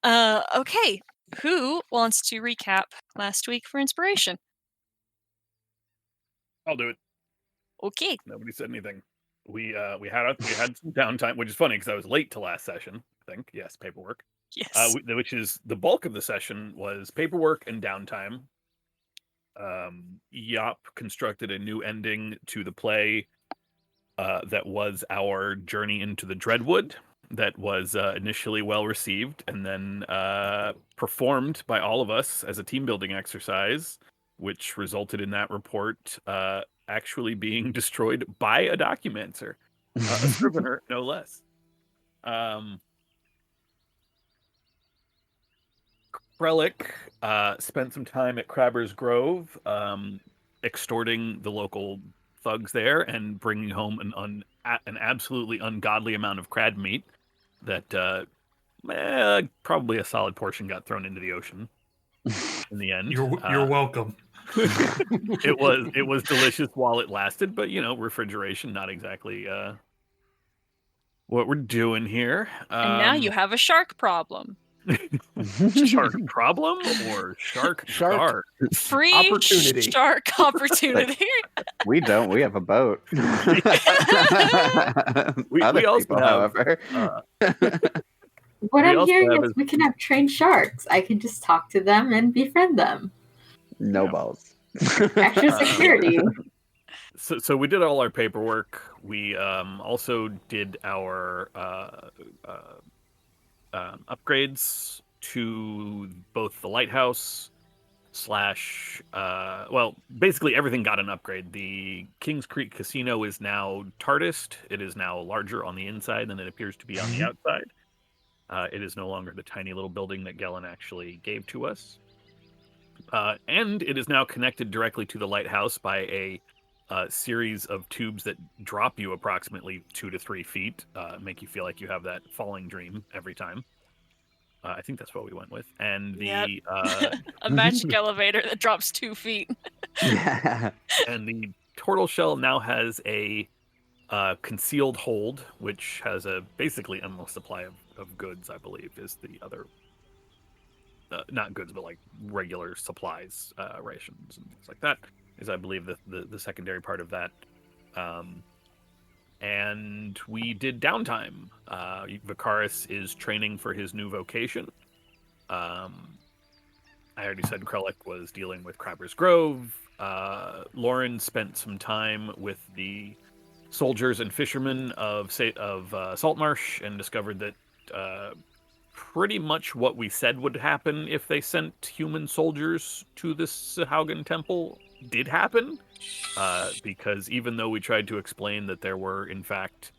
Okay. Who wants to recap last week for inspiration? I'll do it. Okay. Nobody said anything. We had some downtime, which is funny because I was late to last session. I think yes, paperwork. Yes. Which is the bulk of the session was paperwork and downtime. Yop constructed a new ending to the play that was our journey into the Dreadwood. That was initially well received, and then performed by all of us as a team building exercise, which resulted in that report actually being destroyed by a documenter, a scrivener, no less. Krellick spent some time at Crabber's Grove, extorting the local thugs there and bringing home an absolutely ungodly amount of crab meat that probably a solid portion got thrown into the ocean in the end. You're welcome. It was delicious while it lasted, but refrigeration not exactly what we're doing here. And now you have a shark problem. Shark problem or shark Shark. Free Opportunity. shark opportunity. We don't. We have a boat. We Other also people, have, however. What We I'm also hearing have is a- we can have trained sharks. I can just talk to them and befriend them. No Yeah. balls. Extra security. So we did all our paperwork. We also did our upgrades to both the lighthouse / basically everything got an upgrade. The Kings Creek Casino is now TARDISed. It is now larger on the inside than it appears to be on the outside. It is no longer the tiny little building that Gellin actually gave to us. And it is now connected directly to the lighthouse by a series of tubes that drop you approximately 2 to 3 feet, make you feel like you have that falling dream every time. I think that's what we went with. And the A magic elevator that drops 2 feet. and the turtle shell now has a concealed hold, which has basically endless supply of goods. I believe is the other. Not goods, but like regular supplies, rations and things like that, is I believe the secondary part of that. And we did downtime. Vicaris is training for his new vocation. I already said Krellick was dealing with Crabber's Grove. Lauren spent some time with the soldiers and fishermen of Saltmarsh and discovered that pretty much what we said would happen if they sent human soldiers to this Sahaugen temple did happen. Because even though we tried to explain that there were, in fact,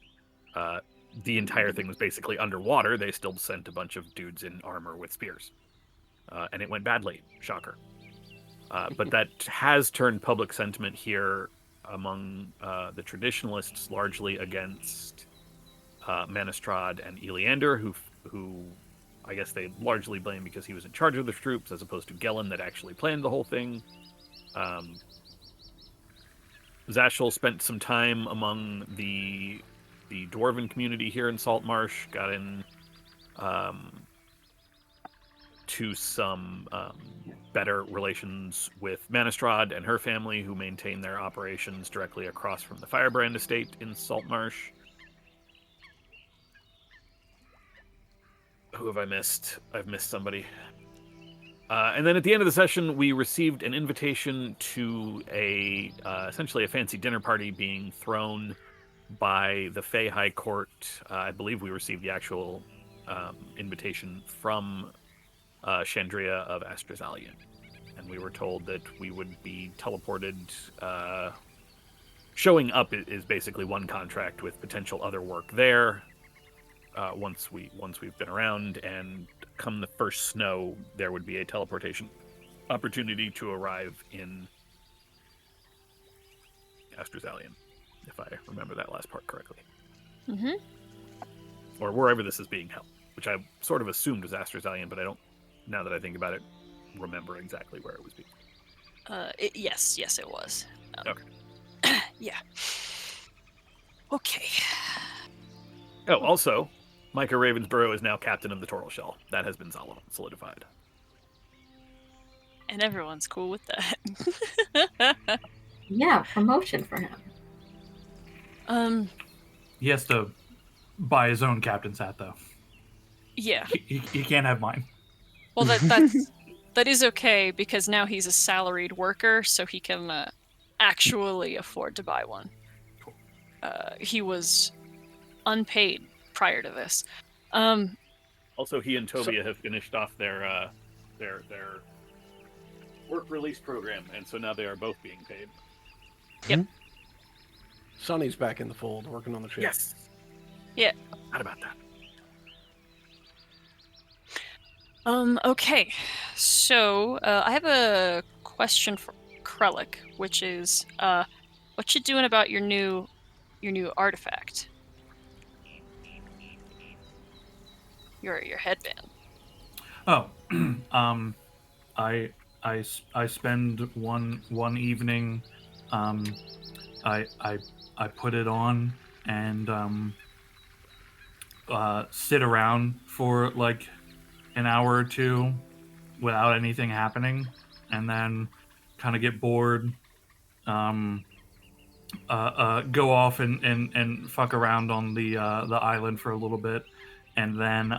the entire thing was basically underwater, they still sent a bunch of dudes in armor with spears. And it went badly. Shocker. But that has turned public sentiment here among the traditionalists largely against Manistrad and Eleander, who I guess they largely blame because he was in charge of the troops as opposed to Gellin that actually planned the whole thing. Zashel spent some time among the dwarven community here in Saltmarsh, got in to some better relations with Manistrad and her family, who maintain their operations directly across from the Firebrand estate in Saltmarsh. Who have I missed? I've missed somebody. And then at the end of the session, we received an invitation to essentially a fancy dinner party being thrown by the Fey High Court. I believe we received the actual invitation from Chandria of Astrazalian. And we were told that we would be teleported. Showing up is basically one contract with potential other work there. Once we've been around, and come the first snow, there would be a teleportation opportunity to arrive in Astrazalian, if I remember that last part correctly. Mm-hmm. Or wherever this is being held, which I sort of assumed was Astrazalian, but I don't, now that I think about it, remember exactly where it was being. Yes, it was. Okay. Yeah. Okay. Oh, also, Micah Ravensborough is now captain of the Toril Shell. That has been solidified. And everyone's cool with that. Yeah, promotion for him. He has to buy his own captain's hat, though. Yeah. He can't have mine. Well, that is okay because now he's a salaried worker, so he can actually afford to buy one. Cool. He was unpaid prior to this. Also, he and Tobia have finished off their work release program, and so now they are both being paid. Yep. Sonny's back in the fold, working on the ship. Yes. Yeah. Not about that. Okay. So, I have a question for Krellick, which is, what you doing about your new artifact? Your headband. Oh, I spend one evening, I put it on and sit around for like an hour or two without anything happening, and then kind of get bored, go off and fuck around on the island for a little bit, and then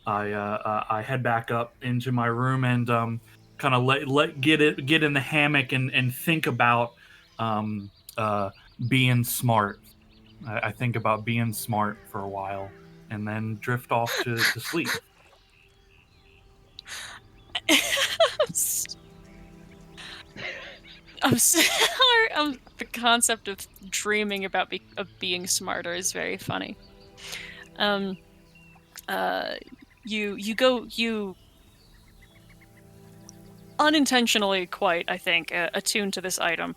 I head back up into my room and kind of get in the hammock and think about being smart. I think about being smart for a while, and then drift off to sleep. I'm sorry. The concept of dreaming about being smarter is very funny. You unintentionally, quite, I think, attuned to this item.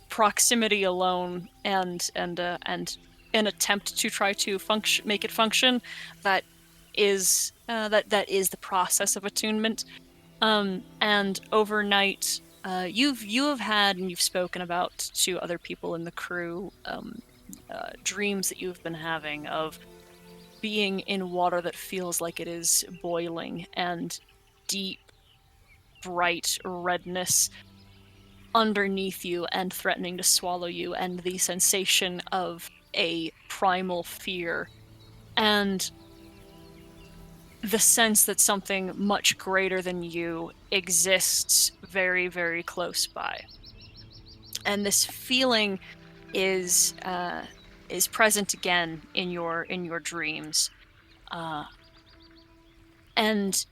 Proximity alone and an attempt to try to make it function, that is the process of attunement. And overnight, you have had and you've spoken about to other people in the crew dreams that you've been having of being in water that feels like it is boiling, and deep, bright redness underneath you and threatening to swallow you, and the sensation of a primal fear, and the sense that something much greater than you exists very, very close by. And this feeling is present again in your dreams, and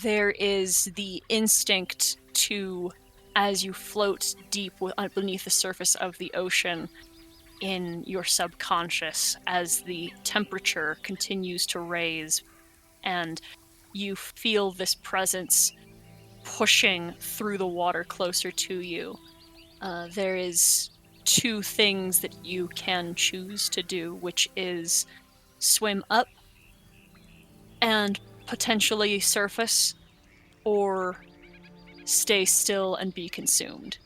there is the instinct to, as you float deep beneath the surface of the ocean in your subconscious, as the temperature continues to raise and you feel this presence pushing through the water closer to you, there is two things that you can choose to do, which is swim up and potentially surface, or stay still and be consumed.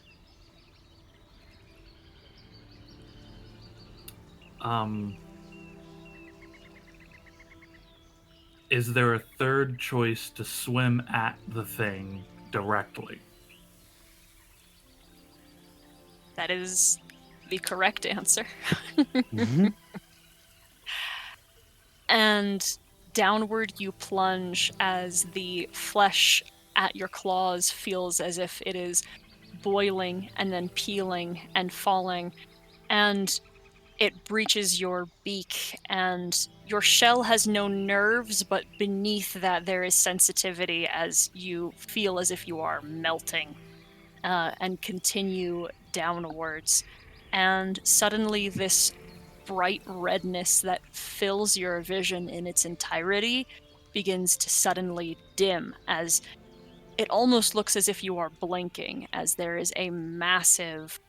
Is there a third choice to swim at the thing directly? That is the correct answer. Mm-hmm. And downward you plunge as the flesh at your claws feels as if it is boiling and then peeling and falling, and it breaches your beak, and your shell has no nerves, but beneath that there is sensitivity as you feel as if you are melting, and continue downwards. And suddenly this bright redness that fills your vision in its entirety begins to suddenly dim, as it almost looks as if you are blinking, as there is a massive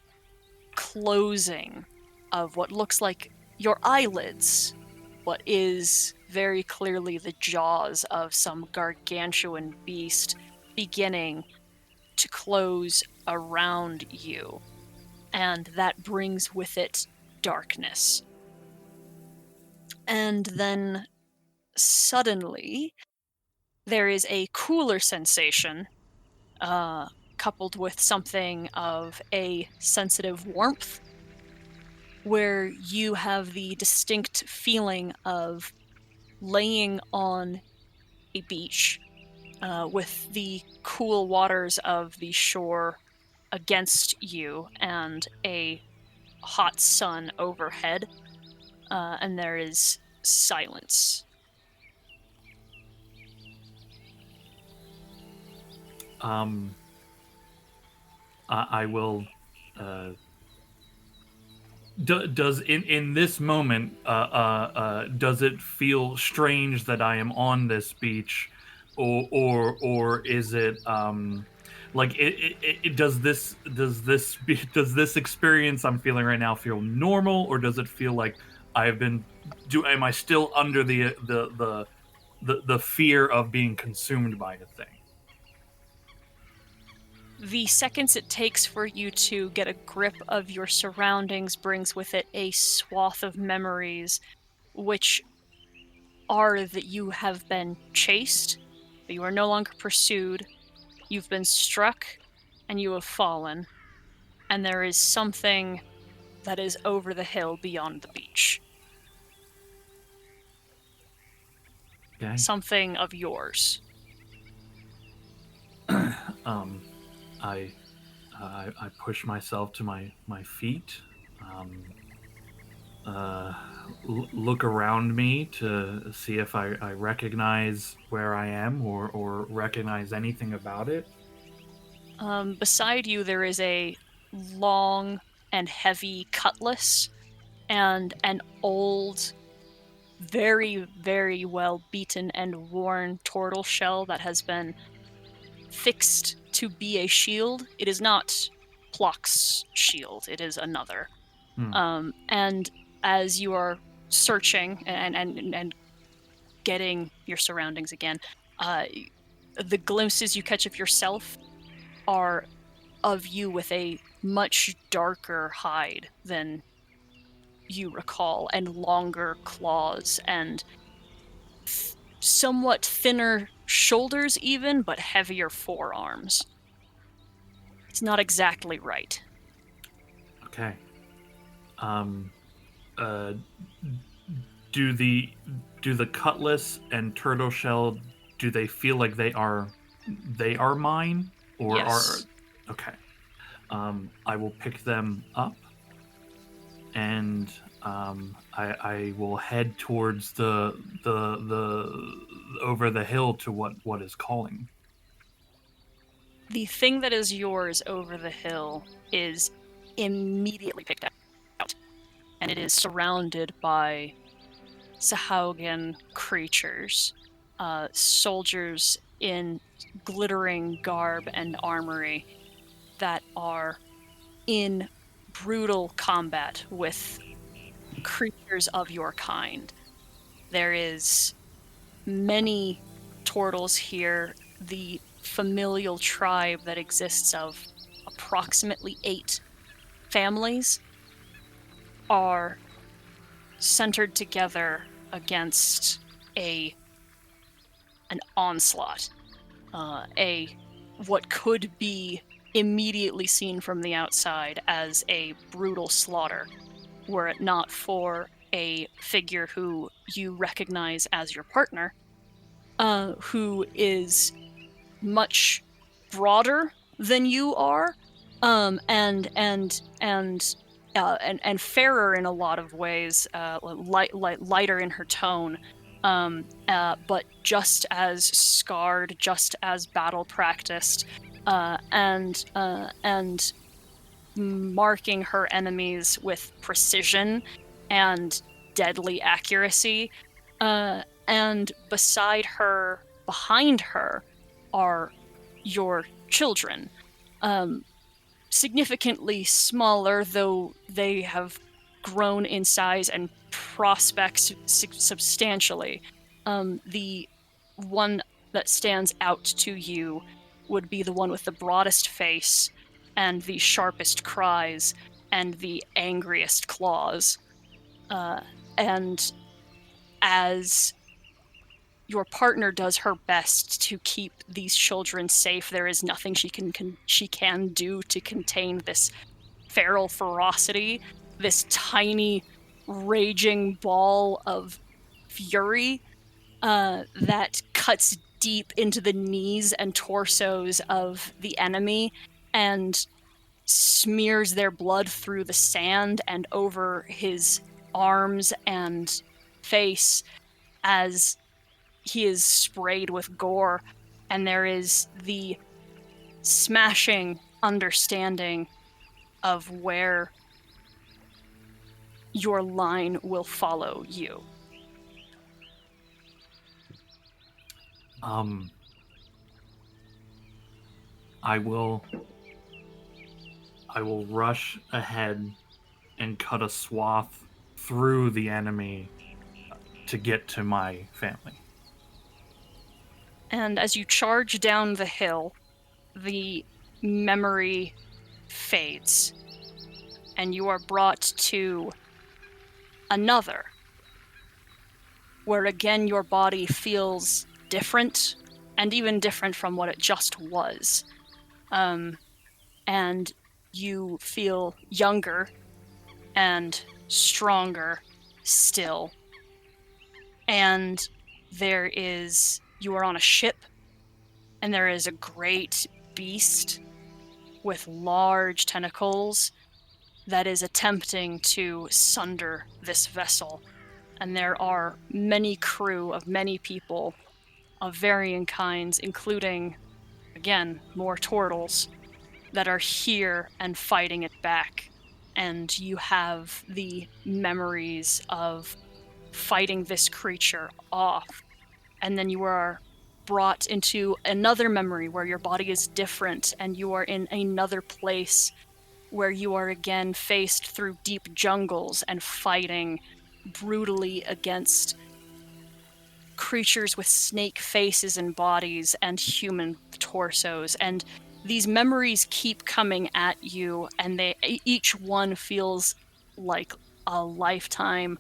closing of what looks like your eyelids, what is very clearly the jaws of some gargantuan beast beginning to close around you. And that brings with it darkness. And then suddenly, there is a cooler sensation, coupled with something of a sensitive warmth, where you have the distinct feeling of laying on a beach with the cool waters of the shore against you and a hot sun overhead, and there is silence. I will. Does in this moment, does it feel strange that I am on this beach, or is it like does this experience I'm feeling right now feel normal, or does it feel like I've been am I still under the fear of being consumed by a thing? The seconds it takes for you to get a grip of your surroundings brings with it a swath of memories, which are that you have been chased, that you are no longer pursued, you've been struck, and you have fallen, and there is something that is over the hill beyond the beach. Okay. Something of yours. I push myself to my feet, look around me to see if I recognize where I am or recognize anything about it. Beside you, there is a long and heavy cutlass and an old, very, very well beaten and worn turtle shell that has been fixed to be a shield. It is not Plock's shield, it is another. And as you are searching and getting your surroundings again, the glimpses you catch of yourself are of you with a much darker hide than you recall, and longer claws, and somewhat thinner shoulders even, but heavier forearms. It's not exactly right. Okay. Do the cutlass and turtle shell, do they feel like they are mine, or Yes. are okay? I will pick them up, and I will head towards the over the hill to what is calling. The thing that is yours over the hill is immediately picked out, and it is surrounded by Sahaugan creatures, soldiers in glittering garb and armory that are in brutal combat with creatures of your kind. There is many turtles here, the familial tribe that exists of approximately 8 families are centered together against an onslaught, what could be immediately seen from the outside as a brutal slaughter, were it not for a figure who you recognize as your partner, who is much broader than you are, and fairer in a lot of ways, lighter in her tone, but just as scarred, just as battle practiced, and marking her enemies with precision and deadly accuracy. And beside her, behind her, are your children. Significantly smaller, though they have grown in size and prospects substantially. The one that stands out to you would be the one with the broadest face and the sharpest cries and the angriest claws. And as your partner does her best to keep these children safe. There is nothing she can do to contain this feral ferocity, this tiny raging ball of fury that cuts deep into the knees and torsos of the enemy and smears their blood through the sand and over his arms and face as he is sprayed with gore. And there is the smashing understanding of where your line will follow you. I will rush ahead and cut a swath through the enemy to get to my family. And as you charge down the hill, the memory fades, and you are brought to another, where again your body feels different, and even different from what it just was. And you feel younger and stronger still. And you are on a ship, and there is a great beast with large tentacles that is attempting to sunder this vessel. And there are many crew of many people of varying kinds, including, again, more turtles that are here and fighting it back. And you have the memories of fighting this creature off. And then you are brought into another memory where your body is different and you are in another place where you are again faced through deep jungles and fighting brutally against creatures with snake faces and bodies and human torsos. And these memories keep coming at you, and each one feels like a lifetime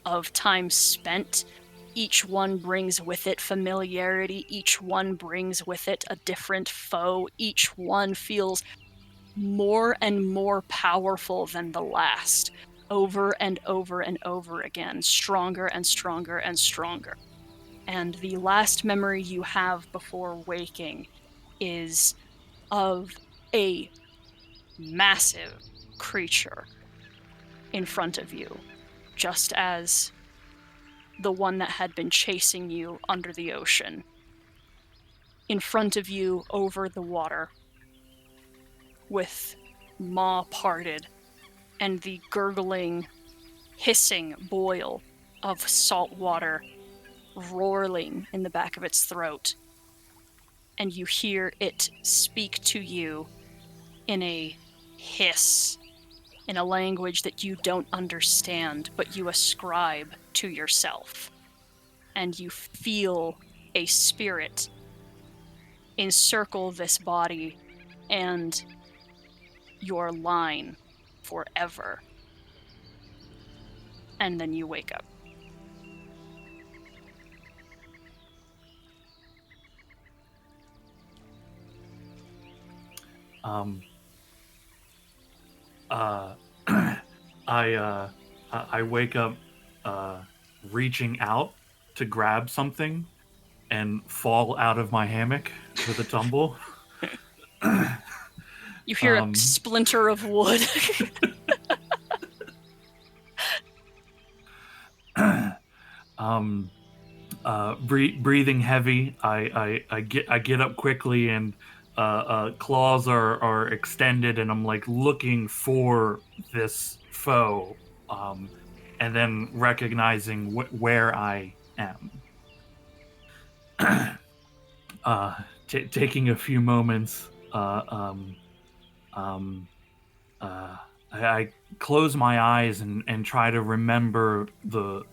of time spent. Each one brings with it familiarity. Each one brings with it a different foe. Each one feels more and more powerful than the last, over and over and over again, stronger and stronger and stronger. And the last memory you have before waking is of a massive creature in front of you, just as the one that had been chasing you under the ocean. In front of you, over the water, with maw parted, and the gurgling, hissing boil of salt water roaring in the back of its throat. And you hear it speak to you in a hiss, in a language that you don't understand, but you ascribe to yourself. And you feel a spirit encircle this body and your line forever. And then you wake up. I wake up reaching out to grab something and fall out of my hammock with a tumble. You hear a splinter of wood. Breathing heavy, I get up quickly, and claws are extended, and I'm like looking for this foe, and then recognizing where I am. Taking a few moments, I close my eyes and try to remember the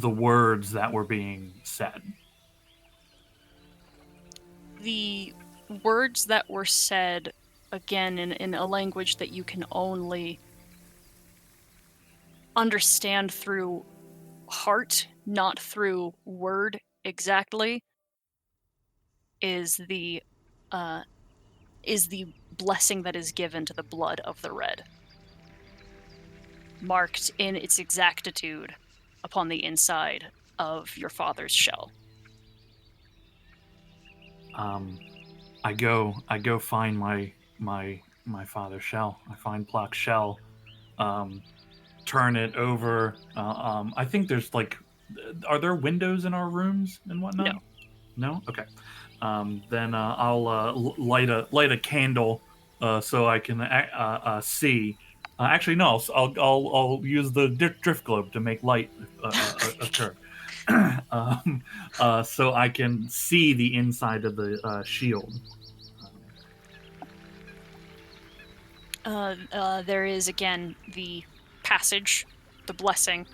words that were being said. The words that were said, again, in a language that you can only understand through heart, not through word exactly, is the blessing that is given to the blood of the red, marked in its exactitude upon the inside of your father's shell. I go find my father's shell. I find Plock's shell, turn it over. I think there's like, are there windows in our rooms and whatnot? No. Okay. Then I'll light a candle so I can see. Actually, no. I'll use the drift globe to make light occur, so I can see the inside of the shield. There is again the passage, the blessing,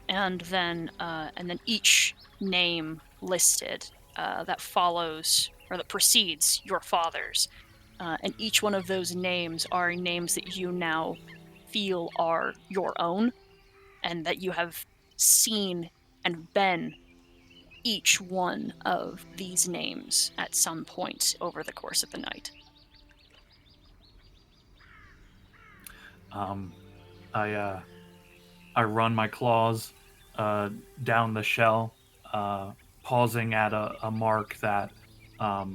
and then each name listed that follows or that precedes your father's, and each one of those names are names that you now feel are your own, and that you have seen and been each one of these names at some point over the course of the night. I run my claws down the shell, pausing at a mark that I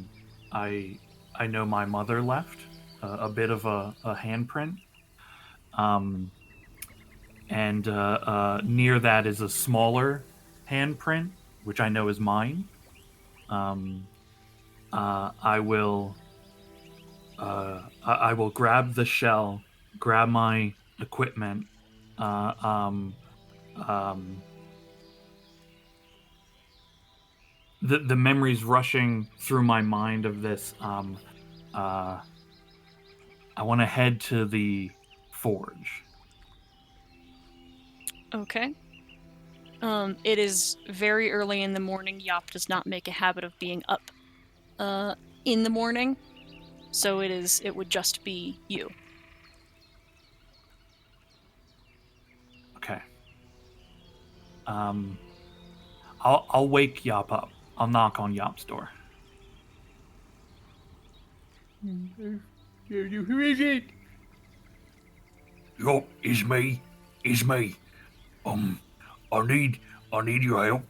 know my mother left, a bit of a handprint. And near that is a smaller handprint, which I know is mine. I will grab the shell, grab my equipment. The memories rushing through my mind of this. I want to head to the forge. Okay. It is very early in the morning. Yop does not make a habit of being up in the morning, so it would just be you. Okay. I'll wake Yop up. I'll knock on Yop's door. Who is it? Yup, it's me. It's me. I need your help.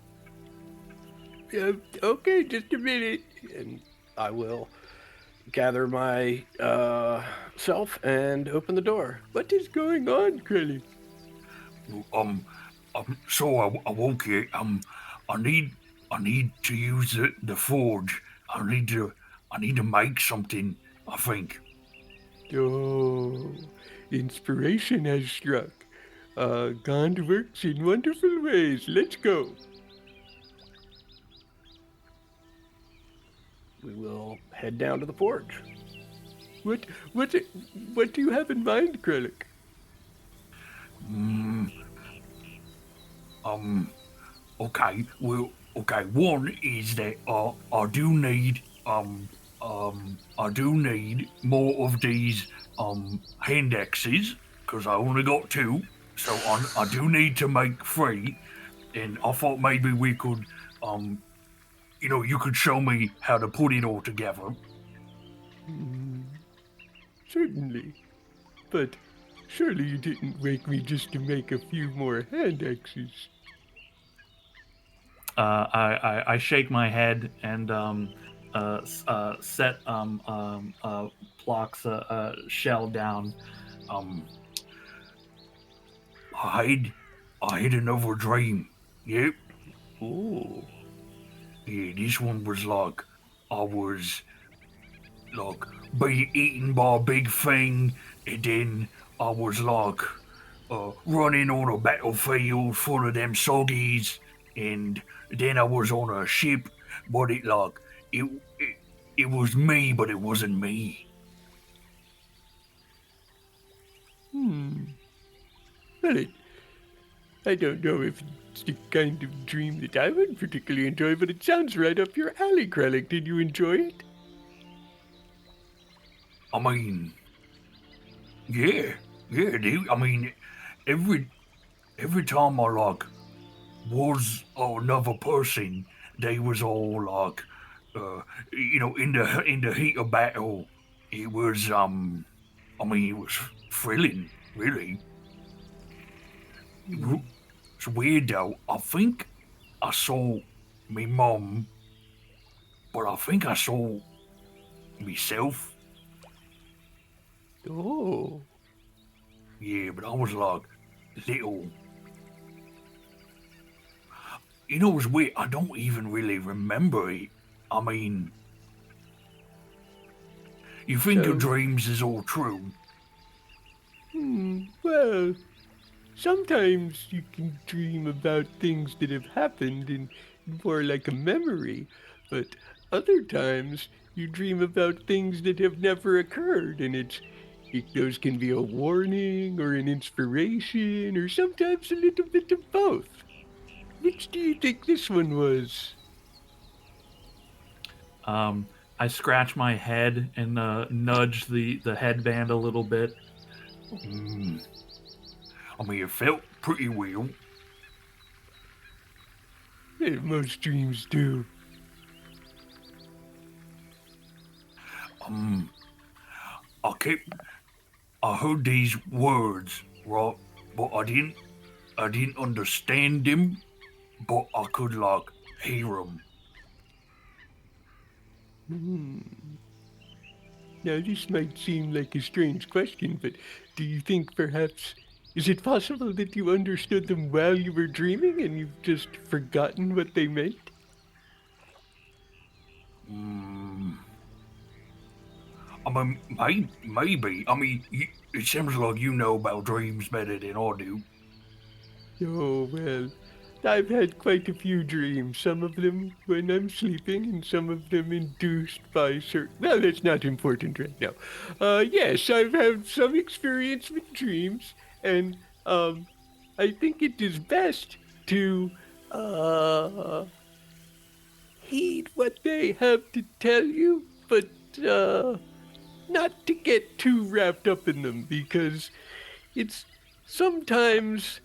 Okay, just a minute. And I will gather my self and open the door. What is going on, Krelly? So I woke you. I need to use the forge. I need to make something, I think. Oh, inspiration has struck. God works in wonderful ways. Let's go. We will head down to the forge. What do you have in mind, Krellick? Okay. Well, okay. One is that I do need more of these hand axes because I only got 2, so I do need to make 3. And I thought maybe we could, you could show me how to put it all together. Certainly. But surely you didn't wake me just to make a few more hand axes. I shake my head and set Plock's shell down. I had another dream. Yep. Ooh. Yeah, this one was like I was like being eaten by a big thing, and then I was like running on a battlefield full of them soggies, and then I was on a ship, but it was me, but it wasn't me. Well, I don't know if it's the kind of dream that I would particularly enjoy, but it sounds right up your alley, Krellick. Did you enjoy it? I mean, yeah, dude. I mean, every time I like was another person. They was all like, in the heat of battle. It was it was thrilling, really. It's weird though. I think I saw me mom, but I think I saw myself. Oh. Yeah, but I was like little. You know, it was weird. I don't even really remember it. I mean, you think your So- dreams is all true? Well, sometimes you can dream about things that have happened and more like a memory, but other times you dream about things that have never occurred, and those can be a warning or an inspiration or sometimes a little bit of both. Which do you think this one was? I scratch my head and nudge the headband a little bit. I mean, it felt pretty well. Most dreams do. I heard these words, right? But I didn't understand them, but I could like hear them. Now, this might seem like a strange question, but do you think perhaps is it possible that you understood them while you were dreaming and you've just forgotten what they meant? I mean, maybe. I mean, it seems like you know about dreams better than I do. Oh, well, I've had quite a few dreams, some of them when I'm sleeping and some of them induced by certain... Well, that's not important right now. Yes, I've had some experience with dreams, and, I think it is best to, heed what they have to tell you, but, not to get too wrapped up in them, because it's sometimes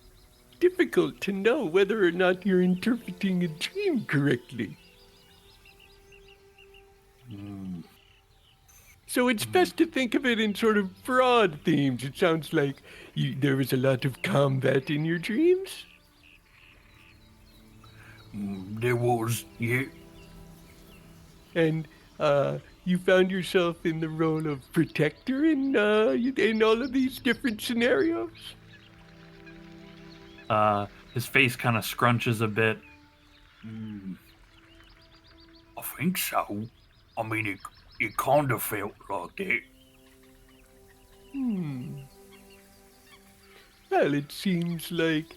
difficult to know whether or not you're interpreting a dream correctly. So it's best to think of it in sort of broad themes. It sounds like there was a lot of combat in your dreams. There was, yeah. And you found yourself in the role of protector in all of these different scenarios. His face kind of scrunches a bit. I think so. I mean, it kind of felt like that. Well, it seems like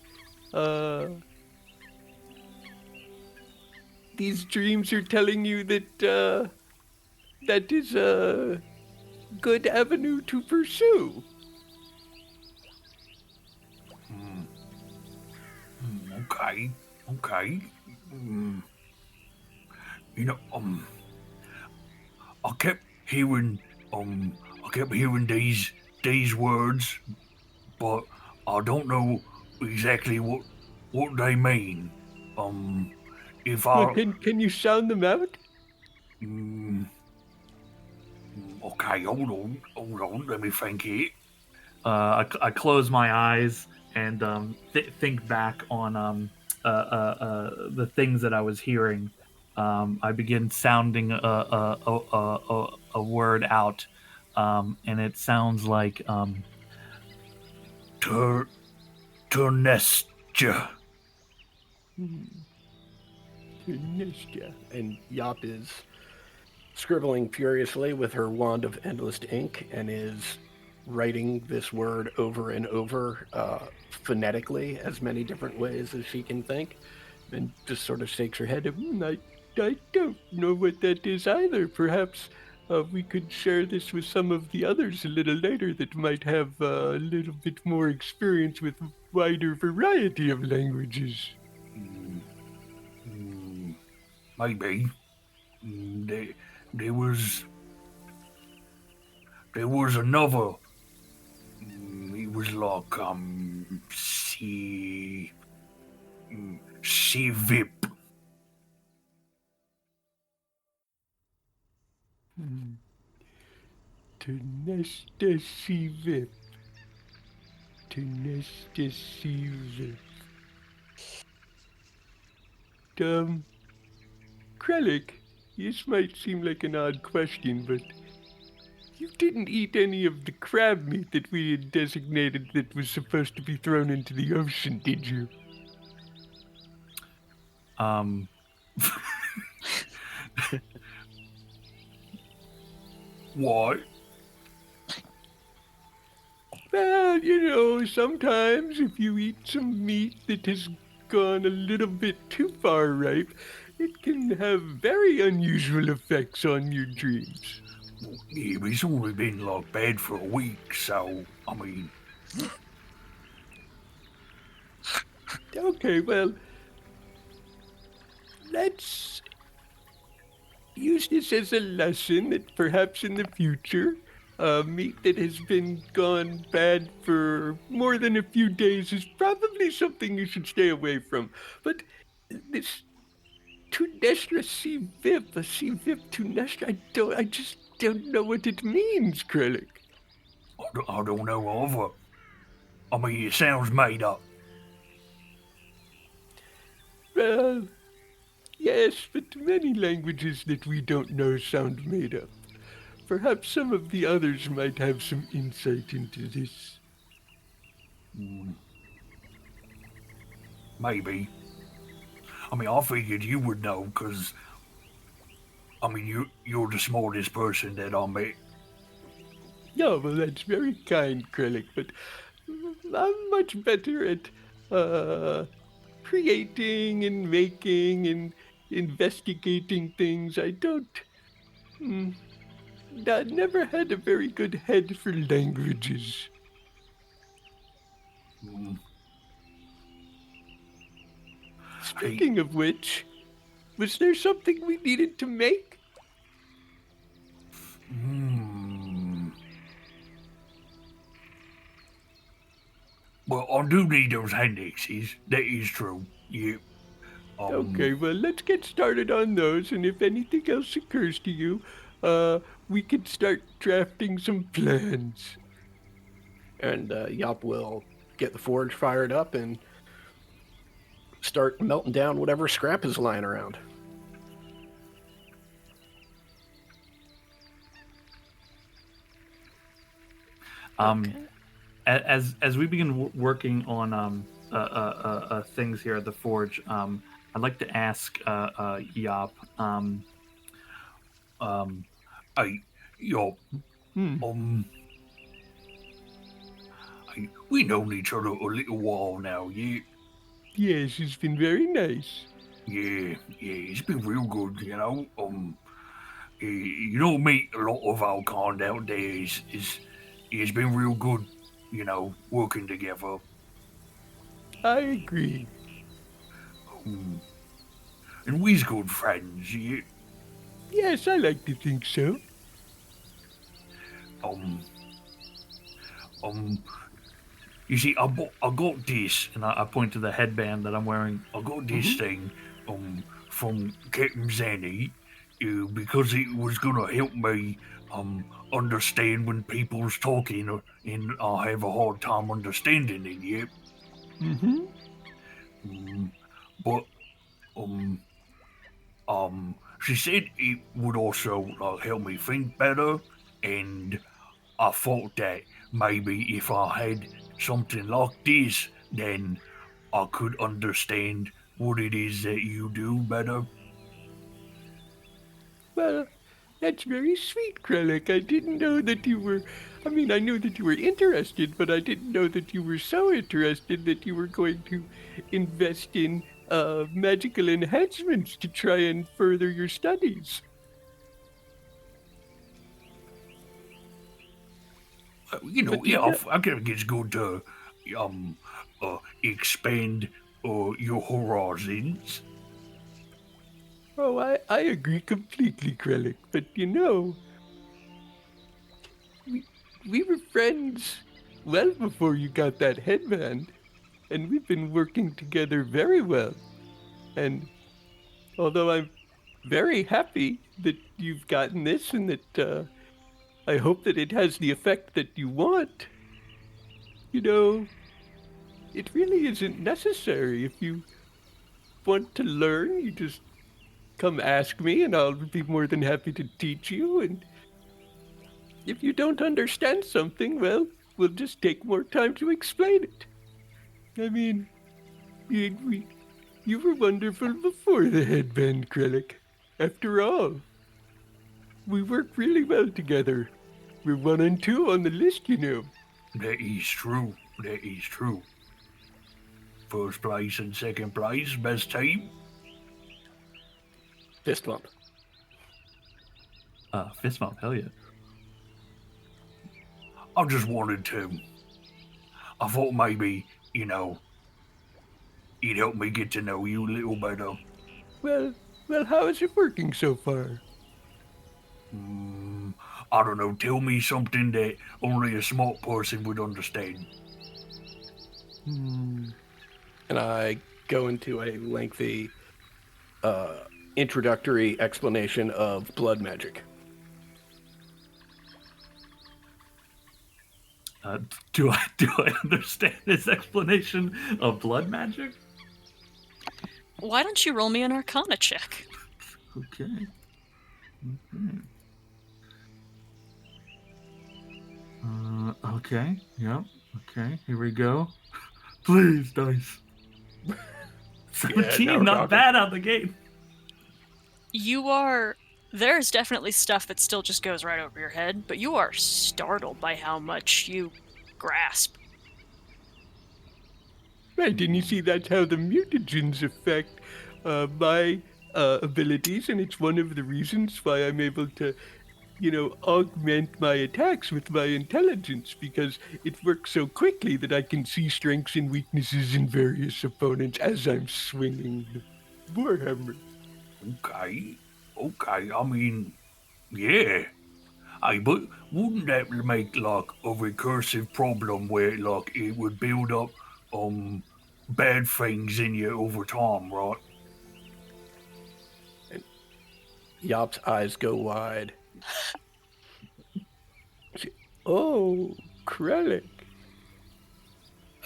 these dreams are telling you that that is a good avenue to pursue. Okay. You know, I kept hearing these words, but I don't know exactly what they mean. If Well, I can you sound them out? okay, hold on, let me think it. I close my eyes and think back on the things that I was hearing. I begin sounding a word out, and it sounds like Turnestia. Nishka. And Yop is scribbling furiously with her wand of endless ink and is writing this word over and over phonetically as many different ways as she can think, and just sort of shakes her head. I don't know what that is either. Perhaps we could share this with some of the others a little later that might have a little bit more experience with a wider variety of languages. Maybe. There was another. It was like Sivip. Tunesta Sivip. Tunesta Sivip. Krellick, this might seem like an odd question, but you didn't eat any of the crab meat that we had designated that was supposed to be thrown into the ocean, did you? What? Well, you know, sometimes if you eat some meat that has gone a little bit too far ripe, it can have very unusual effects on your dreams. Yeah, but it's only been like bad for a week, so I mean, Okay, well, let's use this as a lesson that perhaps in the future, meat that has been gone bad for more than a few days is probably something you should stay away from. But this Tunestra Sivip, a Sivip Tunestra, I just don't know what it means, Krellick. I don't know either. I mean, it sounds made up. Well, yes, but many languages that we don't know sound made up. Perhaps some of the others might have some insight into this. Maybe. I mean, I figured you would know, because, I mean, you're the smartest person that I met. Yeah, well, that's very kind, Krellick, but I'm much better at, creating and making and investigating things. I never had a very good head for languages. Speaking of which, was there something we needed to make? Well, I do need those indexes. That is true. Yeah. Okay, well, let's get started on those, and if anything else occurs to you, we could start drafting some plans. And Yop will get the forge fired up and start melting down whatever scrap is lying around. As we begin working on things here at the forge, I'd like to ask Yop. Hey, Yop. Hey, we known each other a little while now, yeah? Yes, it's been very nice. Yeah, it's been real good, you know. You don't meet a lot of our kind out there. It's been real good, you know, working together. I agree. And we's good friends, yeah? Yes, I like to think so. You see, I got this, and I point to the headband that I'm wearing. I got this thing, from Captain Zanny, because it was gonna help me, understand when people's talking, and I have a hard time understanding it, yeah? But, she said it would also help me think better, and I thought that maybe if I had something like this, then I could understand what it is that you do better. Well, that's very sweet, Krellick. I didn't know that you were... I mean, I knew that you were interested, but I didn't know that you were so interested that you were going to invest in magical enhancements to try and further your studies. You know, I think it's good to expand your horizons. Oh, I agree completely, Krellick. But you know, we were friends well before you got that headband, and we've been working together very well. And although I'm very happy that you've gotten this and that I hope that it has the effect that you want, you know, it really isn't necessary. If you want to learn, you just come ask me and I'll be more than happy to teach you. And if you don't understand something, well, we'll just take more time to explain it. I mean, you were wonderful before the headband, Krellick. After all, we work really well together. We're 1 and 2 on the list, you know. That is true. That is true. First place and second place, best team. Fist bump. Fist bump, hell yeah. I just wanted to. I thought maybe, you'd help me get to know you a little better. Well, how is it working so far? I don't know, tell me something that only a smart person would understand. And I go into a lengthy introductory explanation of blood magic. Do I understand this explanation of blood magic? Why don't you roll me an Arcana check? Okay. Okay. Yep. Okay. Here we go. Please, dice. 17, now we're not talking. bad out the gate. There's definitely stuff that still just goes right over your head, but you are startled by how much you grasp. Right, and you see that's how the mutagens affect my abilities, and it's one of the reasons why I'm able to, augment my attacks with my intelligence, because it works so quickly that I can see strengths and weaknesses in various opponents as I'm swinging the warhammer. Okay, I mean, yeah. Hey, but wouldn't that make, a recursive problem where, it would build up, bad things in you over time, right? Yop's eyes go wide. Oh, Krellick.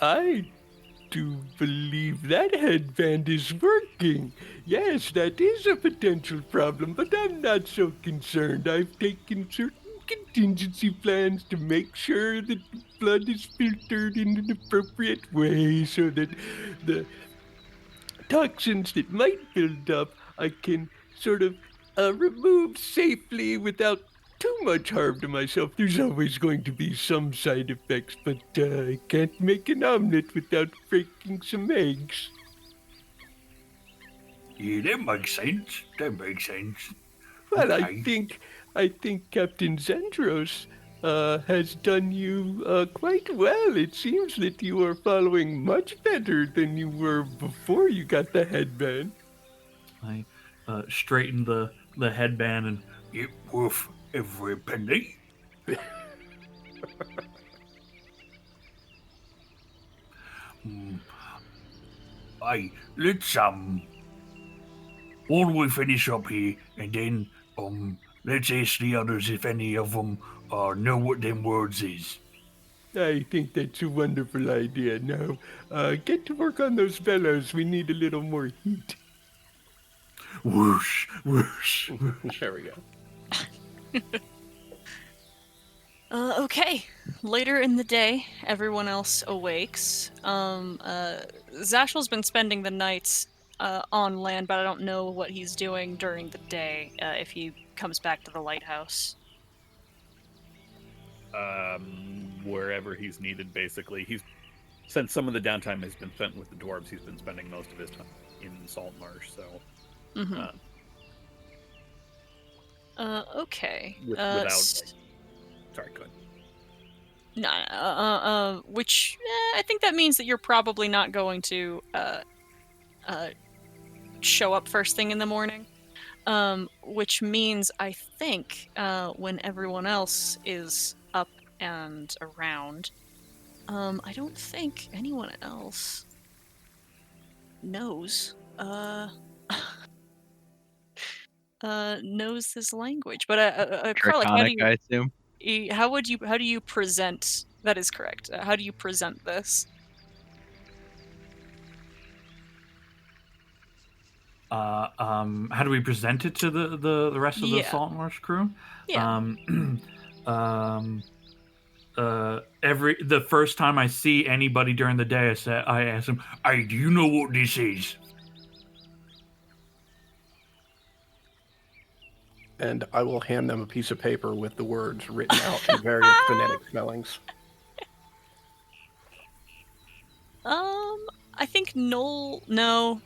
I do believe that headband is working. Yes, that is a potential problem, but I'm not so concerned. I've taken certain contingency plans to make sure that the blood is filtered in an appropriate way so that the toxins that might build up I can sort of remove safely without too much harm to myself. There's always going to be some side effects, but I can't make an omelet without breaking some eggs. Yeah, that makes sense. Well, Okay. I think Captain Zendros has done you quite well. It seems that you are following much better than you were before you got the headband. I straighten the headband and It worth every penny. Hey, let's why don't we finish up here and then let's ask the others if any of them know what them words is. I think that's a wonderful idea. Now, get to work on those bellows. We need a little more heat. Whoosh, whoosh. There we go. Okay. Later in the day, everyone else awakes. Zashel's been spending the nights on land, but I don't know what he's doing during the day if he comes back to the lighthouse. Wherever he's needed, basically. Since some of the downtime has been spent with the dwarves, he's been spending most of his time in Saltmarsh, so... Mm-hmm. Okay. Without... Sorry, go ahead. Which I think that means that you're probably not going to show up first thing in the morning. Which means I think when everyone else is up and around, I don't think anyone else knows uh, knows this language. But Kralik, Draconic, I assume. how do you present? That is correct. How do you present this? How do we present it to the rest of the Yeah. Salt Marsh crew? Yeah. The first time I see anybody during the day, I ask them, Hey, do you know what this is? And I will hand them a piece of paper with the words written out in various phonetic spellings. I think Noel's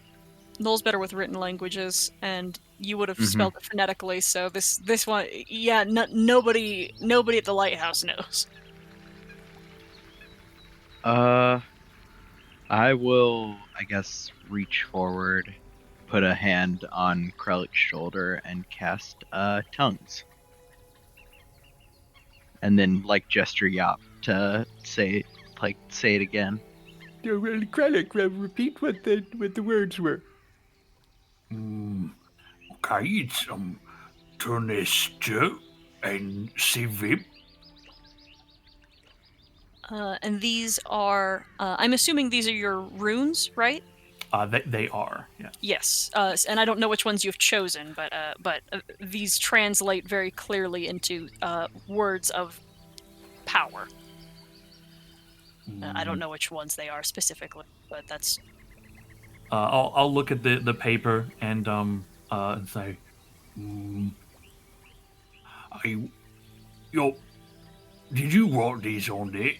better with written languages, and you would have Mhm. spelled it phonetically. So this one, yeah, nobody at the lighthouse knows. I will, I guess, reach forward, put a hand on Krellik's shoulder, and cast tongues. And then, like, gesture Yop to say it again. Yeah, well, Kralik, repeat what the words were. Okay, it's Turnestur and Sivip. And these are, I'm assuming these are your runes, right? they are, yeah. Yes. And I don't know which ones you've chosen, but these translate very clearly into words of power. I don't know which ones they are specifically, but that's. I'll look at the paper and say, Did you write this on it?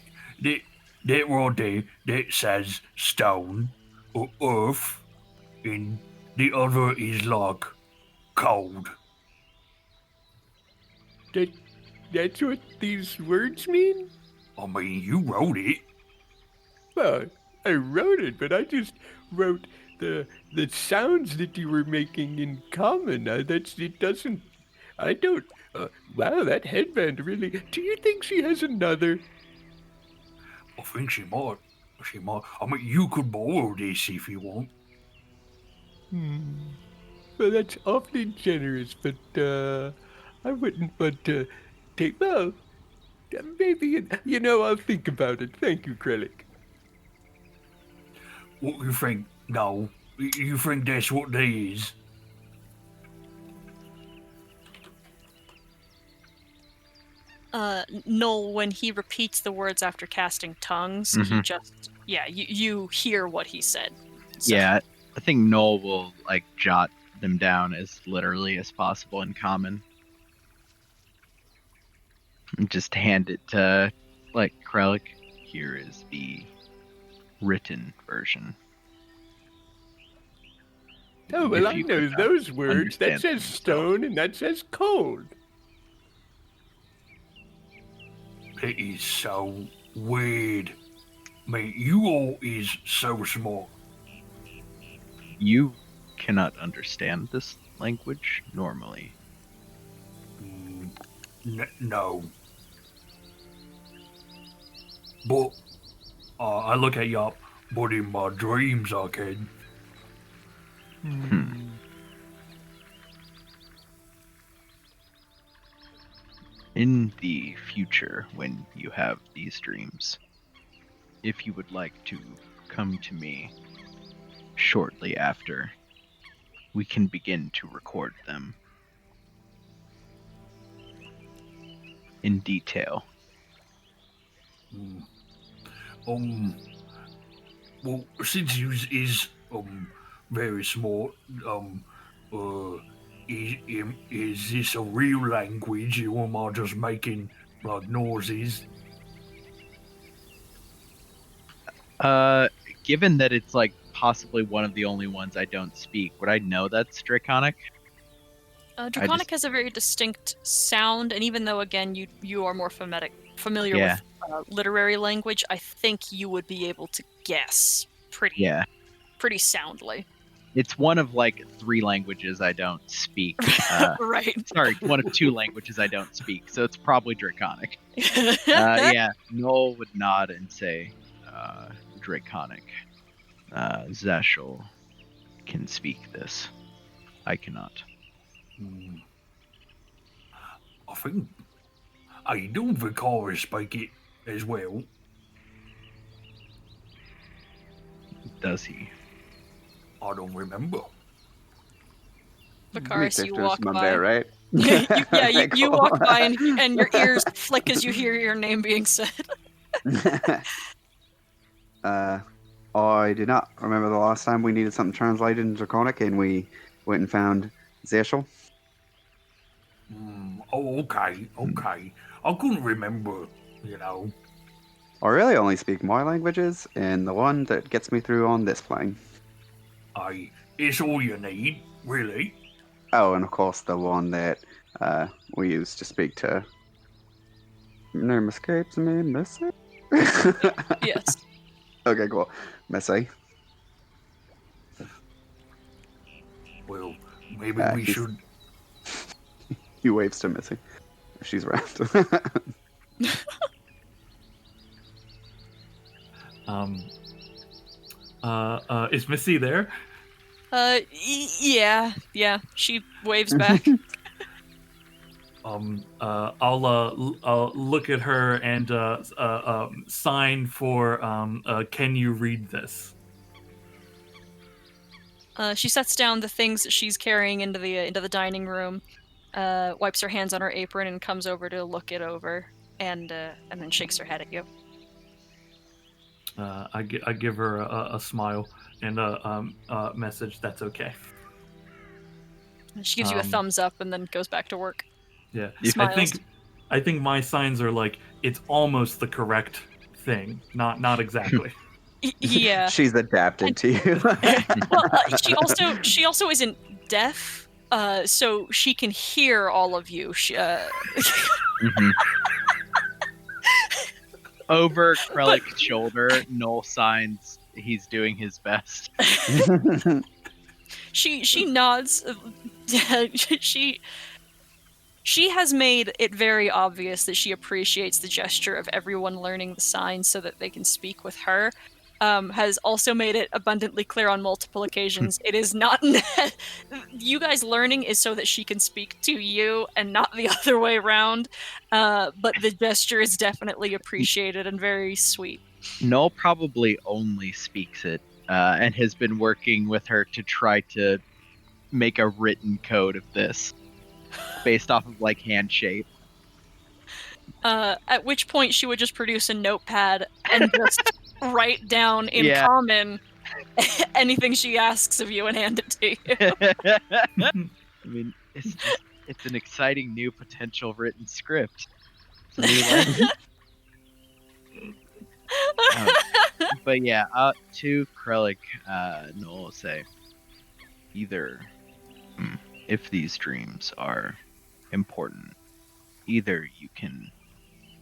That right there, that says stone or earth, and the other is like cold. That's what these words mean? I mean, you wrote it. Well, I wrote it, but I just wrote the sounds that you were making in common. I don't. Wow, that headband really. Do you think she has another? I think she might. I mean, you could borrow this if you want. Well, that's awfully generous, but I wouldn't want to take. Well, maybe I'll think about it. Thank you, Kralik. What you think? No, you think that's what they is? Noel, when he repeats the words after casting tongues, he Mhm. just you hear what he said. So- Yeah, I think Noel will like jot them down as literally as possible in common. And just hand it to like Krellik. Here is the written version. Oh, well, If I you know could, those words. That understand says them yourself. stone and that says cold. It is so weird. I mean, you all is so smart. You cannot understand this language normally. No. But I look at Yop. but in my dreams I can. In the future, when you have these dreams, if you would like to come to me shortly after, we can begin to record them in detail. Well, since you is very smart, is this a real language or am I just making like noises? Given that it's like possibly one of the only ones I don't speak, would I know that's Draconic? Draconic has a very distinct sound, and even though again you are more familiar Yeah. with literary language, I think you would be able to guess pretty soundly. It's one of like 3 languages I don't speak. Right. Sorry, one of 2 languages I don't speak, so it's probably Draconic. Yeah, Noel would nod and say, Draconic. Zeshul. can speak this. I cannot. I think I don't Vicaris speak it as well. Does he? I don't remember. Vicaris, you walk my by. bear, right? You walk by and your ears flick as you hear your name being said. I do not remember the last time we needed something translated in Draconic and we went and found Zeshel. Oh, okay. I couldn't remember, you know. I really only speak my languages and the one that gets me through on this plane. It's all you need, really. Oh, and of course the one that we use to speak to. Name escapes me, Missy? Yes. Okay, cool. Missy. Well, maybe we he's- should. He waves to Missy. She's around. Is Missy there? Yeah. She waves back. I'll look at her and sign for can you read this? She sets down the things that she's carrying into the dining room, wipes her hands on her apron, and comes over to look it over, and then shakes her head at you. I give her a smile and a message that's okay. She gives you a thumbs up and then goes back to work. Yeah, Smiles. I think my signs are like it's almost the correct thing, not exactly. Yeah. She's adapted to you. Well, she also isn't deaf, so she can hear all of you. Over Krellik's shoulder, Noel signs he's doing his best. She nods. She has made it very obvious that she appreciates the gesture of everyone learning the signs so that they can speak with her. Has also made it abundantly clear on multiple occasions. It is not you guys learning is so that she can speak to you and not the other way around. But the gesture is definitely appreciated and very sweet. Noel probably only speaks it and has been working with her to try to make a written code of this based off of like hand shape. At which point she would just produce a notepad and just write down in common anything she asks of you and hand it to you. I mean, it's an exciting new potential written script. It's a new language. But yeah, to Krellik, Noel will say, either if these dreams are important, either you can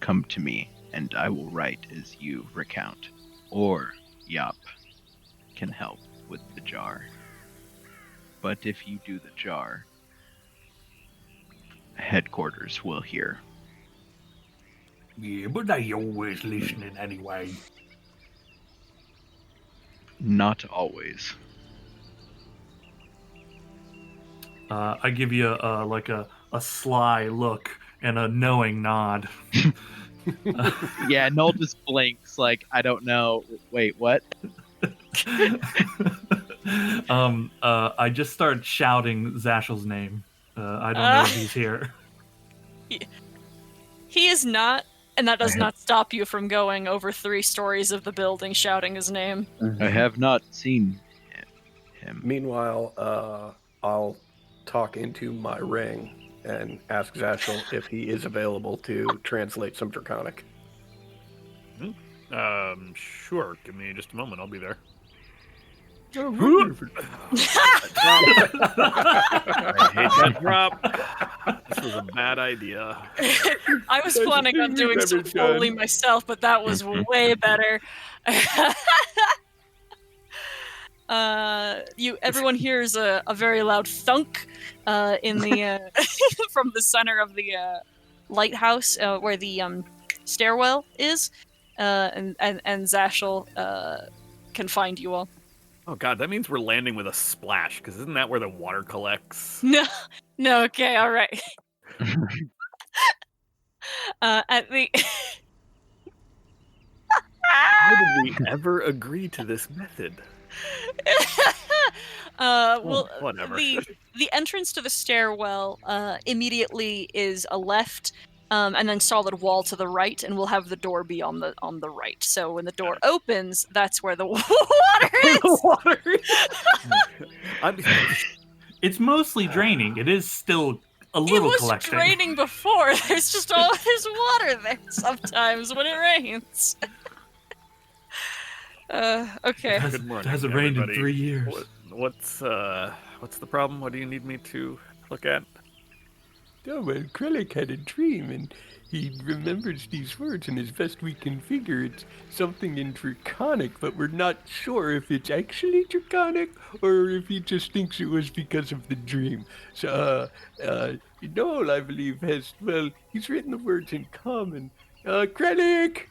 come to me and I will write as you recount, or Yop can help with the jar. But if you do the jar, headquarters will hear. Yeah, but they always listening anyway. Not always. I give you a sly look and a knowing nod. Yeah, Noel just blinks like, I don't know. Wait, what? I just start shouting Zashel's name. I don't know if he's here. He is not, and that does not stop you from going over 3 stories of the building shouting his name. I have not seen him. Meanwhile, I'll talk into my ring and ask Zashel if he is available to translate some Draconic. Sure. Give me just a moment. I'll be there. Oh, wonderful. I hate that drop. This was a bad idea. I was planning on doing some Never done. Foley myself, but that was way better. Everyone hears a very loud thunk in the from the center of the lighthouse where the stairwell is, and Zashel can find you all. Oh god, that means we're landing with a splash, because isn't that where the water collects? No, okay, all right. At the How did we ever agree to this method? well, Whatever. the entrance to the stairwell immediately is a left, and then solid wall to the right, and we'll have the door be on the right. So when the door opens, that's where the water is. It's mostly draining. It is still a It little was collecting. draining before. There's water there sometimes when it rains. Okay. Good morning, It hasn't rained in everybody. 3 years. What's the problem? What do you need me to look at? Oh, well, Krellick had a dream, and he remembers these words, and as best we can figure, it's something in Draconic, but we're not sure if it's actually Draconic, or if he just thinks it was because of the dream. So, Noel, I believe, he's written the words in common. Krellick!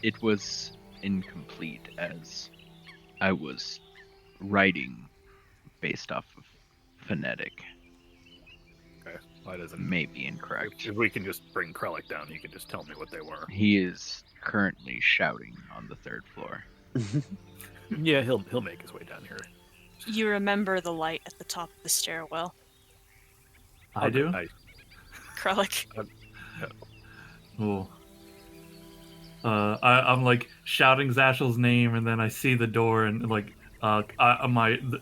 It was incomplete as I was writing based off of phonetic. Okay, why doesn't Maybe incorrect. If we can just bring Krellick down, he can just tell me what they were. He is currently shouting on the 3rd floor. Yeah, he'll make his way down here. You remember the light at the top of the stairwell, I do? Krellick. Oh. I'm like shouting Zashel's name, and then I see the door, and like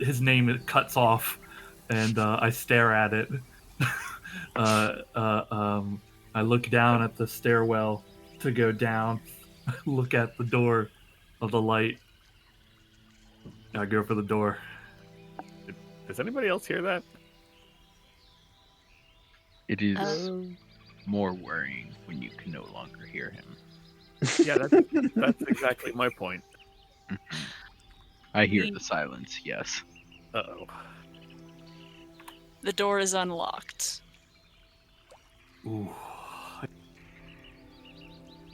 his name it cuts off, and I stare at it. I look down at the stairwell to go down. Look at the door of the light. I go for the door. Does anybody else hear that? It is more worrying when you can no longer hear him. Yeah, that's exactly my point. I hear the silence, yes. Uh-oh. The door is unlocked. Ooh.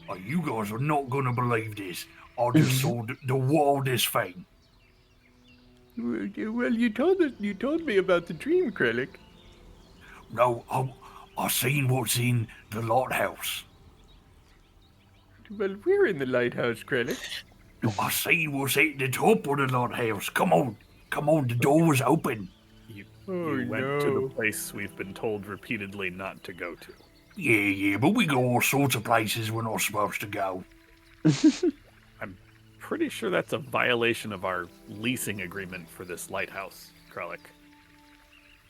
Oh, you guys are not gonna believe this. I just saw the wildest thing. Well, you told me about the dream, Krellick. No, I seen what's in the lighthouse. Well, we're in the lighthouse, Krellick. I seen what's at the top of the lighthouse. Come on, the door was open. You Oh, went to no. the place we've been told repeatedly not to go to. Yeah, but we go all sorts of places we're not supposed to go. Pretty sure that's a violation of our leasing agreement for this lighthouse, Krellick.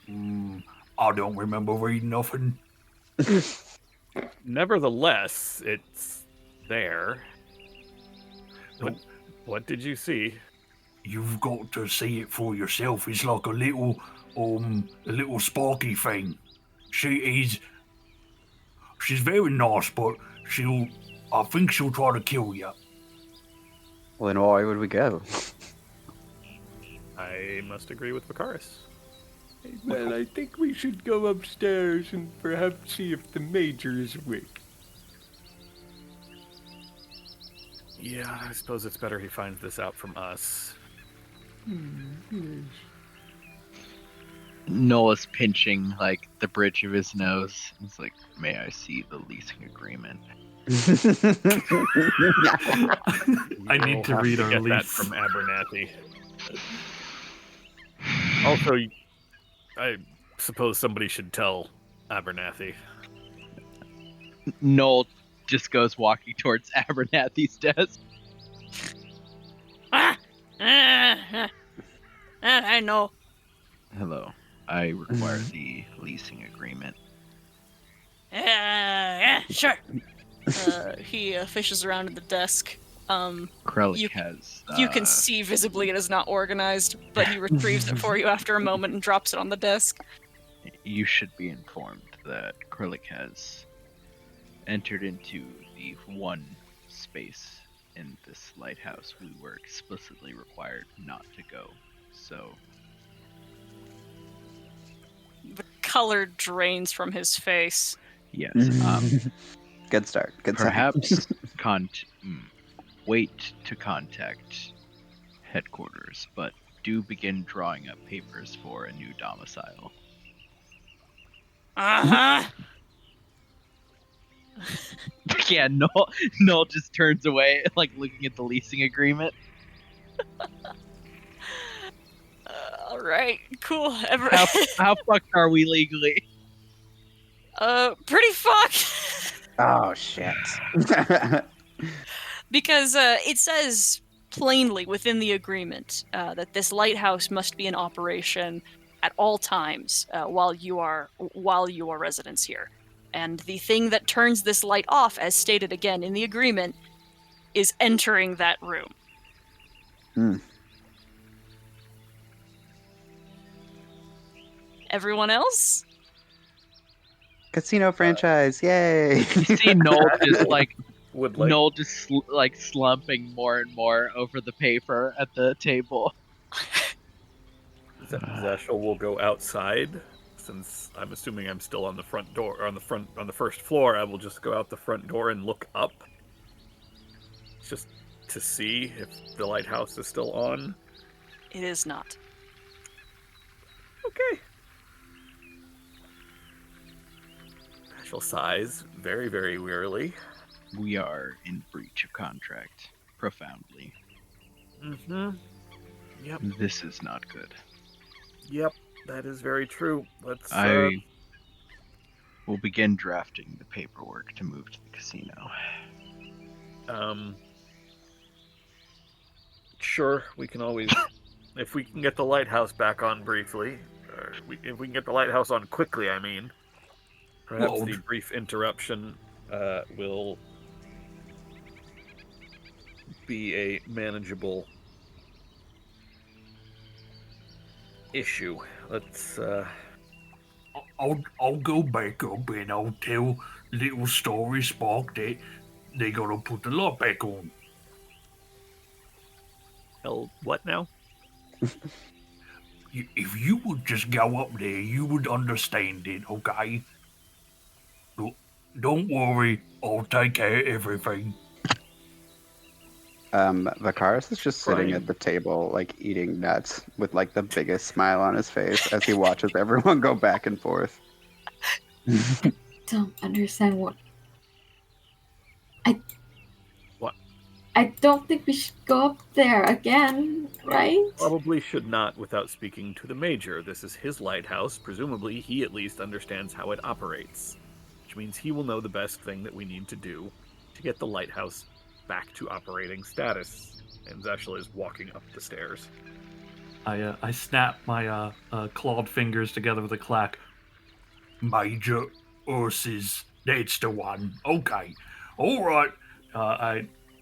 I don't remember reading nothing. Nevertheless, it's there. No. What did you see? You've got to see it for yourself. It's like a little sparky thing. She's very nice, but I think she'll try to kill you. Well, then why would we go? I must agree with Vicaris. Well, I think we should go upstairs and perhaps see if the Major is awake. Yeah, I suppose it's better he finds this out from us. Yes. Noah's pinching like the bridge of his nose. He's like, "May I see the leasing agreement?" I need to We'll have read our get that lease. from Abernathy. Also, I suppose somebody should tell Abernathy. Noel just goes walking towards Abernathy's desk. I know. Hello. I require the leasing agreement. Yeah, sure. He fishes around at the desk. Krellick You- has. You can see visibly it is not organized, but he retrieves it for you after a moment and drops it on the desk. You should be informed that Krellick has entered into the one space in this lighthouse we were explicitly required not to go. So, The color drains from his face. yes. Good start. Good sign. Perhaps wait to contact headquarters, but do begin drawing up papers for a new domicile. Uh-huh. Yeah, Noel just turns away, like looking at the leasing agreement. All right, cool. How fucked are we legally? Pretty fucked. Oh shit. Because it says plainly within the agreement that this lighthouse must be in operation at all times while you are residents here. And the thing that turns this light off, as stated again in the agreement, is entering that room. Hmm. Everyone else? Casino franchise, yay! You see Noel just like Would like Noel just slumping more and more over the paper at the table. Zashel will go outside, since I'm assuming I'm still on the front door, or on the first floor. I will just go out the front door and look up, just to see if the lighthouse is still on. It is not. Okay. Zashel sighs very, very wearily. We are in breach of contract, profoundly. Mm-hmm. Yep. This is not good. Yep. That is very true. Let's. I will begin drafting the paperwork to move to the casino. Sure. We can always, if we can get the lighthouse back on briefly, or if we can get the lighthouse on quickly. I mean, perhaps Well, the brief interruption will be a manageable issue. Let's. I'll go back up and I'll tell little Story Spark that they gotta put the light back on. Hell, what now? If you would just go up there, you would understand it, okay? Don't worry, I'll take care of everything. Vakaris is just sitting Brian. at the table, like eating nuts, with like the biggest smile on his face as he watches everyone go back and forth. Don't understand what. What? I don't think we should go up there again, right? Probably should not without speaking to the Major. This is his lighthouse. Presumably, he at least understands how it operates, which means he will know the best thing that we need to do to get the lighthouse back to operating status. And Zashel is walking up the stairs. I snap my clawed fingers together with a clack. Major Ursus, that's the one. Okay, all right.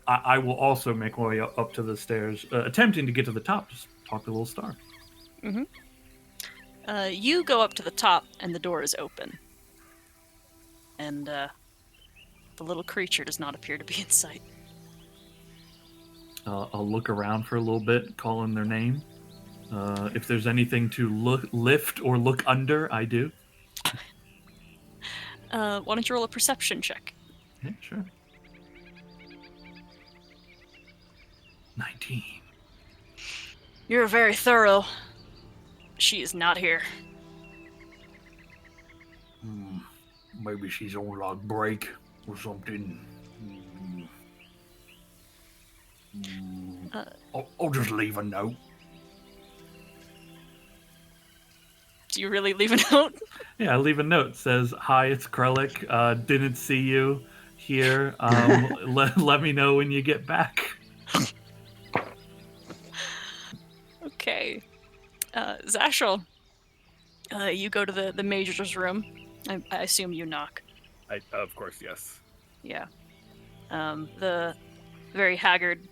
I will also make my way up to the stairs, attempting to get to the top. Just talk to Little Star. You go up to the top, and the door is open. And the little creature does not appear to be in sight. I'll look around for a little bit, calling their name. If there's anything to lift or look under, I do. Why don't you roll a perception check? Yeah, sure. 19. You're very thorough. She is not here. Maybe she's on like break or something. I'll just leave a note. Do you really leave a note? Yeah, I leave a note. Says, "Hi, it's Krellick. Didn't see you here. Let me know when you get back." Okay. Zashel, you go to the Major's room. I assume you knock. Of course, yes. Yeah. The very haggard,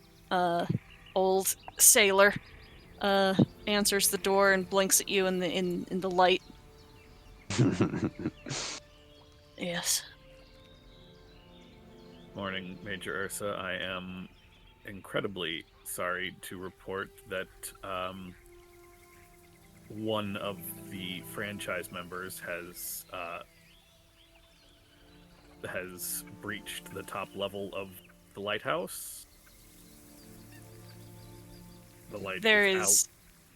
old sailor answers the door and blinks at you in the light. Yes. Morning, Major Ursa. I am incredibly sorry to report that one of the franchise members has breached the top level of the lighthouse. The light There is is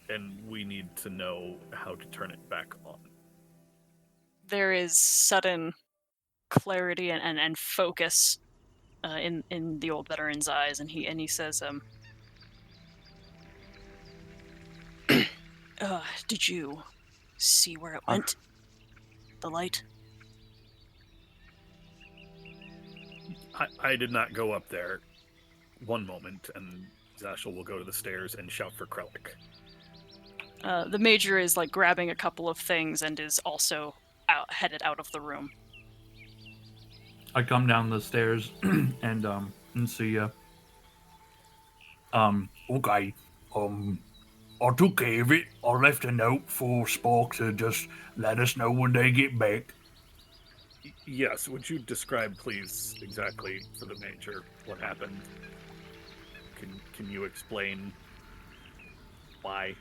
out, and we need to know how to turn it back on. there is sudden clarity and focus in the old veteran's eyes, and he says, did you see where it went? The light? I did not go up there. One moment, and Zashel will go to the stairs and shout for Krellick. The major is like grabbing a couple of things and is also headed out of the room. I come down the stairs and see ya. Okay. I took care of it. I left a note for Spark to just let us know when they get back. Yes, would you describe, please, exactly for the major what happened? Can you explain why?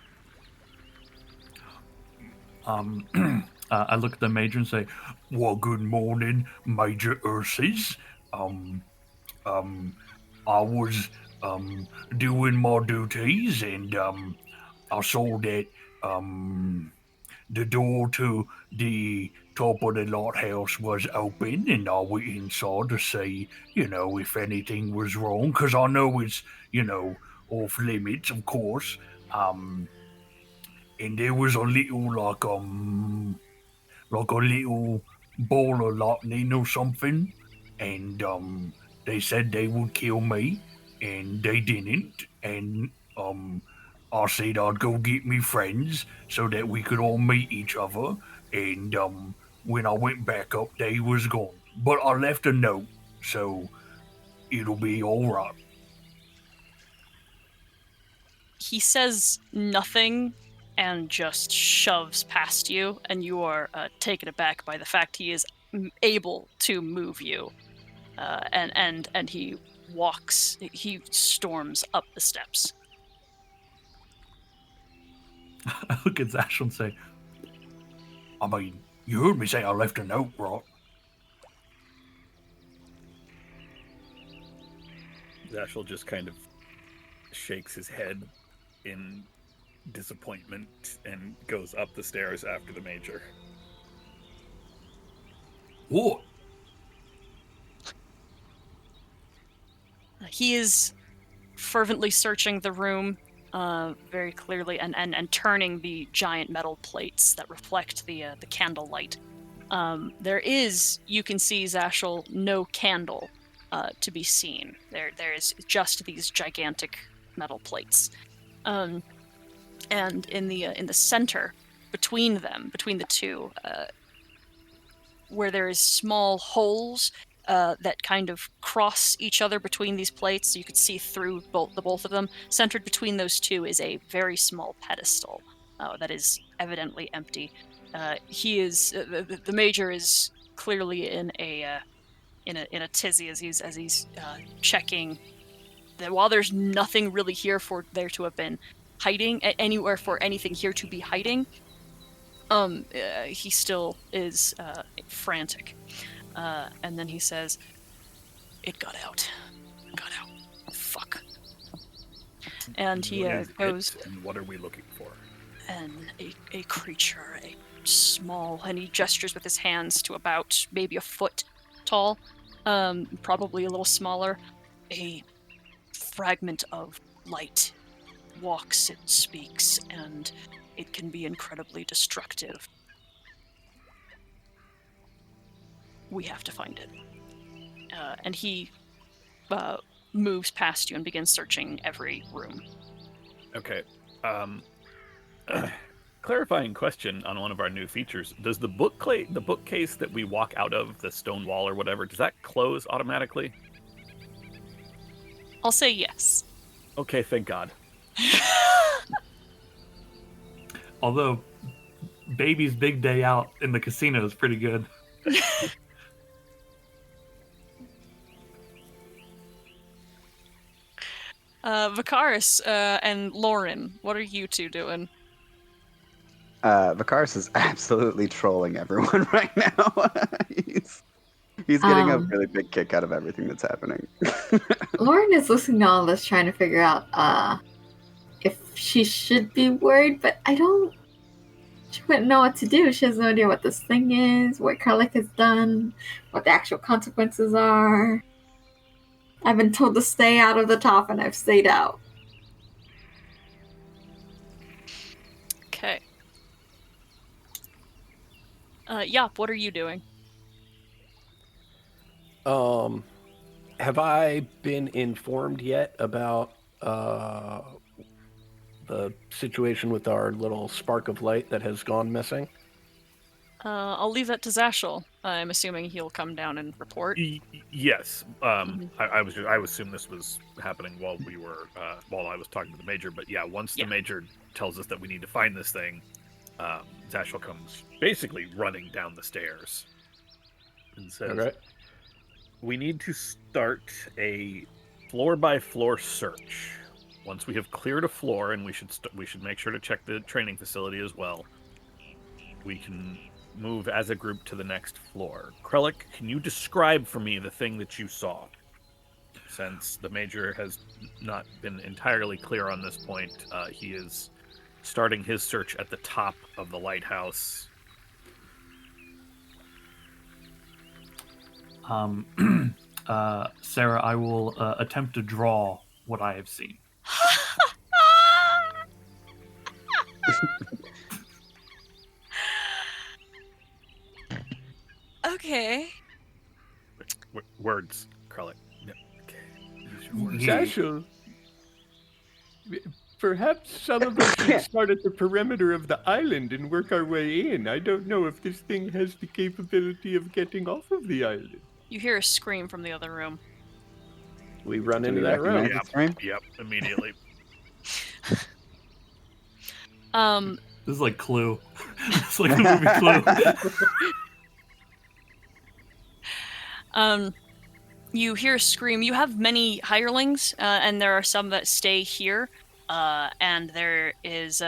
I look at the major and say, Well, good morning, Major Ursus. I was doing my duties, and I saw that the door to the top of the lighthouse was open, and I went inside to see, if anything was wrong, because I know it's, off limits, of course. And there was a little, like a little ball of lightning or something, and they said they would kill me, and they didn't, and I said I'd go get me friends so that we could all meet each other, and when I went back up, they was gone. But I left a note, so it'll be all right. He says nothing and just shoves past you, and you are taken aback by the fact he is able to move you. And he storms up the steps. I look at Zashel and say, I mean, you heard me say I left a note, right? Zashel just kind of shakes his head in disappointment and goes up the stairs after the major. What? He is fervently searching the room very clearly and turning the giant metal plates that reflect the candlelight. There is, you can see, Zashel, no candle to be seen. There is just these gigantic metal plates. And in the center, between the two, where there is small holes that kind of cross each other between these plates, so you could see through both of them. Centered between those two is a very small pedestal that is evidently empty. He is the major is clearly in a tizzy as he's checking that while there's nothing really here for there to have been hiding anywhere for anything here to be hiding, he still is frantic. And then he says, "It got out. Fuck." And he goes. And what are we looking for? And a creature, a small, and he gestures with his hands to about maybe a foot tall, probably a little smaller. A fragment of light walks, it speaks, and it can be incredibly destructive. We have to find it. And he moves past you and begins searching every room. Okay. Clarifying question on one of our new features. Does the bookcase that we walk out of, the stone wall or whatever, does that close automatically? I'll say yes. Okay, thank God. although Baby's big day out in the casino is pretty good. Vicaris and Lauren, what are you two doing? Vicaris is absolutely trolling everyone right now. He's getting a really big kick out of everything that's happening. Lauren is listening to all this, trying to figure out if she should be worried, but I don't. She wouldn't know what to do. She has no idea what this thing is, what Karlik has done, what the actual consequences are. I've been told to stay out of the top, and I've stayed out. Okay. Yop, what are you doing? Have I been informed yet about the situation with our little spark of light that has gone missing? I'll leave that to Zashel. I'm assuming he'll come down and report. Yes. Mhm. I assume this was happening while we were while I was talking to the major. But yeah, once the major tells us that we need to find this thing, Zashel comes basically running down the stairs and says, Okay. "We need to start a floor-by-floor search. Once we have cleared a floor, and we should make sure to check the training facility as well, we can move as a group to the next floor. Krellick, can you describe for me the thing that you saw? Since the major has not been entirely clear on this point, he is starting his search at the top of the lighthouse." Sarah, I will attempt to draw what I have seen. Okay. Words, Krellick. No. Okay. Use your words. Zashel, perhaps some of us should start at the perimeter of the island and work our way in. I don't know if this thing has the capability of getting off of the island. You hear a scream from the other room. We run Do into we that room. recognize the scream? Yep, immediately. This is like Clue. It's like the movie Clue. You hear a scream. You have many hirelings, and there are some that stay here. And there is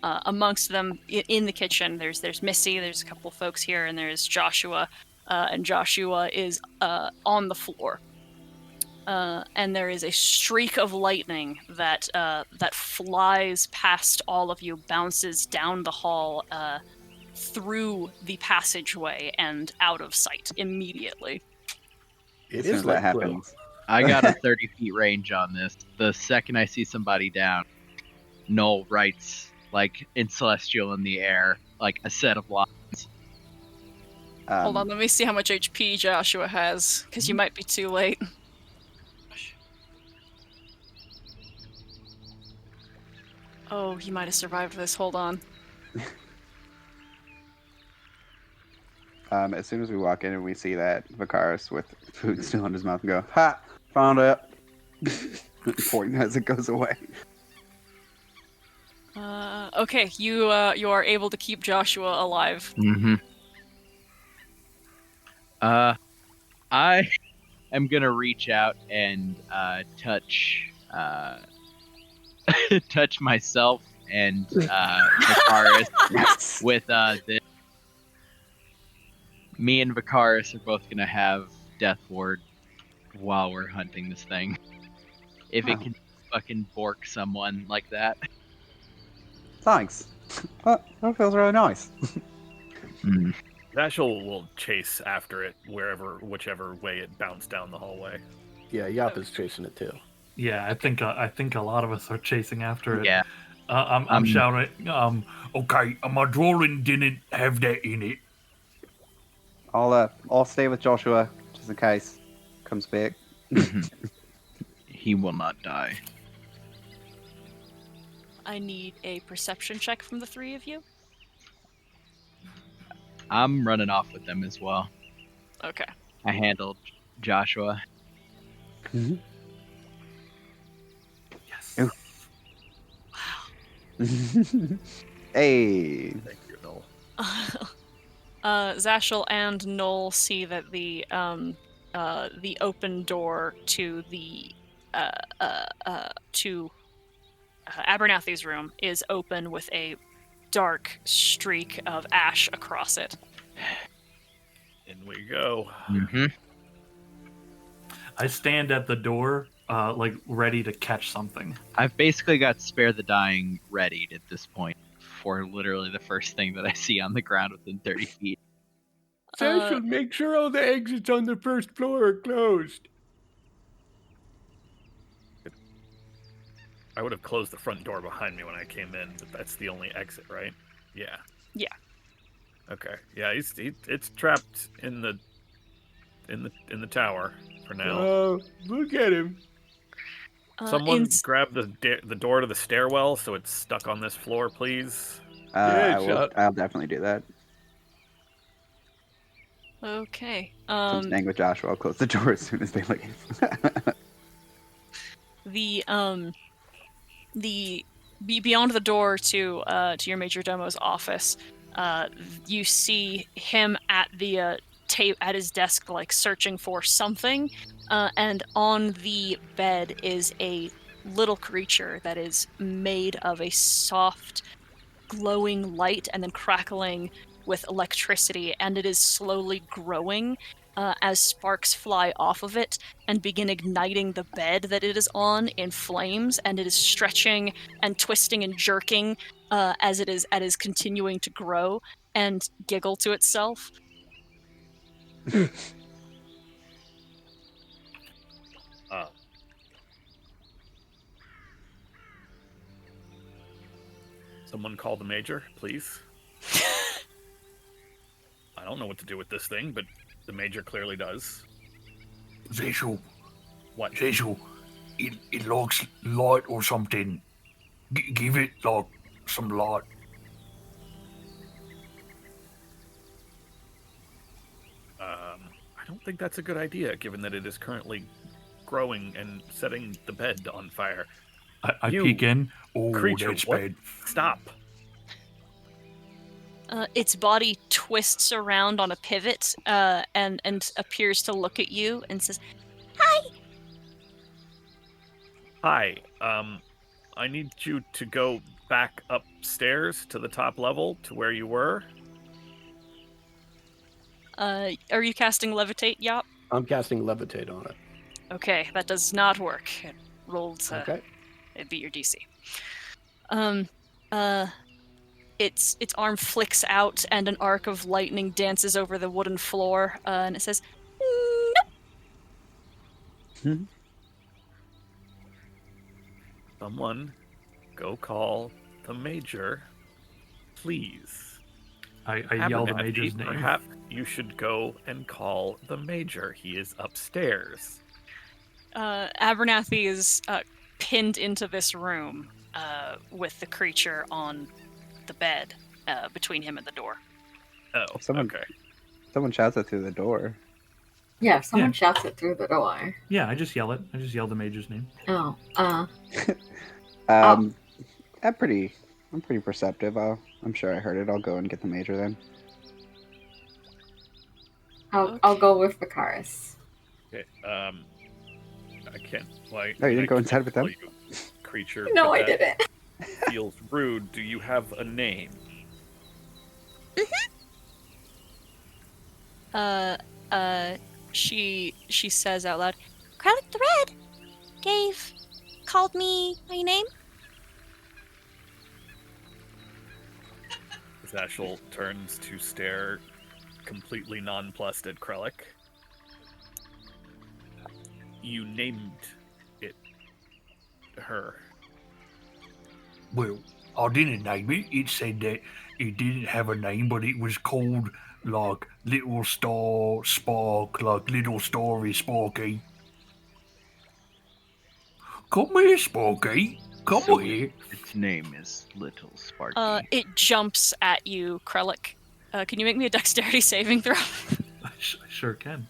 amongst them in the kitchen. There's Missy. There's a couple of folks here, and there's Joshua. And Joshua is on the floor. And there is a streak of lightning that flies past all of you, bounces down the hall, through the passageway, and out of sight immediately. It As soon is as that like Clue. happens, I got a 30 feet range on this. The second I see somebody down, Noel writes, like in Celestial in the air, like a set of lines. Hold on, let me see how much HP Joshua has, because you might be too late. Oh, he might have survived this. Hold on. As soon as we walk in and we see that Vicaris with food still in his mouth and go, "Ha! Found it!" Pointing as it goes away. Okay, you are able to keep Joshua alive. Mm-hmm. I am gonna reach out and touch touch myself and Vicaris Yes. with this. Me and Vicaris are both gonna have Death Ward while we're hunting this thing. If it Oh. can fucking bork someone like that. Thanks. That feels really nice. Zashel will chase after it whichever way it bounced down the hallway. Yeah, Yop is chasing it too. Yeah, I think a lot of us are chasing after it. Yeah. I'm shouting. Okay, my drawing didn't have that in it. I'll stay with Joshua just in case comes back. He will not die. I need a perception check from the three of you. I'm running off with them as well. Okay. I handled Joshua. Yes. Ooh. Hey. Thank you, Noel. Zashel and Noel see that the open door to the Abernathy's room is open with a dark streak of ash across it. In we go. Mm-hmm. I stand at the door like ready to catch something. I've basically got Spare the Dying readied at this point for literally the first thing that I see on the ground within 30 feet. Cecil, make sure all the exits on the first floor are closed. I would have closed the front door behind me when I came in, but that's the only exit, right? Yeah. Yeah. Okay. Yeah, it's trapped in the tower for now. Oh, look at him. Someone grab the door to the stairwell so it's stuck on this floor, please. I'll definitely do that. Okay. I'm staying with Joshua. I'll close the door as soon as they leave. Beyond the door to your major domo's office, you see him at the at his desk, like searching for something, and on the bed is a little creature that is made of a soft, glowing light and then crackling with electricity, and it is slowly growing as sparks fly off of it and begin igniting the bed that it is on in flames, and it is stretching and twisting and jerking as it is continuing to grow and giggle to itself. Someone call the major, please. I don't know what to do with this thing, but the major clearly does. Cecil. What? Cecil, it looks light or something. Give it, like, some light. I don't think that's a good idea, given that it is currently growing and setting the bed on fire. I peek in. Oh, Creature, that's what? bad. Stop. Its body twists around on a pivot and appears to look at you and says, "Hi." Hi. I need you to go back upstairs to the top level to where you were. Are you casting Levitate, Yop? I'm casting Levitate on it. Okay, that does not work. It rolled. Okay. It beat your DC. Its arm flicks out, and an arc of lightning dances over the wooden floor, and it says, "Nope." Someone go call the major, please. I yell the major's name. Perhaps you should go and call the major. He is upstairs. Abernathy is pinned into this room with the creature on the bed between him and the door. Oh, okay. Someone shouts it through the door. Yeah, if someone shouts it through the door. Yeah, I just yell it. I just yell the major's name. Oh, I'm pretty perceptive. I'm sure I heard it. I'll go and get the major then. I'll go with Vicaris. Okay. I can't. Why? Oh, you didn't go inside with them? Creature. No, but I that didn't. Feels rude. Do you have a name? She says out loud, "Kralik the Red called me my name." Zashel turns to stare completely nonplussed at Krellick. You named it her. Well, I didn't name it. It said that it didn't have a name, but it was called, like, Little Star Spark, like Little Starry Sparky. Come here, Sparky. Come here. Its name is Little Sparky. It jumps at you, Krellick. Can you make me a dexterity saving throw? I sure can.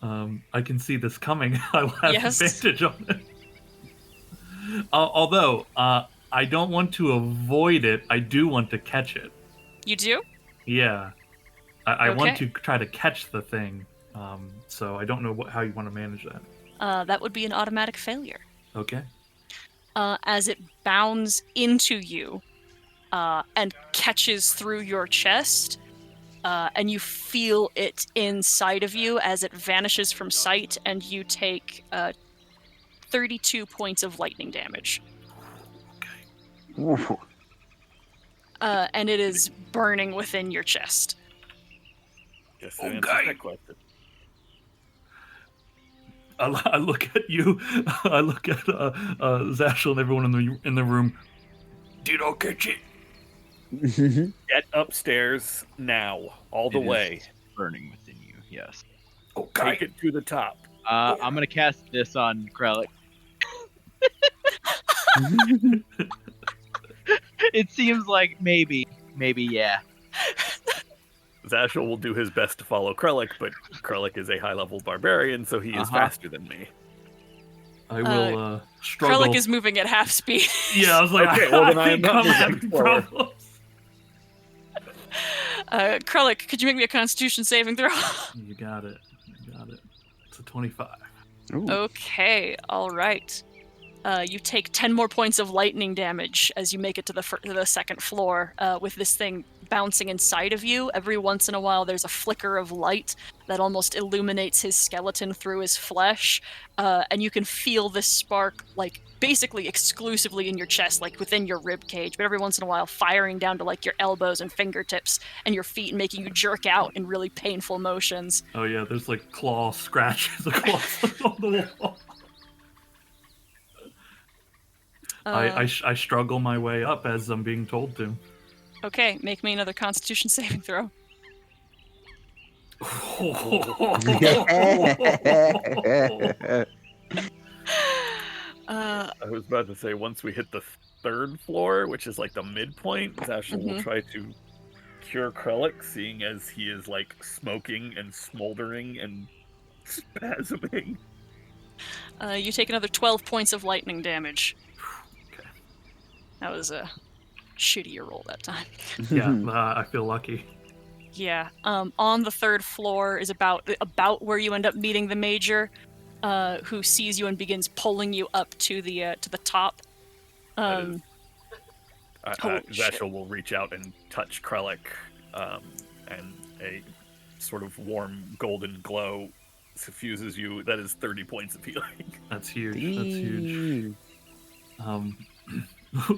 I can see this coming. I will have advantage on it. Although, I don't want to avoid it. I do want to catch it. You do? Yeah. I want Okay. to try to catch the thing. So I don't know how you want to manage that. That would be an automatic failure. Okay. As it bounds into you and catches through your chest, and you feel it inside of you as it vanishes from sight, and you take 32 points of lightning damage. Ooh. And it is burning within your chest. Yes, that answers Okay. that question. I look at you. I look at Zashel and everyone in the room. Did I catch it? Get upstairs now, all the It is way. burning within you. Yes. Okay. Take it to the top. I'm gonna cast this on Krellick. It seems like maybe, yeah. Zashel will do his best to follow Krellick, but Krellick is a high-level barbarian, so he is faster than me. I will struggle. Krellick is moving at half speed. Yeah, I was like, Okay, well, then I am think not I'm moving having forward. problems. Krellick, could you make me a Constitution saving throw? You got it. It's a 25. Ooh. Okay, all right. You take 10 more points of lightning damage as you make it to the second floor, with this thing bouncing inside of you. Every once in a while, there's a flicker of light that almost illuminates his skeleton through his flesh, and you can feel this spark, like, basically exclusively in your chest, like within your rib cage, but every once in a while firing down to, like, your elbows and fingertips and your feet and making you jerk out in really painful motions. Oh yeah, there's like claw scratches across on the wall. I struggle my way up as I'm being told to. Okay, make me another Constitution saving throw. I was about to say, once we hit the third floor, which is like the midpoint, Zashel will try to cure Krellick, seeing as he is like smoking and smoldering and spasming. You take another 12 points of lightning damage. Okay. That was a shittier roll that time. Yeah, I feel lucky. Yeah. On the third floor is about where you end up meeting the major, who sees you and begins pulling you up to the top. That Holy shit. Zashel will reach out and touch Krellick, and a sort of warm golden glow suffuses you. That is 30 points of healing. That's huge. That's huge.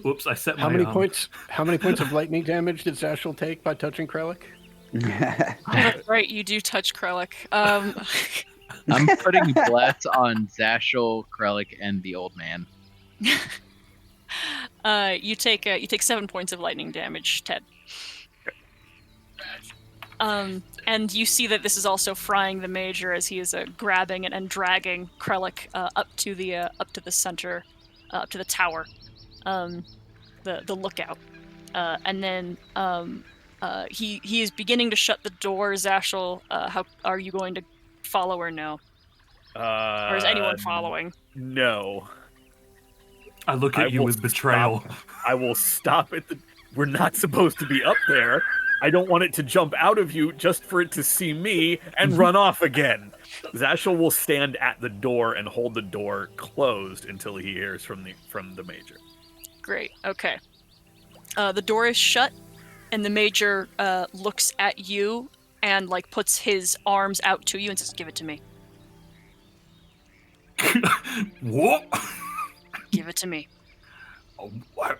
Whoops! I set my. How many points? How many points of lightning damage did Zashel take by touching Krellick? That's right, you do touch Krellick. I'm putting bless on Zashel, Krellick, and the old man. You take 7 points of lightning damage, Ted. And you see that this is also frying the major as he is grabbing and dragging Krellick up to the center, up to the tower, the lookout, and then he is beginning to shut the door. Zashel, how are you going to follow or no? Or is anyone following? No. I look at you with betrayal. I will stop at the. We're not supposed to be up there. I don't want it to jump out of you just for it to see me and run off again. Zashel will stand at the door and hold the door closed until he hears from the major. Great. Okay. The door is shut, and the major looks at you and like puts his arms out to you and says, "Give it to me. What? Give it to me."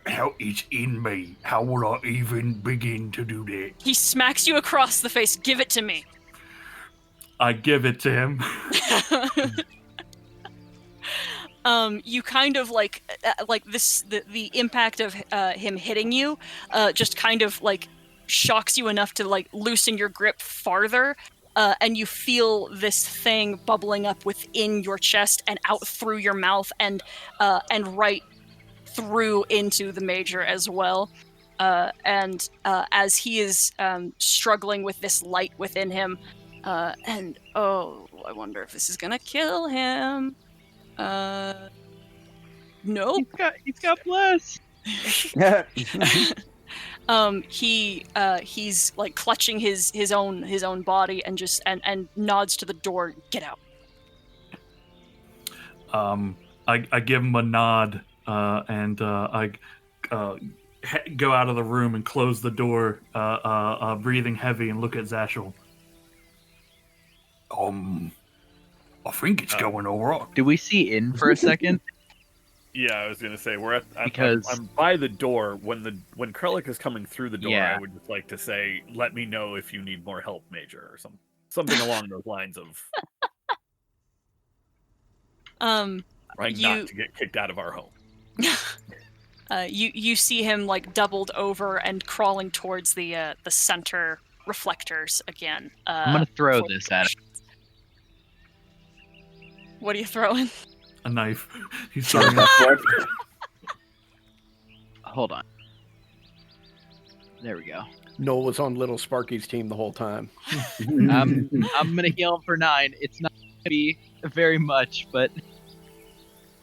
How it's in me? How will I even begin to do that? He smacks you across the face. "Give it to me." I give it to him. You kind of like this. The impact of him hitting you, just kind of like shocks you enough to like loosen your grip farther, and you feel this thing bubbling up within your chest and out through your mouth and right through into the major as well. And as he is struggling with this light within him, and oh, I wonder if this is gonna kill him. Nope. He's got bless. He's like clutching his own body and just and nods to the door. "Get out." I give him a nod, and I go out of the room and close the door, breathing heavy, and look at Zashel. I think it's going all right. Do we see in for a second? Yeah, I was gonna say Because- I'm by the door. When Krellick is coming through the door, Yeah. I would just like to say, "Let me know if you need more help, Major," or something along those lines of trying You- not to get kicked out of our home. You see him like doubled over and crawling towards the center reflectors again. I'm gonna throw for- this at him. What are you throwing? A knife. He's throwing Hold on. There we go. Noel was on Little Sparky's team the whole time. I'm gonna heal him for 9. It's not gonna be very much, but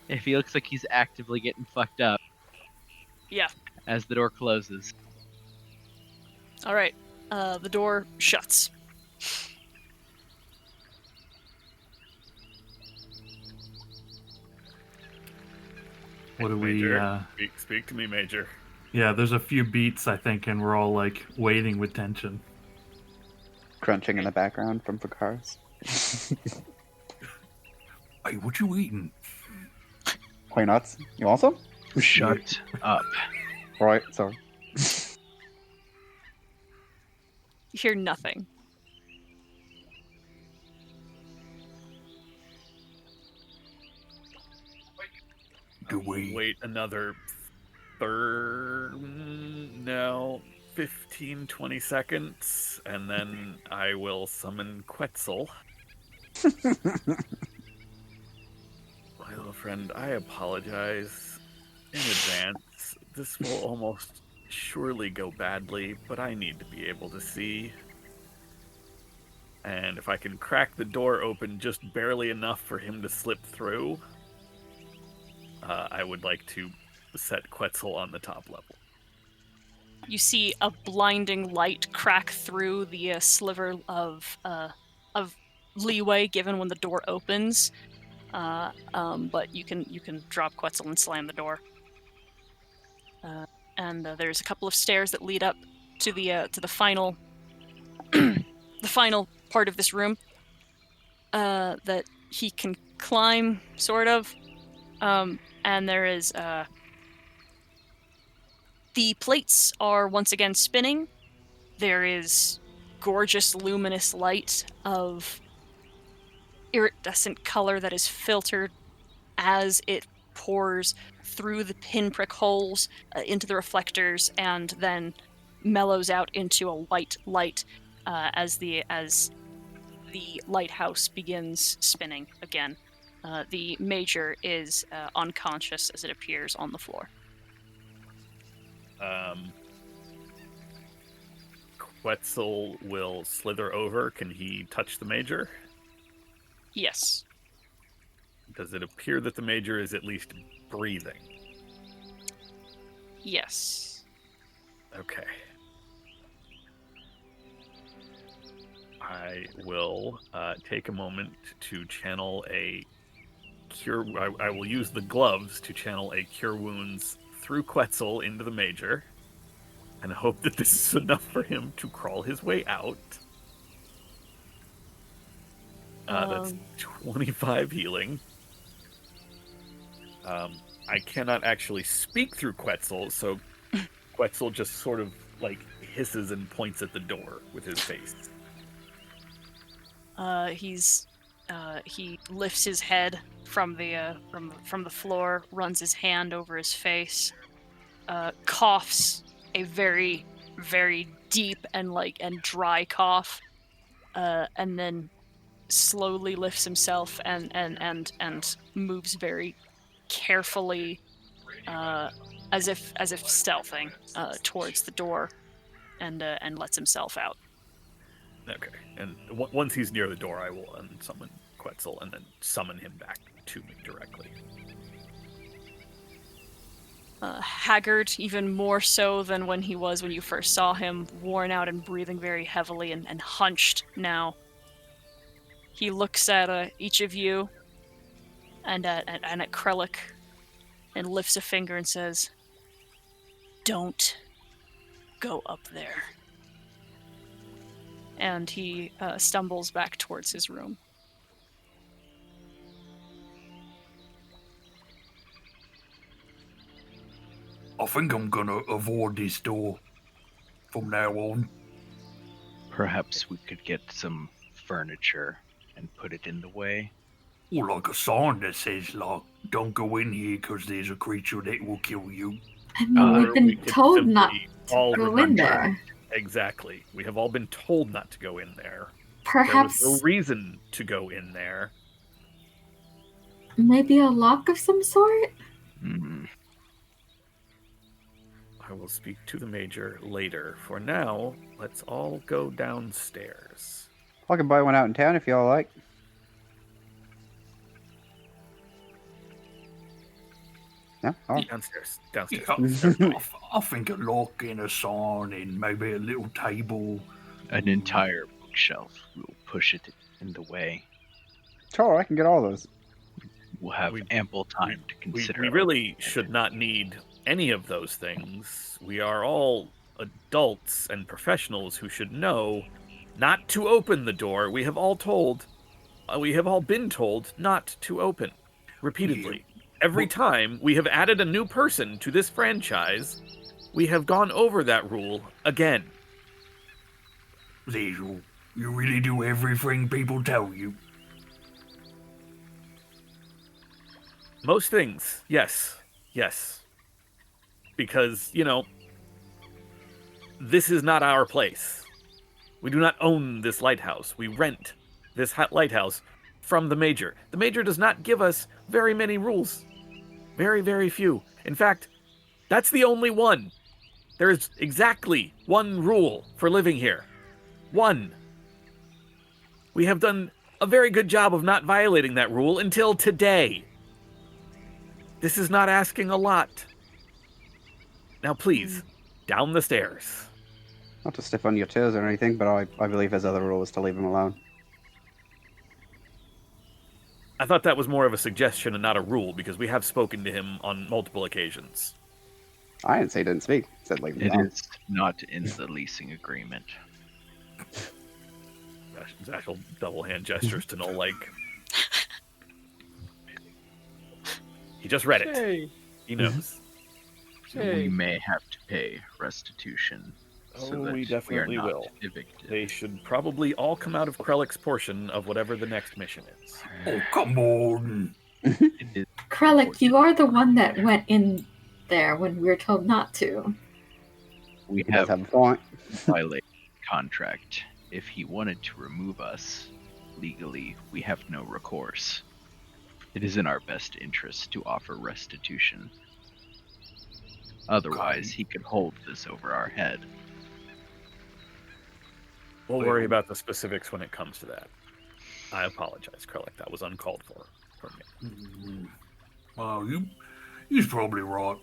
if he looks like he's actively getting fucked up Yeah. as the door closes. All right. The door shuts. What do we? Major, speak to me, Major. Yeah, there's a few beats I think, and we're all like waiting with tension. Crunching in the background from Vicaris. Hey, what you eating? Why nuts? You want some? Shut up. Right, sorry. You hear nothing. Do we? Wait another 15, 20 seconds, and then I will summon Quetzal. My little friend, I apologize in advance. This will almost surely go badly, but I need to be able to see. And if I can crack the door open just barely enough for him to slip through, I would like to set Quetzal on the top level. You see a blinding light crack through the sliver of leeway given when the door opens, but you can drop Quetzal and slam the door. And there's a couple of stairs that lead up to the final the final part of this room that he can climb, sort of. And there is the plates are once again spinning. There is gorgeous luminous light of iridescent color that is filtered as it pours through the pinprick holes into the reflectors and then mellows out into a white light as the lighthouse begins spinning again. The Major is unconscious as it appears on the floor. Quetzal will slither over. Can he touch the Major? Yes. Does it appear that the Major is at least breathing? Yes. Okay. I will take a moment to channel a cure. I will use the gloves to channel a cure wounds through Quetzal into the Major, and hope that this is enough for him to crawl his way out. That's 25 healing. I cannot actually speak through Quetzal, so Quetzal just sort of like hisses and points at the door with his face. He lifts his head from the floor, runs his hand over his face, coughs a very, very deep and dry cough, and then slowly lifts himself and moves very carefully, as if stealthing towards the door, and lets himself out. Okay, and once he's near the door, I will unsummon Quetzal and then summon him back to me directly. Haggard, even more so than when you first saw him, worn out and breathing very heavily and hunched now. He looks at each of you and at Krellick and lifts a finger and says, "Don't go up there." And he stumbles back towards his room. I think I'm gonna avoid this door from now on. Perhaps we could get some furniture and put it in the way. Or like a sign that says, like, don't go in here because there's a creature that will kill you. I mean, Uh, we've been we could told not simply to all go in remember- there. Exactly. We have all been told not to go in there. Perhaps There was no reason to go in there. maybe a lock of some sort? Hmm. I will speak to the Major later. For now, let's all go downstairs. I can buy one out in town if y'all like. No? Oh. Downstairs. Downstairs. Yeah, I think a lock and a sign and maybe a little table. An entire bookshelf. We'll push it in the way. Sure, I can get all those. We'll have We- ample time to We, consider. we our- really should not need any of those things. We are all adults and professionals who should know not to open the door. We have all been told not to open repeatedly. Every time we have added a new person to this franchise, we have gone over that rule again. You really do everything people tell you. Most things, yes. Yes. Because, this is not our place. We do not own this lighthouse. We rent this lighthouse from the Major. The Major does not give us very many rules. Very, very few. In fact, that's the only one. There's exactly one rule for living here. One. We have done a very good job of not violating that rule until today. This is not asking a lot. Now, please, down the stairs. Not to step on your toes or anything, but I believe his other rule is to leave him alone. I thought that was more of a suggestion and not a rule, because we have spoken to him on multiple occasions. I didn't say he didn't speak. I said leave him It alone. is not in the leasing agreement. Actual double hand gestures to Null like. He just read it. Say, He knows. Hey. We may have to pay restitution. So Oh, that we definitely are not will. evicted. They should probably all come out of Krellick's portion of whatever the next mission is. Oh, come on. It is Krellick, you are the one that went in there when we were told not to. we He does have have a point. violated contract. If he wanted to remove us legally, we have no recourse. It is in our best interest to offer restitution. Otherwise, he could hold this over our head. We'll worry about the specifics when it comes to that. I apologize, Krellick. That was uncalled for me. Well, you're probably right.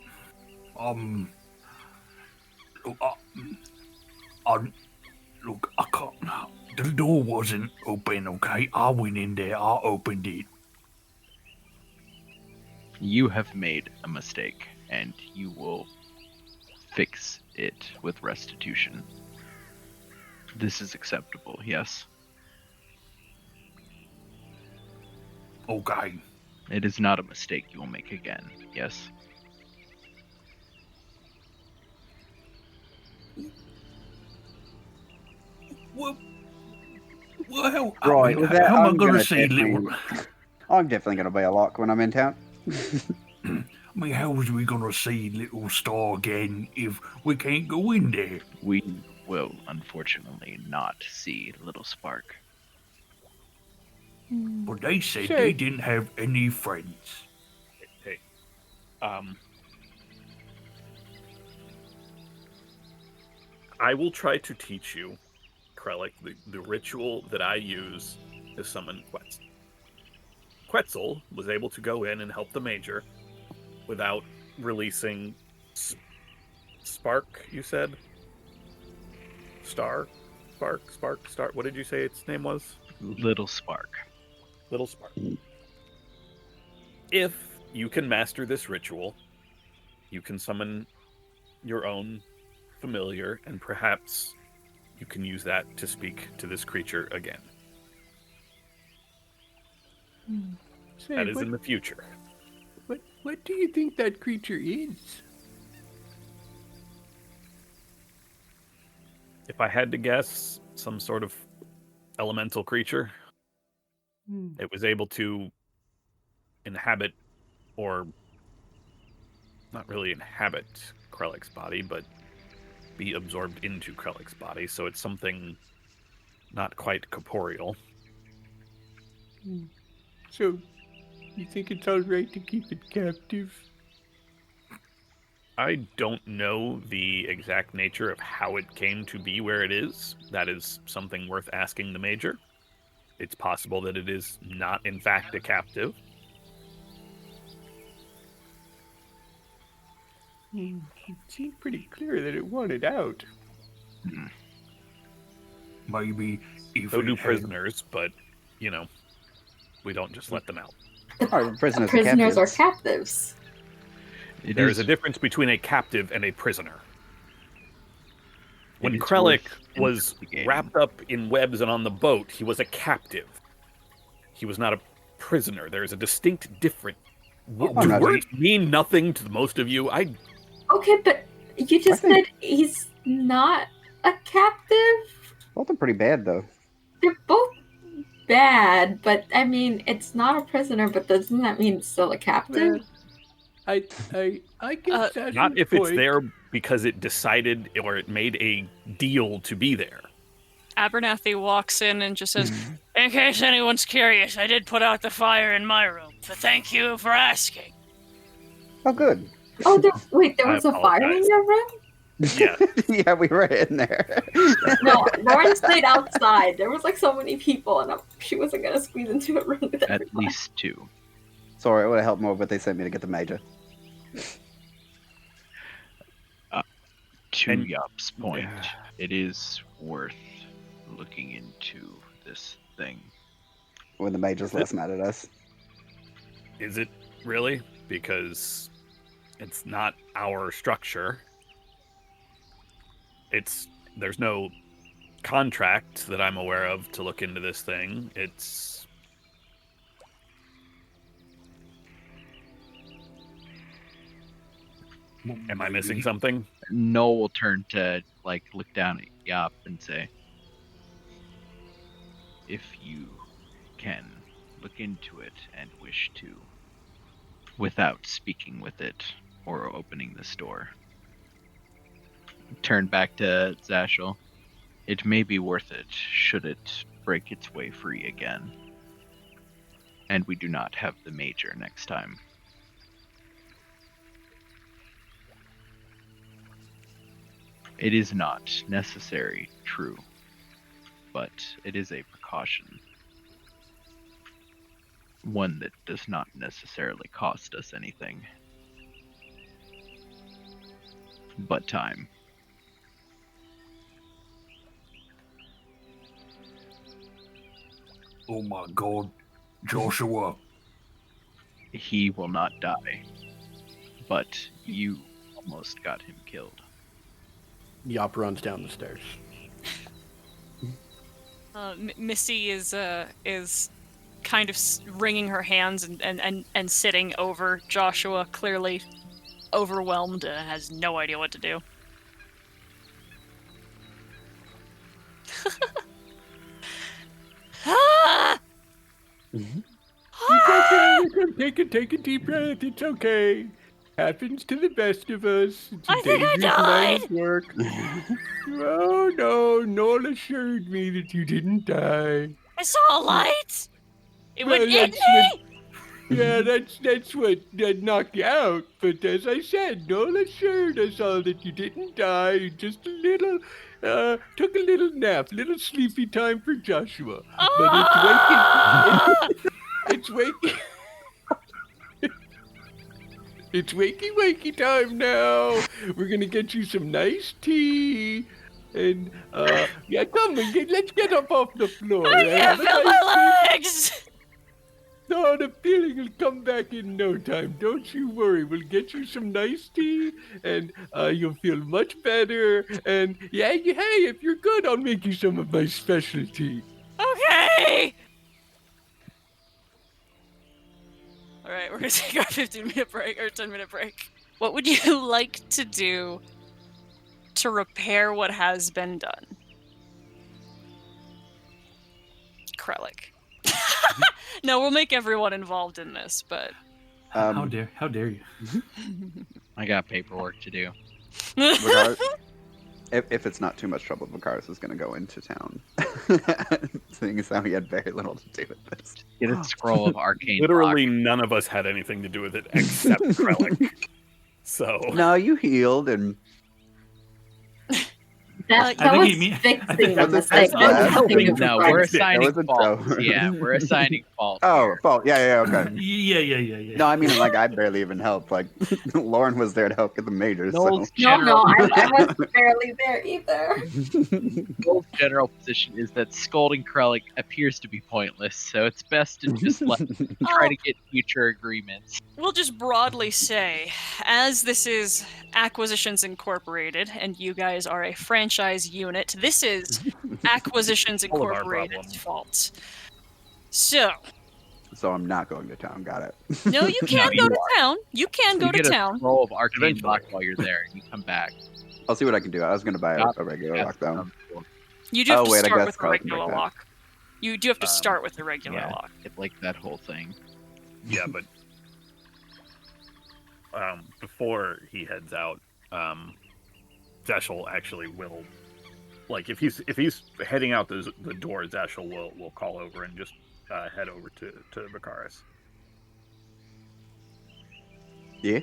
Look, I can't. The door wasn't open, okay? I went in there, I opened it. You have made a mistake, and you will fix it with restitution. This is acceptable, yes? Okay. It is not a mistake you will make again, yes? Well, Right, with that, how am I I'm gonna gonna say little? definitely- I'm definitely going to buy a lock when I'm in town. I mean, how was we gonna see Little Star again if we can't go in there? We will unfortunately not see Little Spark. But they said Say- they didn't have any friends. Hey, I will try to teach you, Krellick, the ritual that I use to summon Quetzal. Quetzal was able to go in and help the Major without releasing Spark, you said? Star? Spark? What did you say its name was? Little Spark. Little Spark. If you can master this ritual, you can summon your own familiar, and perhaps you can use that to speak to this creature again. say That is what, in the future. what do you think that creature is? If I had to guess, some sort of elemental creature. It was able to inhabit, or not really inhabit Krellick's body, but be absorbed into Krellick's body, so it's something not quite corporeal. So, you think it's alright to keep it captive? I don't know the exact nature of how it came to be where it is. That is something worth asking the Major. It's possible that it is not, in fact, a captive. It seemed pretty clear that it wanted out. Maybe if So it do had- prisoners, but, we don't just let them out. Oh, prisoners, Prisoners are captives. captives. It There is is a difference between a captive and a prisoner. When is Krellick worth was investigating. wrapped up in webs and on the boat, he was a captive. He was not a prisoner. There is a distinct difference. Oh, Do no, words mean nothing to most of you? Okay, but you just I think- said he's not a captive? Both are pretty bad, though. They're both bad, but I mean, it's not a prisoner, but doesn't that mean it's still a captive? I guess that's Not your if it's point. there because it decided or it made a deal to be there. Abernathy walks in and just says, "In case anyone's curious, I did put out the fire in my room. So thank you for asking." Oh, good. Oh, wait, there I was a fire in apologize. your room? Yeah. Yeah, we were in there. No, Lauren stayed outside. There was like so many people, and she wasn't gonna squeeze into a room with at everyone. least 2. Sorry, it would have helped more, but they sent me to get the Major. To And- Yop's point, it is worth looking into this thing. When the Major's last mad at us. Is it really? Because it's not our structure. There's no contract that I'm aware of to look into this thing. Am I missing something? Noel will turn to look down at Yop and say, "If you can look into it and wish to, without speaking with it or opening this door." Turn back to Zashel. It may be worth it should it break its way free again. And we do not have the Major next time. It is not necessary, true, but it is a precaution. One that does not necessarily cost us anything. But time. Oh my god. Joshua. He will not die. But you almost got him killed. Yop runs down the stairs. Missy is kind of wringing her hands and sitting over Joshua, clearly overwhelmed, has no idea what to do. Ah! It's okay. Take a deep breath. It's okay. Happens to the best of us. It's a I think I dangerous line of died. work. Oh no, Noel assured me that you didn't die. I saw a light. It Well, would hit that's me. Yeah, that's what knocked you out. But as I said, Noel assured us all that you didn't die. Just a little, took a little nap, little sleepy time for Joshua. Ah! But it's waking. It's wakey time now. We're gonna get you some nice tea. And, yeah, come on, let's get up off the floor. I can't Have a feel nice my legs. No, the feeling will come back in no time. Don't you worry. We'll get you some nice tea, and you'll feel much better. And yeah, hey, if you're good, I'll make you some of my specialty. Okay. All right, we're gonna take our 15-minute break or 10-minute break. What would you like to do to repair what has been done? No, we'll make everyone involved in this, but How Um, dare you? I got paperwork to do. Vicar- if it's not too much trouble, Vicaris is going to go into town. Seeing as how he had very little to do with this. Get a scroll of arcane Literally, lock. none of us had anything to do with it except Krellick. So No, you healed and That I think was he mean- I fixing think the that's mistake. bad. That was Helping. helping No, him we're correct it. assigning was a faults. joke. Yeah, we're assigning faults. oh, here. fault. Yeah, okay. Yeah. No, I mean like I barely even helped. Like Lauren was there to help get the majors. Noel's No, general, I wasn't barely there either. Noel's general position is that scolding Krellick appears to be pointless, so it's best to just try to get future agreements. we'll just broadly say, as this is Acquisitions Incorporated, and you guys are a franchise unit, this is Acquisitions All of our Incorporated's problems. fault. So, So I'm not going to town. Got it. no, you can you go to town. You can go You to get a town. scroll of arcane Eventually. lock while you're there, and you come back. I'll see what I can do. I was going to buy Stop. a regular Yes, lockdown. You do have Oh, to wait, I start guess with a Carl can regular make that. lock. You do have to Um, start with the regular yeah. lock. It like that whole thing. yeah, but before he heads out, Zeshel actually will, like, if he's heading out the door, Zeshel will call over and just head over to Vicaris. Yeah.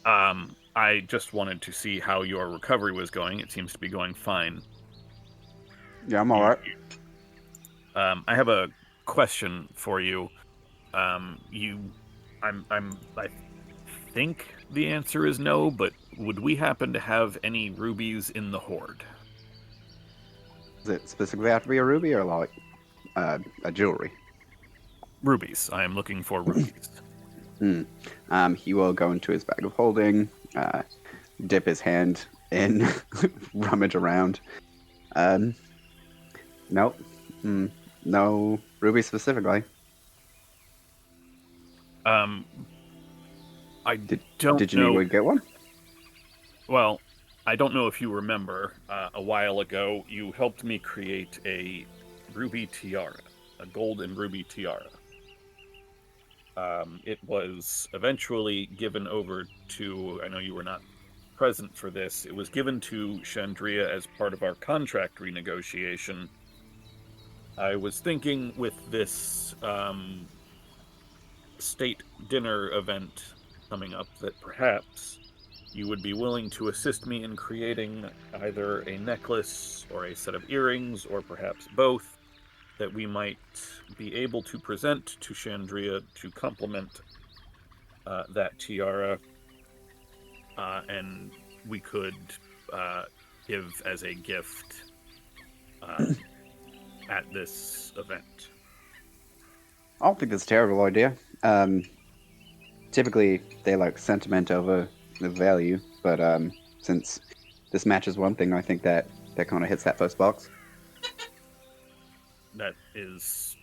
I just wanted to see how your recovery was going. It seems to be going fine. Yeah, I'm all right. I have a question for you. I think the answer is no, but would we happen to have any rubies in the hoard? Does it specifically have to be a ruby or like a jewelry? Rubies. I am looking for rubies. He will go into his bag of holding, dip his hand in, rummage around. Nope. No ruby specifically. I don't Did you know. need to get one? Well, I don't know if you remember, a while ago, you helped me create a ruby tiara, a gold and ruby tiara. It was eventually given over to, I know you were not present for this, it was given to Chandria as part of our contract renegotiation. I was thinking with this state dinner event coming up that perhaps you would be willing to assist me in creating either a necklace or a set of earrings, or perhaps both, that we might be able to present to Chandria to complement that tiara, and we could give as a gift at this event. I don't think that's a terrible idea. Typically, they like sentiment over the value, but since this matches one thing, I think that kind of hits that first box. That is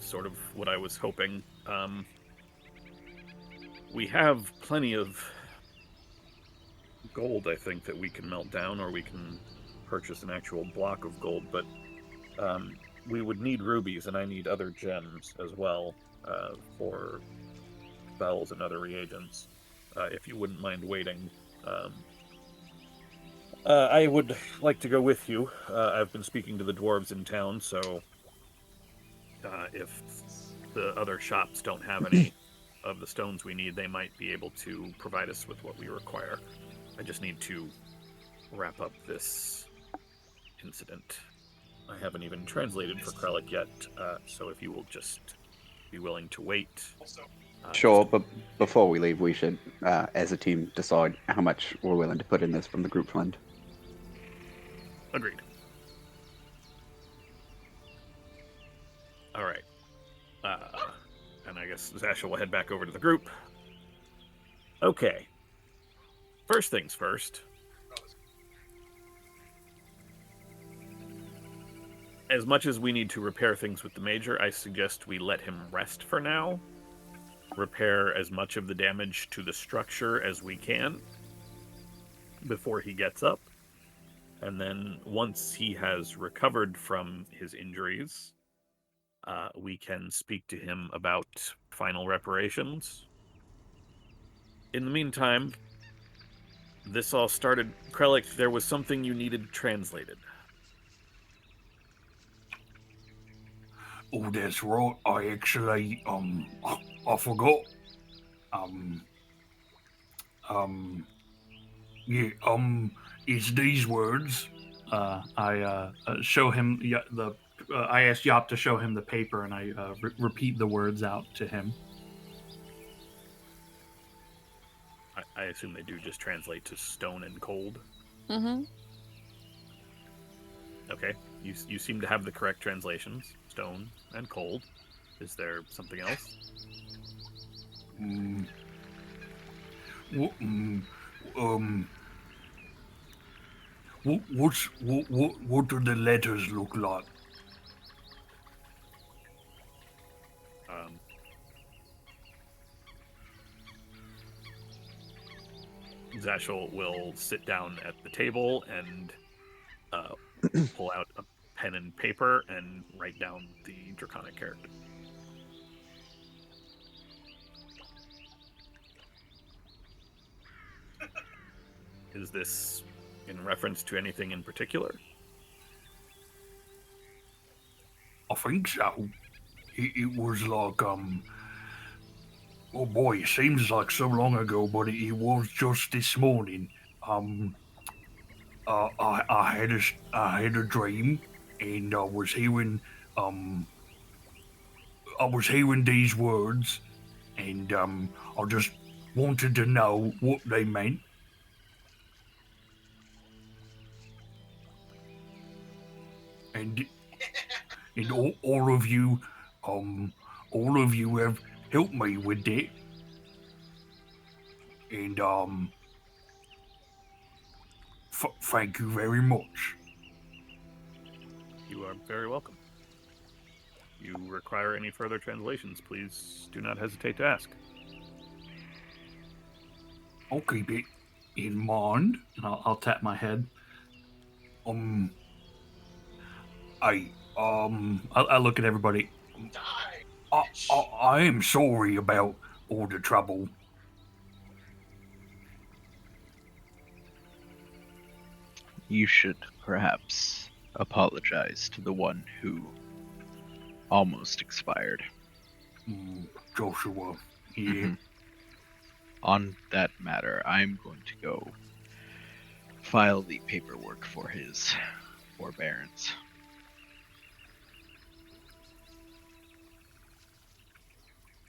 sort of what I was hoping. We have plenty of gold, I think, that we can melt down, or we can purchase an actual block of gold, but we would need rubies, and I need other gems as well for spells and other reagents, if you wouldn't mind waiting. I would like to go with you. I've been speaking to the dwarves in town, so if the other shops don't have any of the stones we need, they might be able to provide us with what we require. I just need to wrap up this incident. I haven't even translated for Krellick yet, so if you will just be willing to wait. Sure, but before we leave, we should, as a team, decide how much we're willing to put in this from the group fund. Agreed. All right. And I guess Zasha will head back over to the group. Okay. First things first. As much as we need to repair things with the Major, I suggest we let him rest for now. Repair as much of the damage to the structure as we can before he gets up. And then once he has recovered from his injuries, we can speak to him about final reparations. In the meantime, this all started... Krellick, there was something you needed translated. Oh, that's right. I actually, I forgot. Yeah, it's these words. I show him I asked Yop to show him the paper, and I repeat the words out to him. I assume they do just translate to stone and cold. Mm-hmm. Okay, you seem to have the correct translations. Stone and cold. Is there something else? What do the letters look like? Zashel will sit down at the table and pull out a pen and paper and write down the Draconic character. Is this in reference to anything in particular? I think so. It was like, oh boy, it seems like so long ago, but it was just this morning. I had a dream, and I was hearing these words, and I just wanted to know what they meant. And all of you have helped me with it. And thank you very much. You are very welcome. You require any further translations, please do not hesitate to ask. I'll keep it in mind. And I'll tap my head. I look at everybody. I am sorry about all the trouble. You should perhaps apologize to the one who almost expired. Joshua, yeah. Mhm. On that matter, I'm going to go file the paperwork for his forbearance.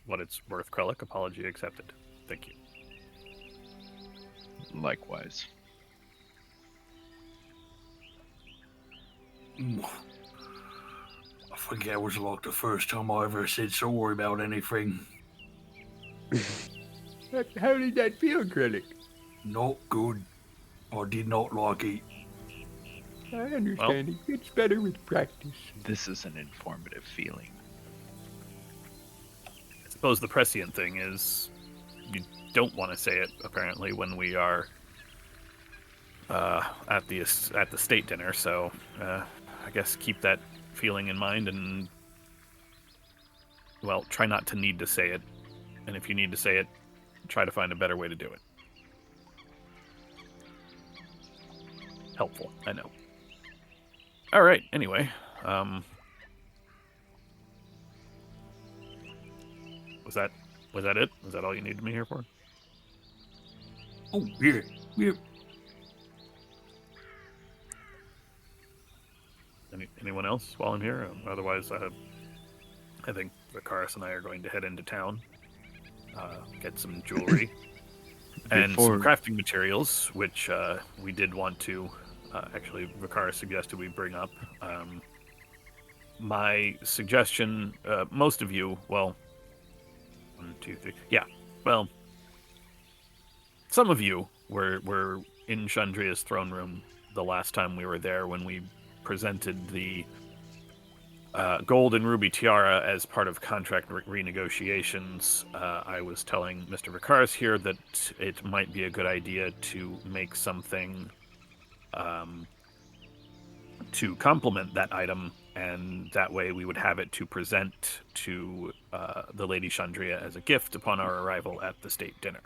What it's worth, Krellick, apology accepted. Thank you. Likewise. I think that was like the first time I ever said sorry about anything. How did that feel, Krellick? Not good. I did not like it. I understand. It gets better with practice. This is an informative feeling. I suppose the prescient thing is you don't want to say it, apparently, when we are at the state dinner, so I guess keep that feeling in mind and, well, try not to need to say it. And if you need to say it, try to find a better way to do it. Helpful, I know. All right, anyway. Was that it? Was that all you needed me here for? Oh, yeah. Anyone else while I'm here? Otherwise, I think Vicaris and I are going to head into town, get some jewelry, and some crafting materials, which we did want to, actually, Vicaris suggested we bring up. My suggestion, most of you, well, 1, 2, 3, yeah, well, some of you were in Chandria's throne room the last time we were there when we presented the gold and ruby tiara as part of contract renegotiations. I was telling Mr. Vicaris here that it might be a good idea to make something to complement that item and that way we would have it to present to the Lady Chandria as a gift upon our arrival at the state dinner.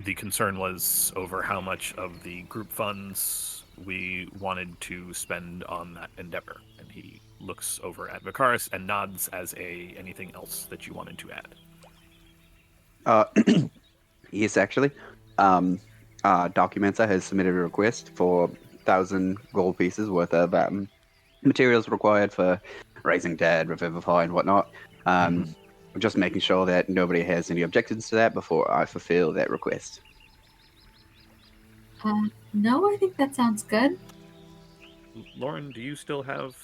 The concern was over how much of the group funds we wanted to spend on that endeavor, and he looks over at Vicaris and nods as anything else that you wanted to add. Yes, actually. Documenta has submitted a request for 1,000 gold pieces worth of materials required for raising dead, revivify, and whatnot. Just making sure that nobody has any objections to that before I fulfill that request. No, I think that sounds good. Lauren, do you still have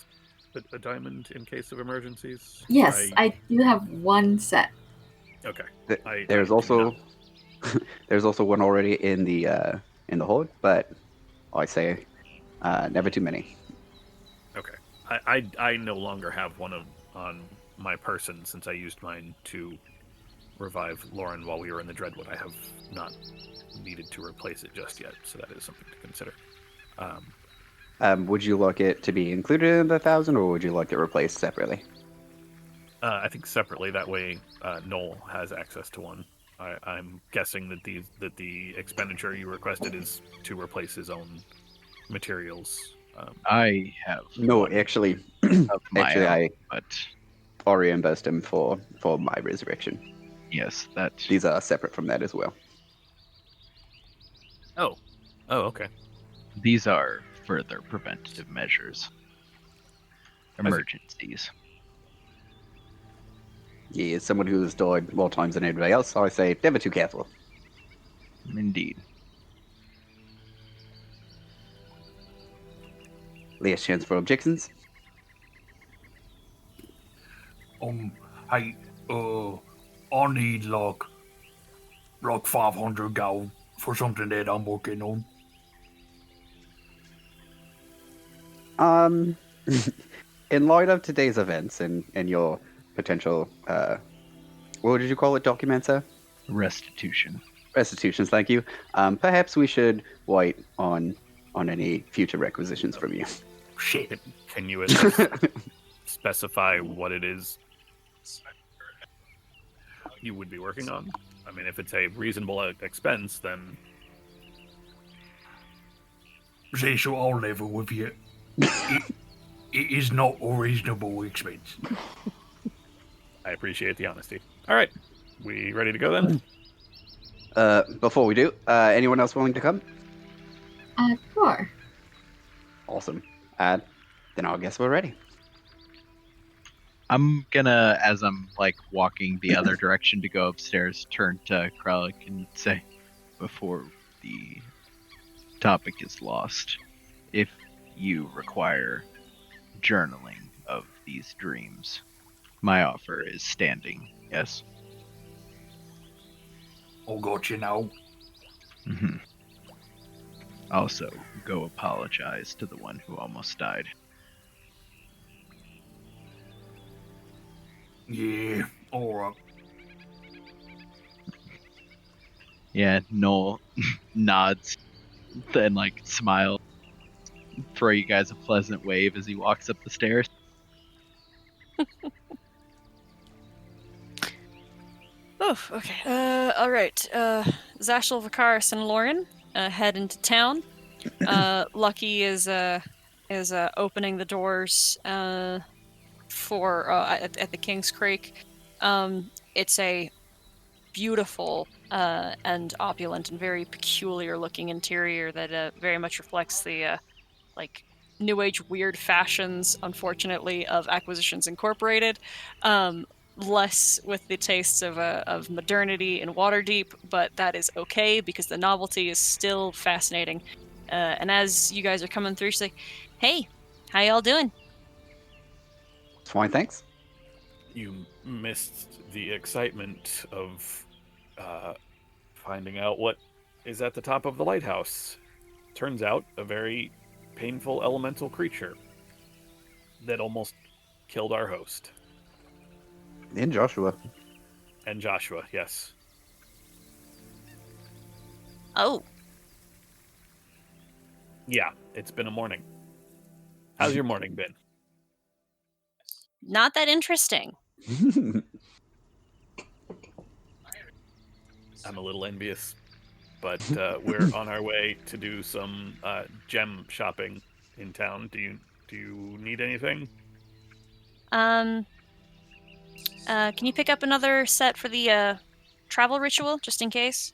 a diamond in case of emergencies? Yes, I do have one set. Okay. There's also there's also one already in the hoard, but I say never too many. Okay. I no longer have one on my person since I used mine to revive Lauren while we were in the Dreadwood. I have not needed to replace it just yet, so that is something to consider. Would you like it to be included in the 1,000, or would you like it replaced separately? I think separately. That way, Noel has access to one. I'm guessing that the expenditure you requested is to replace his own materials. I have No, one actually, of my actually, own, but I reimbursed him for my resurrection. yes, that These are separate from that as well. Oh, okay. these are further preventative measures. Emergencies. Yeah, as someone who has died more times than anybody else, I say never too careful. Indeed. Last chance for objections. Hey, I need like 500 gold for something that I'm working on. In light of today's events and your potential, what did you call it, documenta? Restitution. Restitutions, thank you. Perhaps we should wait on any future requisitions from you. Shit. Can you at least specify what it is you would be working on? I mean, if it's a reasonable expense, then This I'll level with you. It is not a reasonable expense. I appreciate the honesty. All right, we ready to go then? Before we do, anyone else willing to come? Sure. Awesome. Then I guess we're ready. I'm gonna, as I'm like walking the other direction to go upstairs, turn to Kralik and say, before the topic is lost, if you require journaling of these dreams, my offer is standing. Yes. I got you now. Mm-hmm. Also, go apologize to the one who almost died. Yeah, alright. Yeah, Noel nods and like smiles, throw you guys a pleasant wave as he walks up the stairs. Oh, okay. All right. Zashel, Vicaris, and Lauren head into town. Lucky is opening the doors for at the King's Creek. It's a beautiful and opulent and very peculiar looking interior that very much reflects the like new age weird fashions, unfortunately, of Acquisitions Incorporated. Less with the tastes of modernity and Waterdeep, but that is okay because the novelty is still fascinating. And as you guys are coming through, she's like, "Hey, how y'all doing?" Fine, thanks. You missed the excitement of finding out what is at the top of the lighthouse. Turns out a very painful elemental creature that almost killed our host. And Joshua. And Joshua, yes. Oh, Yeah, it's been a morning. How's your morning been? Not that interesting. I'm a little envious, but we're on our way to do some gem shopping in town. Do you need anything? Can you pick up another set for the travel ritual, just in case?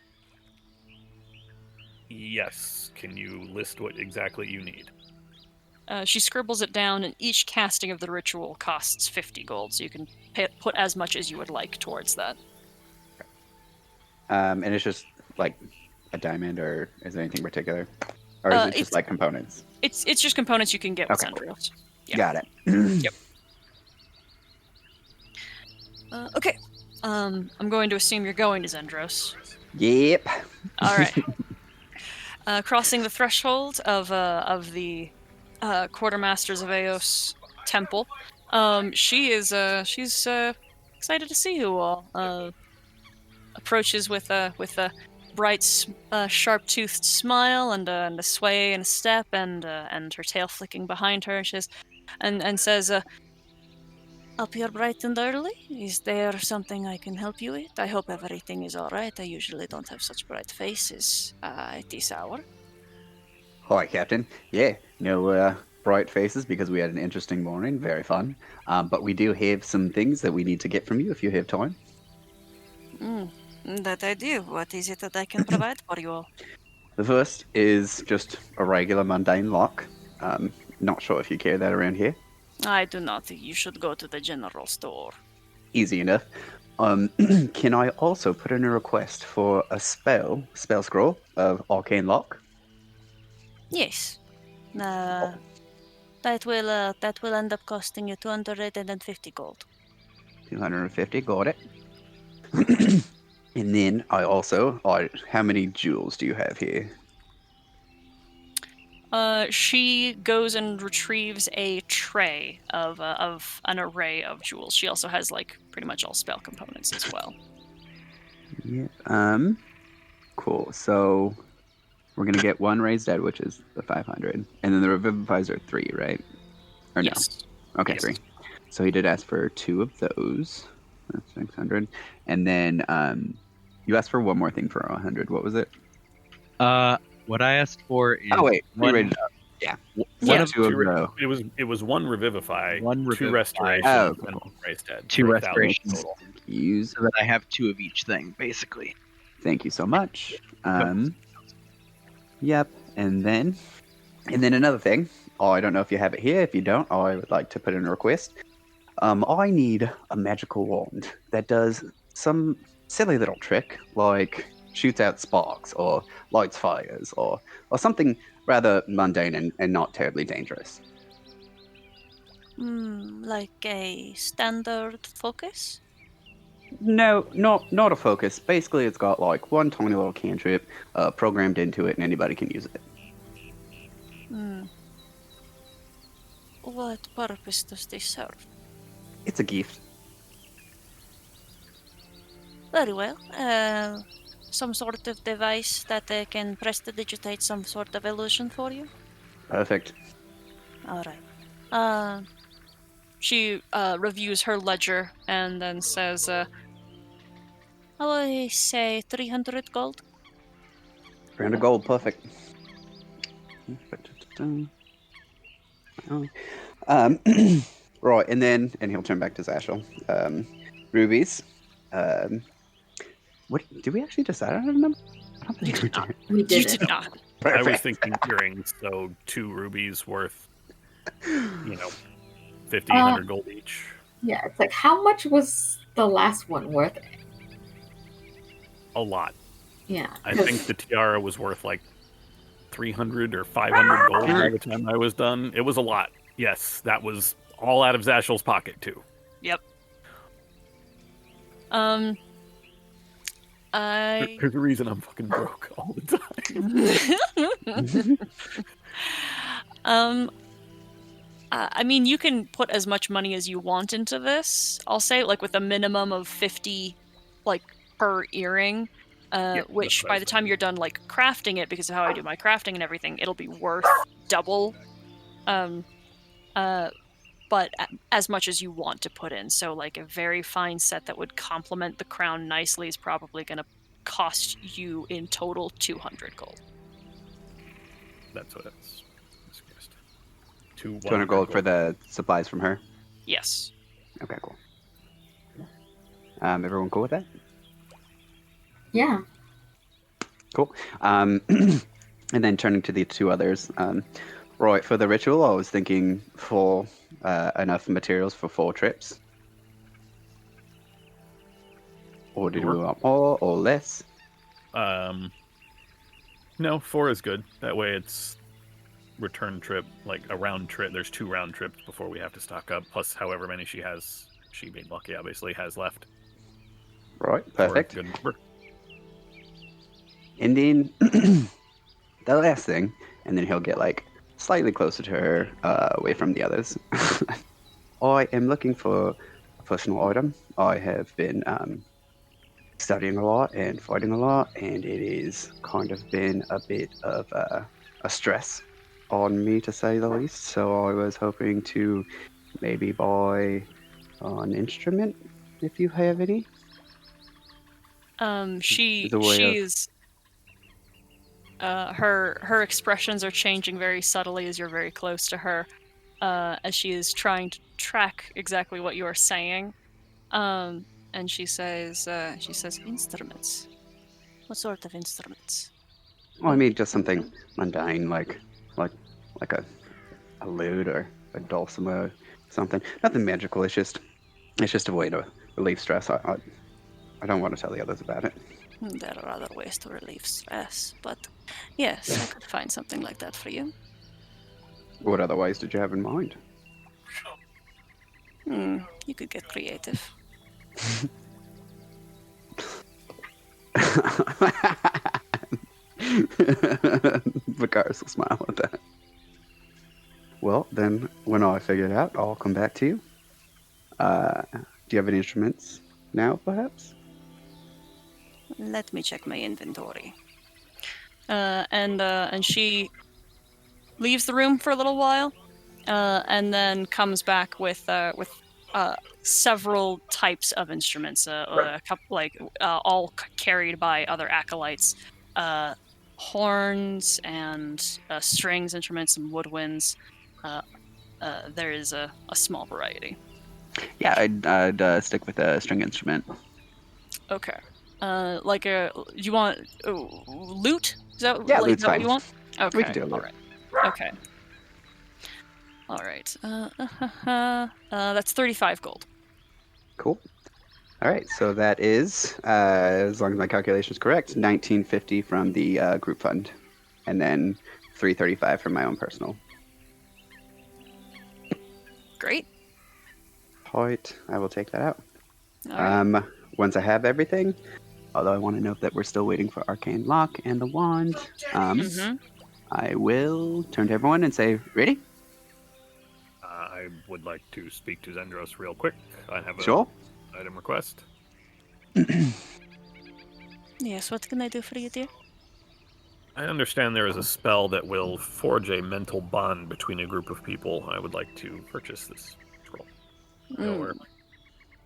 Yes. Can you list what exactly you need? She scribbles it down, and each casting of the ritual costs 50 gold, so you can put as much as you would like towards that. And it's just like a diamond, or is there anything particular? Or is it just it's- like components? It's just components you can get with Okay. Zendros. Yeah. Got it. Yep. Okay. I'm going to assume you're going to Zendros. Yep. All right. Crossing the threshold of the Quartermasters of Eos temple, she's excited to see you all. Approaches with a bright, sharp-toothed smile and a sway and a step, and her tail flicking behind her. She says, and says, "Up here bright and early. Is there something I can help you with? I hope everything is all right. I usually don't have such bright faces at this hour." Hi, Captain. Yeah, no bright faces because we had an interesting morning. Very fun. But we do have some things that we need to get from you if you have time. That I do. What is it that I can provide for you all? The first is just a regular mundane lock. Not sure if you carry that around here. I do not. You should go to the general store. Easy enough. Can I also put in a request for a spell scroll of Arcane Lock? Yes. That will end up costing you 250 gold. 250, got it. And then how many jewels do you have here? She goes and retrieves a tray of an array of jewels. She also has like pretty much all spell components as well. Yeah. Cool. So we're gonna get one raised dead, which is the 500, and then the revivifies are 3, right? Or no? Yes. Okay, Yes. 3. So he did ask for 2 of those. That's 600, and then you asked for one more thing for 100. What was it? What I asked for is Oh wait, we one, rated it up. Yeah. one Yeah, of 2 of Two those. It was one revivify, One 2 revivify. restorations, Oh, and cool. 1 raised dead. 2 for 1,000 restorations. total. Use. so that I have 2 of each thing, basically. Thank you so much. Yep. And then another thing. Oh, I don't know if you have it here. If you don't, I would like to put in a request. I need a magical wand that does some silly little trick, like shoots out sparks or lights fires or something rather mundane and not terribly dangerous. Like a standard focus? No, not a focus. Basically, it's got like one tiny little cantrip programmed into it, and anybody can use it. What purpose does this serve? It's a gift. Very well. Some sort of device that can prestidigitate some sort of illusion for you? Perfect. Alright. She reviews her ledger and then says, I say 300 gold. 300 gold, perfect. Right, and he'll turn back to Zashel. Rubies. What did we actually decide on a number? I don't think we did. We You did did it. not. I was Perfect. thinking earrings, so 2 rubies worth, 50, 100 gold each. Yeah, it's like, how much was the last one worth? A lot. Yeah. I 'cause- think the tiara was worth like 300 or 500 gold by the time I was done. It was a lot. Yes, that was all out of Zashel's pocket too. There's a reason I'm fucking broke all the time. I mean, you can put as much money as you want into this. I'll say, like, with a minimum of 50, like, per earring. Yep, Which, that's what I by was the time you're done, like, crafting it, because of how I do my crafting and everything, it'll be worth double. but as much as you want to put in. So like a very fine set that would complement the crown nicely is probably going to cost you in total 200 gold. That's what it's. 200 gold for the supplies from her. Yes. Okay, cool. Everyone cool with that? Yeah. Cool. And then turning to the two others. Right, for the ritual, I was thinking for enough materials for 4 trips. Or did we want more or less? No, 4 is good. That way it's return trip, like a round trip. There's 2 round trips before we have to stock up, plus however many she being lucky, obviously, has left. Right, perfect. Good number. And then the last thing, and then he'll get like slightly closer to her, away from the others. I am looking for a personal item. I have been studying a lot and fighting a lot, and it is kind of been a bit of a stress on me, to say the least. So I was hoping to maybe buy an instrument, if you have any. She's her expressions are changing very subtly as you're very close to her, as she is trying to track exactly what you are saying. And she says instruments. What sort of instruments? Well, I mean, just something mundane, like a lute or a dulcimer, something. Nothing magical. It's just a way to relieve stress. I don't want to tell the others about it. There are other ways to relieve stress, but yes, I could find something like that for you. What other ways did you have in mind? You could get creative. Vicaris will smile at that. Well, then, when I figure it out, I'll come back to you. Do you have any instruments now, perhaps? Let me check my inventory. And she leaves the room for a little while, and then comes back with several types of instruments, a couple all carried by other acolytes, horns and strings instruments and woodwinds. There is a small variety. Yeah, I'd stick with a string instrument. Okay. You want lute? Is that, yeah, like, lute's is that what fine. you want? Okay. We can do a lute. All right. Okay. All right. That's 35 gold. Cool. All right, so that is, as long as my calculation is correct, 1950 from the group fund, and then 335 from my own personal. Great. Right, I will take that out. All right. Once I have everything, although I want to note that we're still waiting for Arcane Lock and the wand, I will turn to everyone and say, ready? I would like to speak to Zendros real quick. I have Sure. an item request. Yes, what can I do for you, dear? I understand there is a spell that will forge a mental bond between a group of people. I would like to purchase this scroll. Or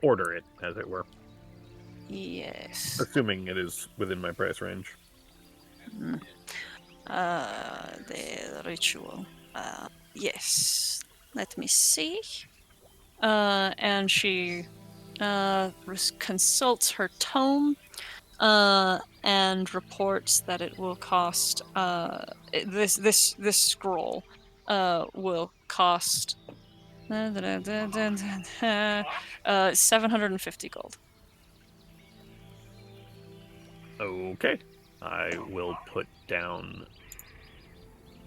order it, as it were. Yes. Assuming it is within my price range. The ritual. Yes. Let me see. And she consults her tome and reports that it will cost this scroll will cost 750 gold. Okay. I will put down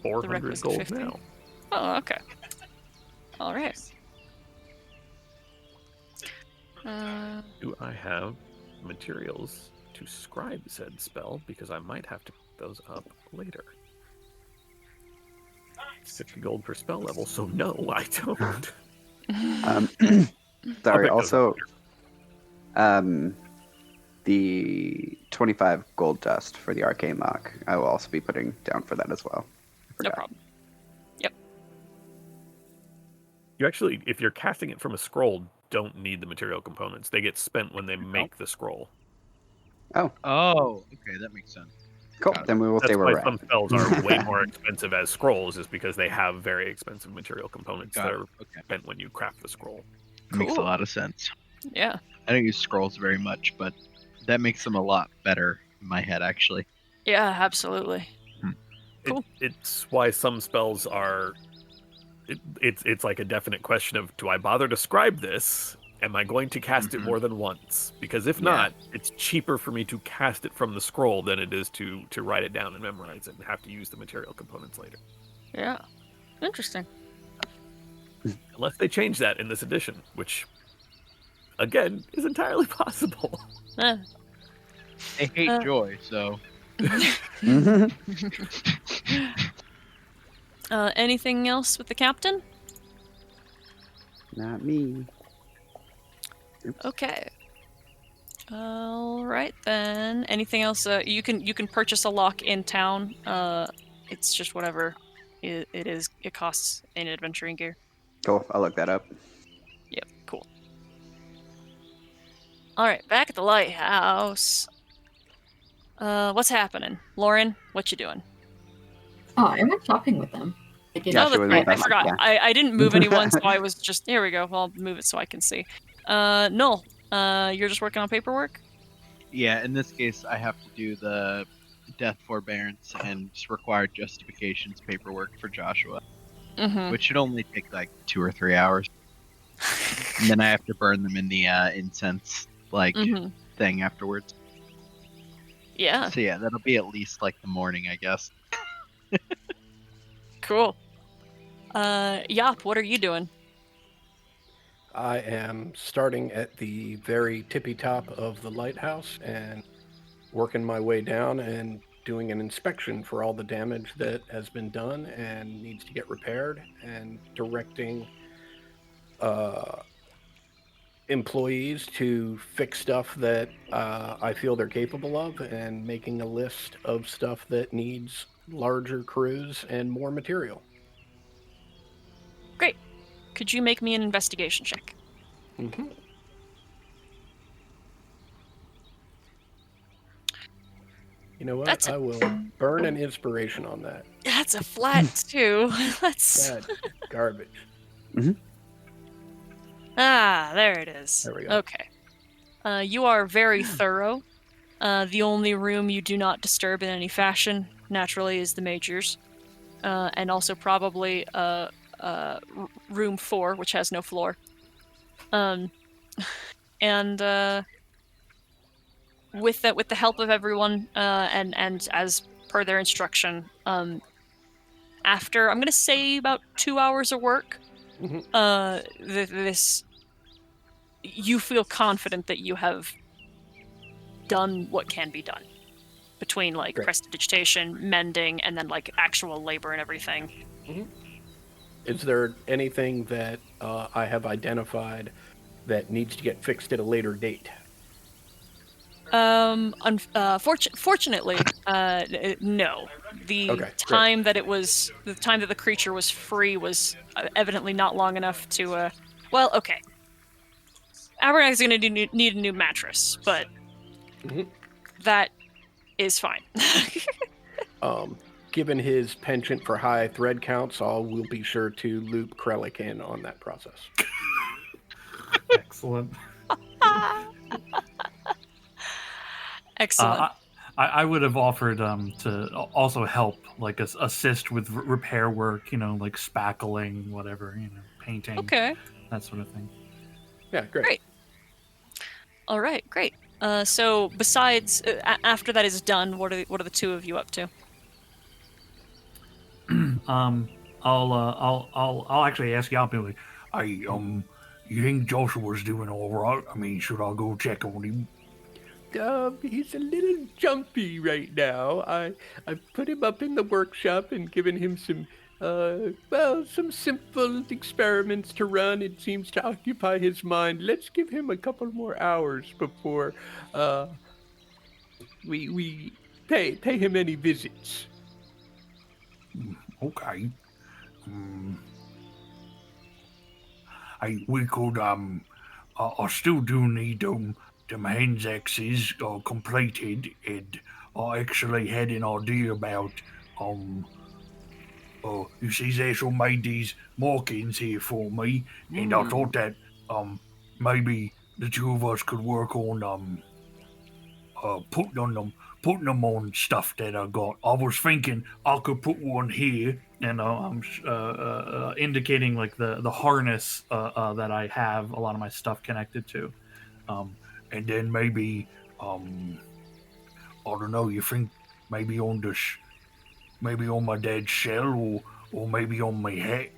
400 gold 50? now. Oh, okay. All right. Do I have materials to scribe said spell? Because I might have to pick those up later. It's 50 gold per spell level, so no, I don't. Sorry, I'll pick those also, up later. the 25 gold dust for the Arcane Lock, I will also be putting down for that as well. I No forgot. problem. Yep. You actually, if you're casting it from a scroll, don't need the material components. They get spent when they make the scroll. Oh, Oh, okay, that makes sense. cool. Got it. Then we will That's stay where why we're at. some spells are way more expensive as scrolls, is because they have very expensive material components Got that it. are Okay, spent when you craft the scroll. makes a Cool. lot of sense. Yeah. I don't use scrolls very much, but that makes them a lot better in my head, actually. Yeah, absolutely. Cool. It's why some spells are. It's like a definite question of, do I bother to scribe this? Am I going to cast it Mhm. more than once? Because if Yeah. not, it's cheaper for me to cast it from the scroll than it is to write it down and memorize it and have to use the material components later. Yeah. Interesting. Unless they change that in this edition, which, again, is entirely possible. Eh. I hate Uh, joy, so Mhm. Anything else with the captain? Not me. Oops. Okay. All right then. Anything else? You can purchase a lock in town. It's just whatever it is. It costs in adventuring gear. Cool. I'll look that up. Yep. Cool. All right. Back at the lighthouse. What's happening, Lauren? What you doing? Oh, I went shopping with them. I did. Yeah, Oh, she that's was right. with I us, forgot. yeah. I didn't move anyone, so I was just. Here we go. Well, I'll move it so I can see. Null. You're just working on paperwork. yeah, in this case, I have to do the death forbearance and required justifications paperwork for Joshua, Mm-hmm. which should only take like 2 or 3 hours. And then I have to burn them in the incense Mm-hmm. thing afterwards. Yeah. So yeah, that'll be at least like the morning, I guess. Cool. Yop, what are you doing? I am starting at the very tippy top of the lighthouse and working my way down and doing an inspection for all the damage that has been done and needs to get repaired, and directing employees to fix stuff that I feel they're capable of, and making a list of stuff that needs larger crews and more material. Great. Could you make me an investigation check? Mm-hmm. You know what? That's a- I will burn an inspiration on that. That's a flat too. Let's. That garbage. Ah, there it is. There we go. Okay. You are very thorough. The only room you do not disturb in any fashion, naturally, is the Major's. And also probably room 4, which has no floor. And with the help of everyone, and as per their instruction, after I'm gonna say about 2 hours of work, this you feel confident that you have done what can be done between like Great. prestidigitation, mending, and then like actual labor and everything. Is there anything that I have identified that needs to get fixed at a later date? Fortunately, no. The Okay, great. time that the time that the creature was free was evidently not long enough to. Well, okay. Abernathy's gonna need a new mattress, but Mhm. that is fine. Given his penchant for high thread counts, we'll be sure to loop Krellick in on that process. Excellent. Excellent. I would have offered to also help, like assist with repair work, like spackling, whatever, painting, Okay. that sort of thing. Yeah, great. Great. All right. Great. So besides, after that is done, what are the two of you up to? I'll actually ask Yop, like, Hey, you think Joshua's doing all right? I mean, should I go check on him? He's a little jumpy right now. I've put him up in the workshop and given him some simple experiments to run. It seems to occupy his mind. Let's give him a couple more hours before we pay him any visits. Okay. we could I still do need them hands axes completed, and I actually had an idea about you see, Zashel made these markings here for me, and I thought that maybe the two of us could work on putting them on stuff that I got. I was thinking I could put one here, and I'm indicating like the harness that I have a lot of my stuff connected to. And then maybe I don't know. You think maybe on maybe on my dad's shell, or maybe on my hat.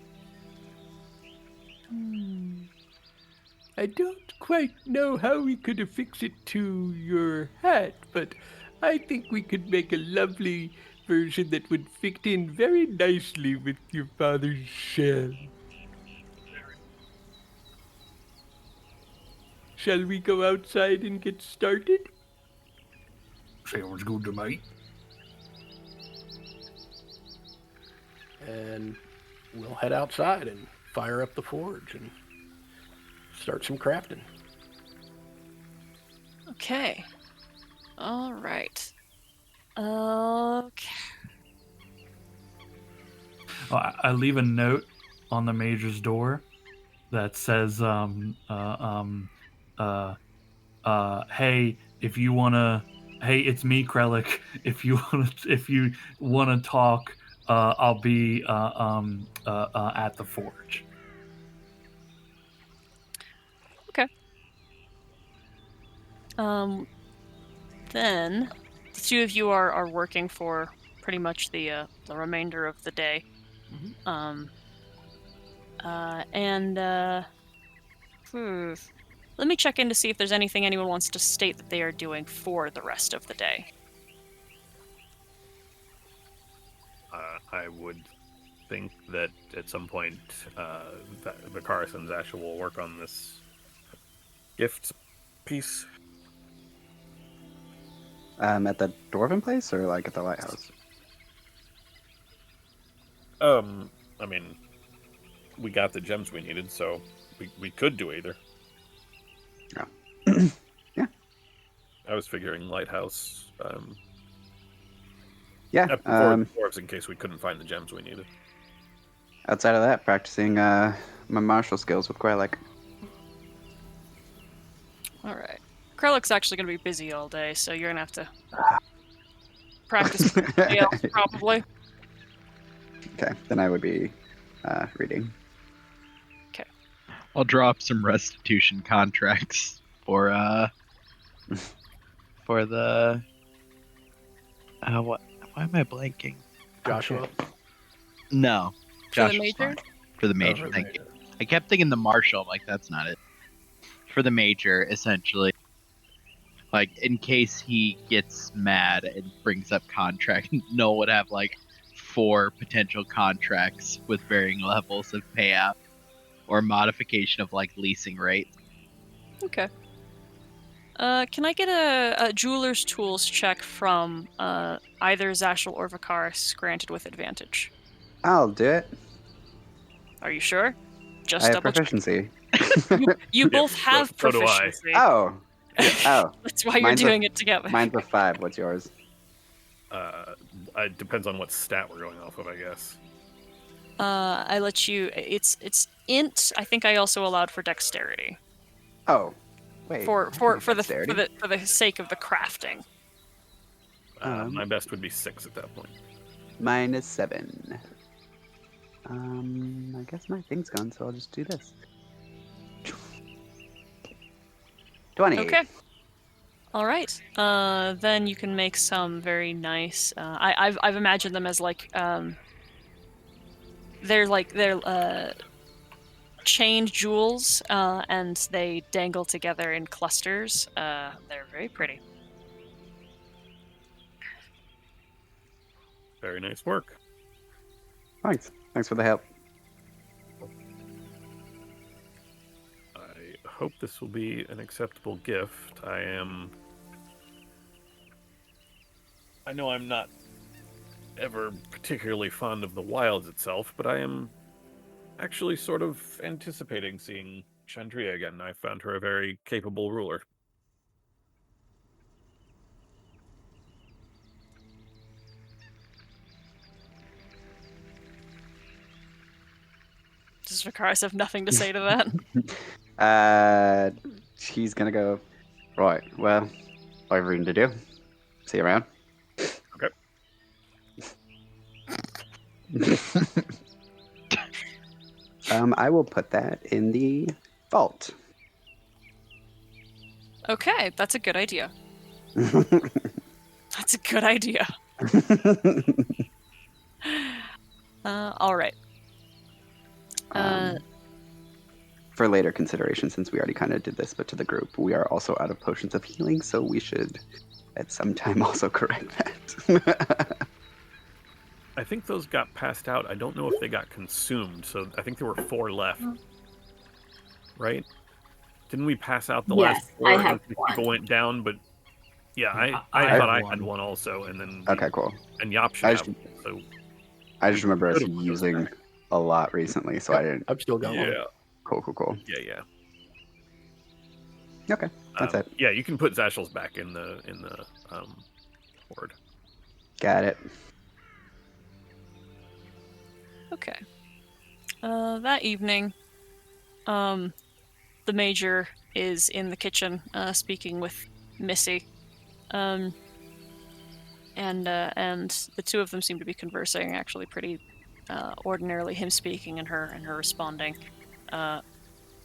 I don't quite know how we could affix it to your hat, but I think we could make a lovely version that would fit in very nicely with your father's shell. Shall we go outside and get started? Sounds good to me. And we'll head outside and fire up the forge and start some crafting. Okay. All right. Okay. I leave a note on the major's door that says, hey, if you wanna, hey, it's me, Krellick. If you wanna talk, I'll be at the forge. Okay. Then the two of you are working for pretty much the remainder of the day. Let me check in to see if there's anything anyone wants to state that they are doing for the rest of the day. I would think that at some point Vicaris and Zasha will work on this gift piece. At the Dwarven place or like at the lighthouse? I mean, we got the gems we needed, so we could do either. Yeah. Yeah. I was figuring lighthouse. Yeah. Before the dwarves, in case we couldn't find the gems we needed. Outside of that, practicing my martial skills with Krellick. All right. Krellick's actually going to be busy all day, so you're going to have to practice with somebody else, probably. Okay, then I would be reading. Okay. I'll draw up some restitution contracts for the what? Why am I blanking? Joshua? No. For the major? For the major, thank you. I kept thinking the marshal. I'm like, that's not it. For the major, essentially, like in case he gets mad and brings up contract, Noel would have like 4 potential contracts with varying levels of payout or modification of like leasing rate. Okay. Can I get a jeweler's tools check from either Zashel or Vicaris, granted with advantage? I'll do it. Are you sure? Just I have double check. proficiency. You both have so do I. proficiency. Oh. Oh. That's why you're Mine's doing it together. Mine's a 5. What's yours? It depends on what stat we're going off of, I guess. I let you. It's int. I think I also allowed for dexterity. Oh. Wait. For the dexterity? for the sake of the crafting. My best would be 6 at that point. Mine is 7. I guess my thing's gone, so I'll just do this. 20. Okay. All right. Then you can make some very nice. I've imagined them as like they're chained jewels, and they dangle together in clusters. They're very pretty. Very nice work. Thanks. Thanks for the help. I hope this will be an acceptable gift. I know I'm not ever particularly fond of the wilds itself, but I am actually sort of anticipating seeing Chandria again. I found her a very capable ruler. Does Vicaris have nothing to say to that? He's gonna go. Right. Well, I've reading to do. See you around. Okay. I will put that in the vault. Okay, that's a good idea. That's a good idea. All right. For later consideration, since we already kind of did this, but to the group, we are also out of potions of healing, so we should at some time also correct that. I think those got passed out. I don't know if they got consumed, so I think there were 4 left. Right? Didn't we pass out the Yes, last 4? I have think one. people went down, but yeah, I I thought have I had one. one also, and then Okay, cool. and Yop I should just- have one, so I just remember us Could've put those using back. a lot recently, so I didn't. I've still got one. yeah, Cool. yeah. Okay, that's it. Yeah, you can put Zashel's back in the board. Got it. Okay. That evening, the Major is in the kitchen, speaking with Missy, and the two of them seem to be conversing actually pretty ordinarily. Him speaking and her responding,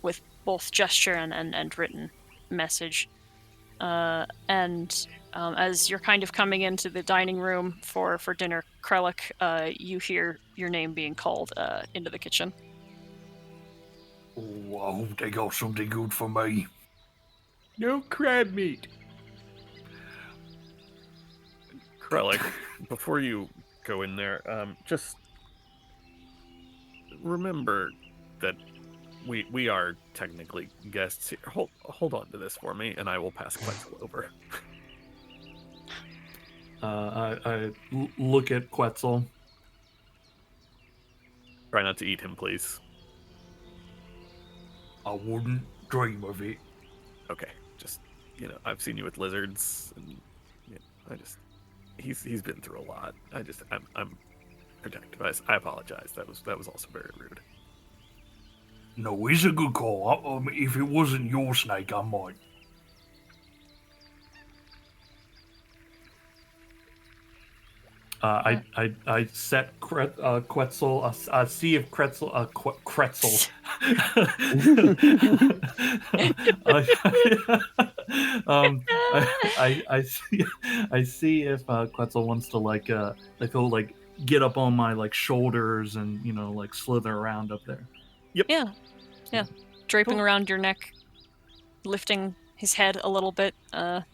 with both gesture and written message. As you're kind of coming into the dining room for dinner, Krellick, you hear your name being called into the kitchen. Oh, I hope they got something good for me. No crab meat. Krellick, before you go in there, just remember that we are technically guests here. Hold on to this for me, and I will pass Quetzal over. I look at Quetzal. Try not to eat him, please. I wouldn't dream of it. Okay, just I've seen you with lizards, and he's been through a lot. I'm protective. I apologize. That was also very rude. No, it's a good call. If it wasn't your snake, I might. I set Quetzal. I see if Quetzal. I see if Quetzal wants to he'll get up on my shoulders and slither around up there. Yeah. Draping around your neck, lifting his head a little bit. Cool.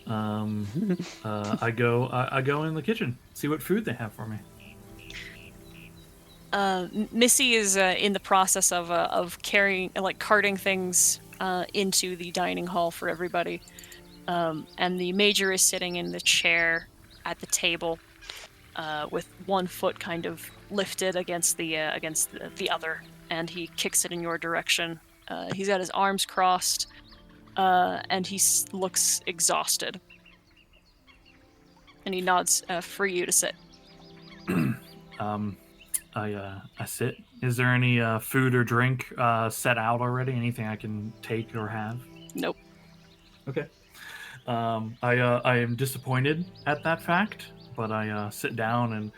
I go in the kitchen, see what food they have for me. Missy is in the process of carting things into the dining hall for everybody, and the Major is sitting in the chair at the table, with one foot kind of lifted against the other, and he kicks it in your direction. He's got his arms crossed, and he looks exhausted. And he nods for you to sit. I sit. Is there any food or drink set out already? Anything I can take or have? Nope. Okay. I am disappointed at that fact, but I sit down and.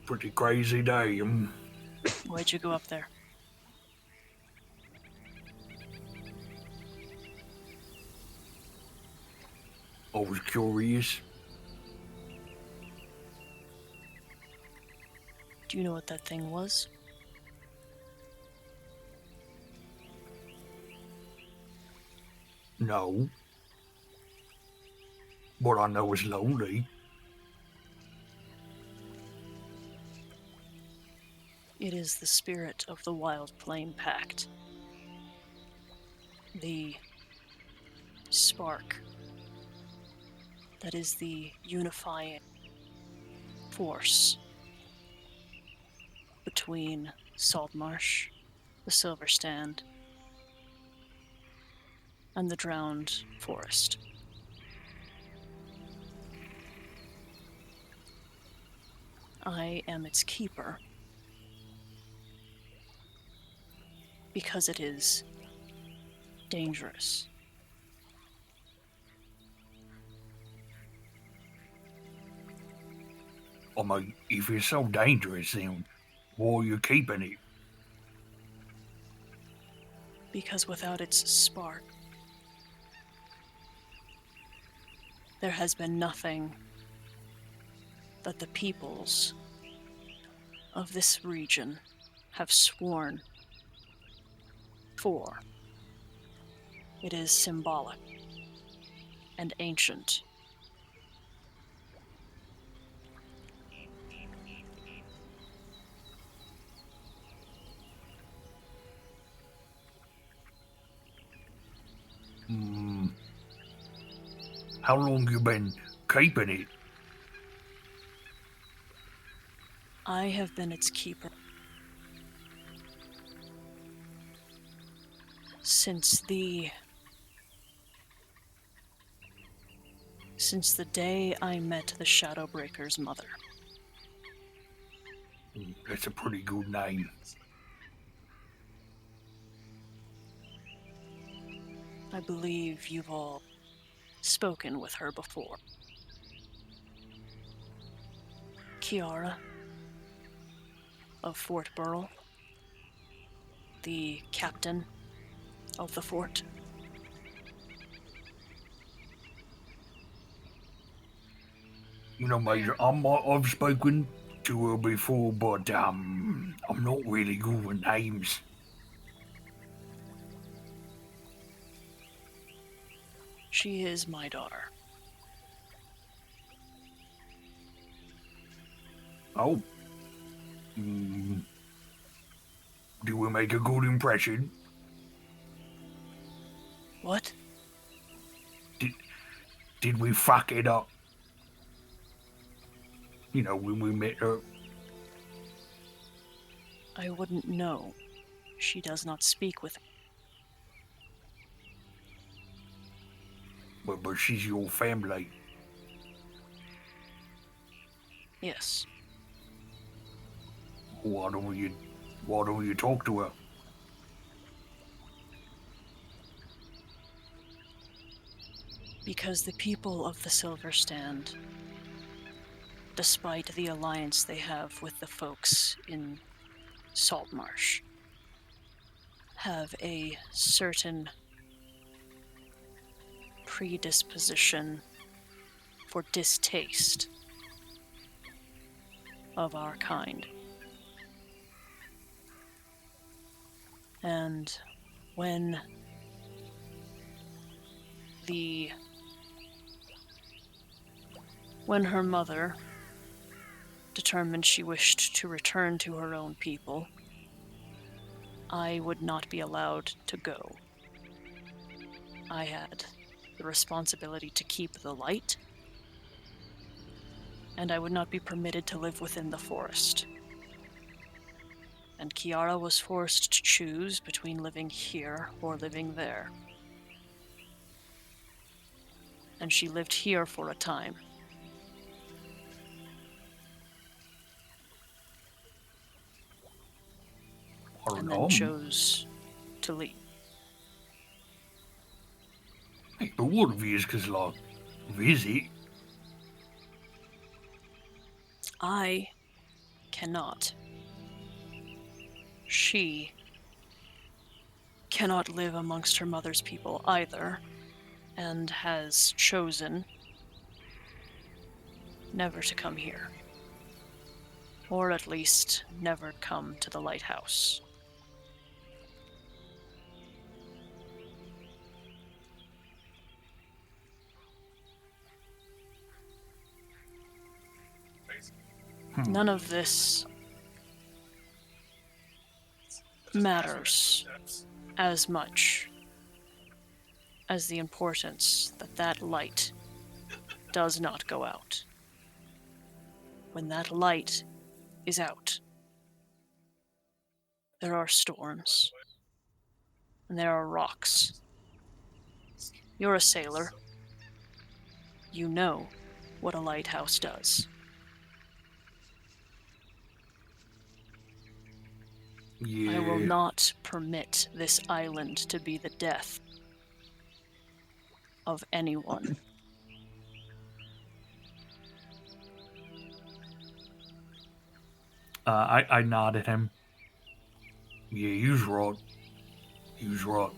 Pretty crazy day. Why'd you go up there? I was curious. Do you know what that thing was? No. But I know it's lonely. It is the spirit of the Wild Plain Pact. The spark that is the unifying force between Saltmarsh, the Silver Stand, and the Drowned Forest. I am its keeper because it is dangerous. I mean, if it's so dangerous, then why are you keeping it? Because without its spark, there has been nothing that the peoples of this region have sworn for. It is symbolic and ancient. How long you been keeping it? I have been its keeper since the day I met the Shadowbreaker's mother. That's a pretty good name. I believe you've all spoken with her before. Kiara of Fort Burrell, the captain of the fort. You know, Major, I've spoken to her before, but I'm not really good with names. She is my daughter. Oh. Do we make a good impression? What? Did we fuck it up? You know, when we met her. I wouldn't know. She does not speak with me. But she's your family. Yes. Why don't you talk to her? Because the people of the Silver Stand, despite the alliance they have with the folks in Saltmarsh, have a certain predisposition for distaste of our kind. And when her mother determined she wished to return to her own people, I would not be allowed to go. I had the responsibility to keep the light, and I would not be permitted to live within the forest. And Kiara was forced to choose between living here or living there. And she lived here for a time. And then chose to leave. Hey, but what of you is like visit? I cannot. She cannot live amongst her mother's people either, and has chosen never to come here. Or at least never come to the lighthouse. None of this matters as much as the importance that that light does not go out. when that light is out, there are storms, and there are rocks. You're a sailor. You know what a lighthouse does. Yeah. I will not permit this island to be the death of anyone. I nod at him. Yeah, you's right. You's right.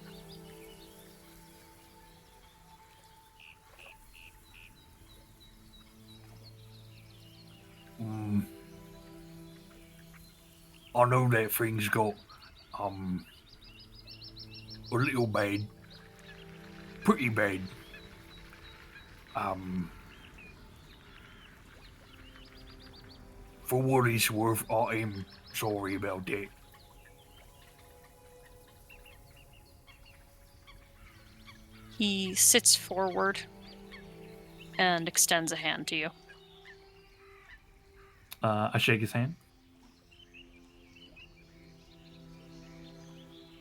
I know that thing's got a little bad, pretty bad. For what it's worth, I am sorry about that. He sits forward and extends a hand to you. I shake his hand.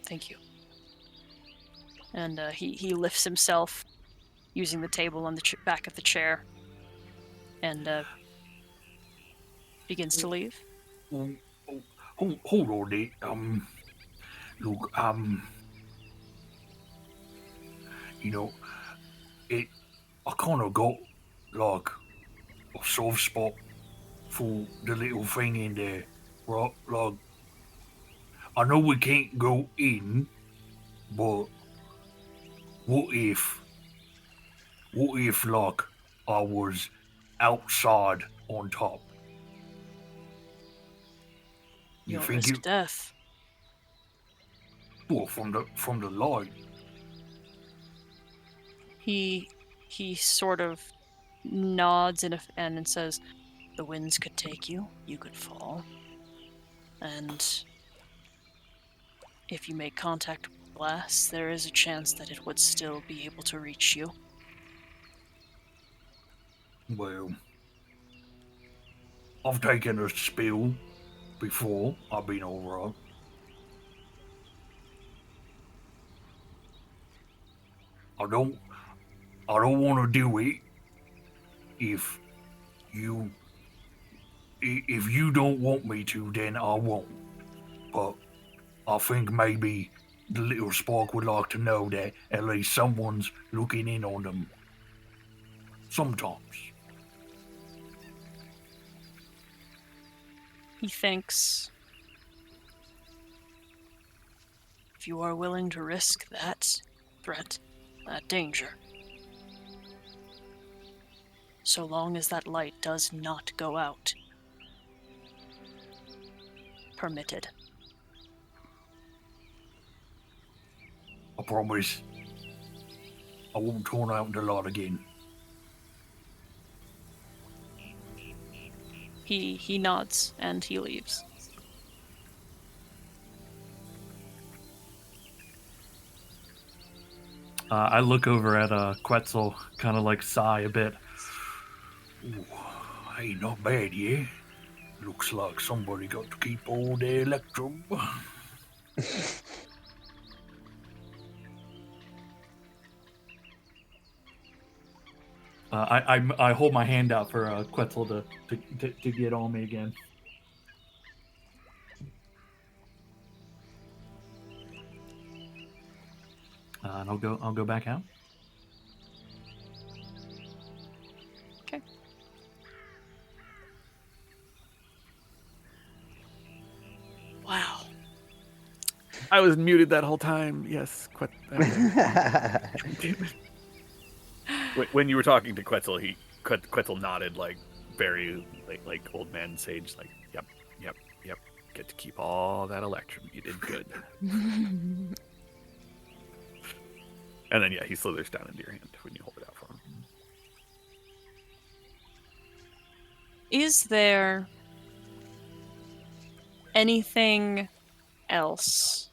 Thank you. And he lifts himself using the table on the back of the chair and begins to leave. Hold on there. Look, you know, I kind of got like a soft spot for the little thing in there, right? Like, I know we can't go in, but what if, like, I was outside on top? You'll think risk death. Well, from the light. He sort of nods and says, "The winds could take you. You could fall, and if you make contact with glass, there is a chance that it would still be able to reach you." Well, I've taken a spill before. I've been alright. I don't want to do it if you don't want me to, then I won't. But I think maybe the little spark would like to know that at least someone's looking in on them. Sometimes. He thinks, if you are willing to risk that threat, that danger, so long as that light does not go out, permitted. I promise I won't turn out in the light again. He nods and he leaves. I look over at Quetzal, kind of like sigh a bit. Ooh, ain't not bad, yeah? Looks like somebody got to keep all their electrum. I hold my hand out for Quetzal to get on me again. And I'll go back out. Okay. Wow. I was muted that whole time. Yes, when you were talking to Quetzal, Quetzal nodded like very like old man sage, like yep. Get to keep all that electrum. You did good. And then he slithers down into your hand when you hold it out for him. Is there anything else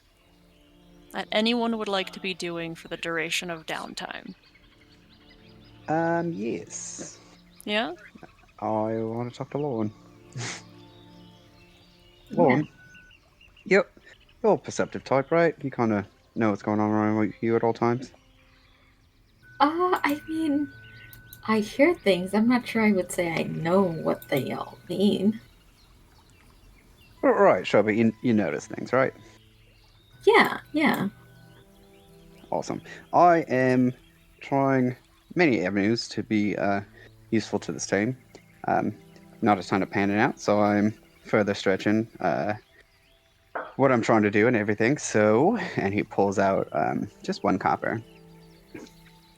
that anyone would like to be doing for the duration of downtime? Yes. Yeah? I want to talk to Lauren. Lauren, you're a perceptive type, right? You kind of know what's going on around you at all times. I mean, I hear things. I'm not sure I would say I know what they all mean. Right, sure, but you notice things, right? Yeah. Awesome. I am trying many avenues to be useful to this team. Not a ton of panning out, so I'm further stretching what I'm trying to do and everything. So, and he pulls out just 1 copper.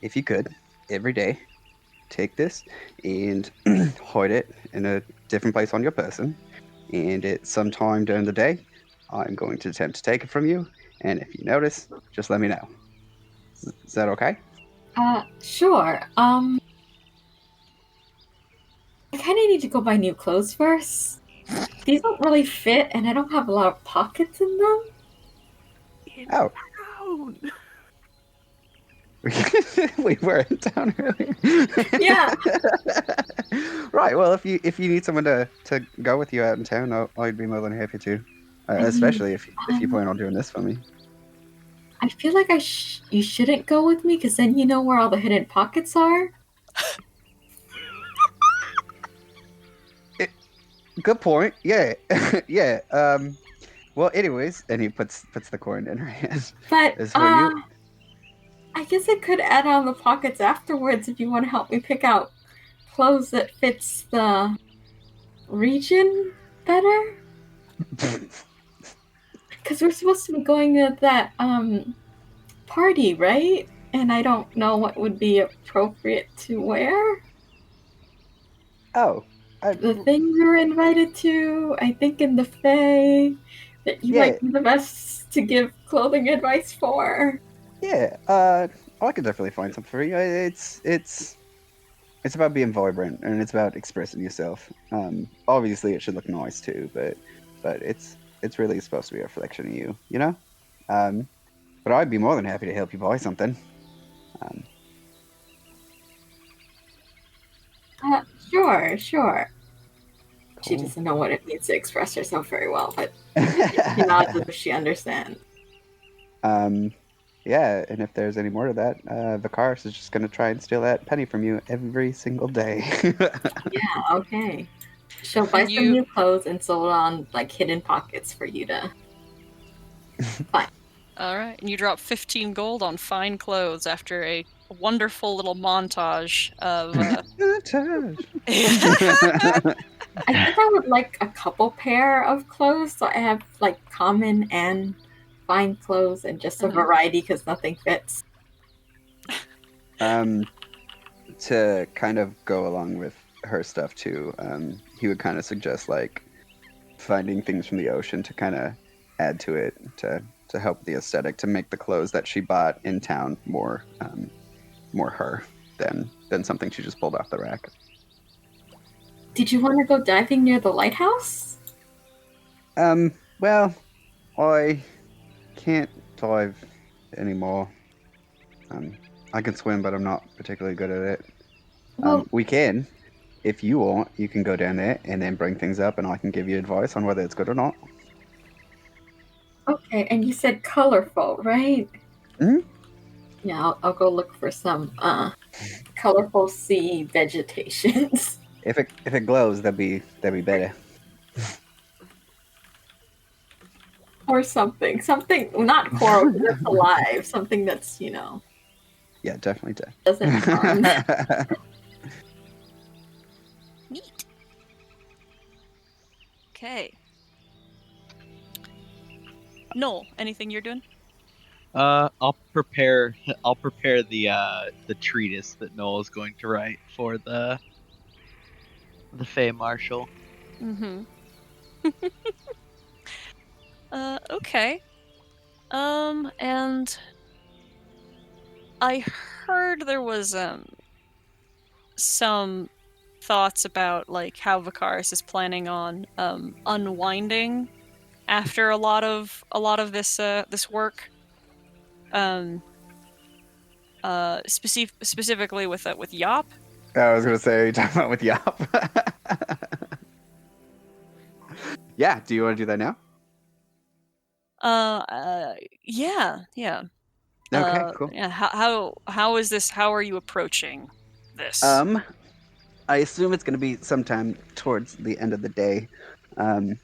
If you could, every day, take this and hide it in a different place on your person. And at some time during the day, I'm going to attempt to take it from you. And if you notice, just let me know. Is that okay? Sure. I kind of need to go buy new clothes first. These don't really fit, and I don't have a lot of pockets in them. Oh. We were in town earlier. Yeah. Right. Well, if you need someone to go with you out in town, I'd be more than happy to. Especially if you plan on doing this for me. I feel like you shouldn't go with me, because then you know where all the hidden pockets are. Good point. Yeah. Yeah. Well, anyways, and he puts the coin in her hand. But As for you, I guess I could add on the pockets afterwards if you want to help me pick out clothes that fits the region better. Because we're supposed to be going to that party, right? And I don't know what would be appropriate to wear. oh, The thing we were invited to, I think in the Fae, that you Yeah. might be the best to give clothing advice for. yeah. I could definitely find something for you. It's about being vibrant and it's about expressing yourself. Obviously, it should look nice too, but it's really supposed to be a reflection of you, you know. But I'd be more than happy to help you buy something. Sure. She Cool. doesn't know what it means to express herself very well, but she nods as if she understands. Yeah, and if there's any more to that, Vicaris is just gonna try and steal that penny from you every single day. Yeah, okay. She'll buy some new clothes and sew on like hidden pockets for you to. All right, and you drop 15 gold on fine clothes after a wonderful little montage of. I think I would like a couple pair of clothes, so I have like common and fine clothes and just a variety because nothing fits. To kind of go along with her stuff too, he would kind of suggest like finding things from the ocean to kind of add to it to help the aesthetic, to make the clothes that she bought in town more her than something she just pulled off the rack. Did you want to go diving near the lighthouse? Well, I can't dive anymore. I can swim, but I'm not particularly good at it. Well, We can, if you want, you can go down there and then bring things up, and I can give you advice on whether it's good or not. okay, and you said colorful, right? Mhm. Yeah, I'll go look for some colorful sea vegetations. If it glows, that'd be better. Or something not coral, that's alive. Something that's Yeah, definitely. doesn't harm. Neat. Okay. Noel, anything you're doing? I'll prepare the treatise that Noel is going to write for the Fae Marshal. Mm-hmm. Okay. And I heard there was some thoughts about like how Vicaris is planning on unwinding after a lot of this work. Specifically with Yop. I was gonna say, are you talking about with Yop? Yeah, do you want to do that now? Yeah. Okay, cool. Yeah. How is this? How are you approaching this? I assume it's going to be sometime towards the end of the day, and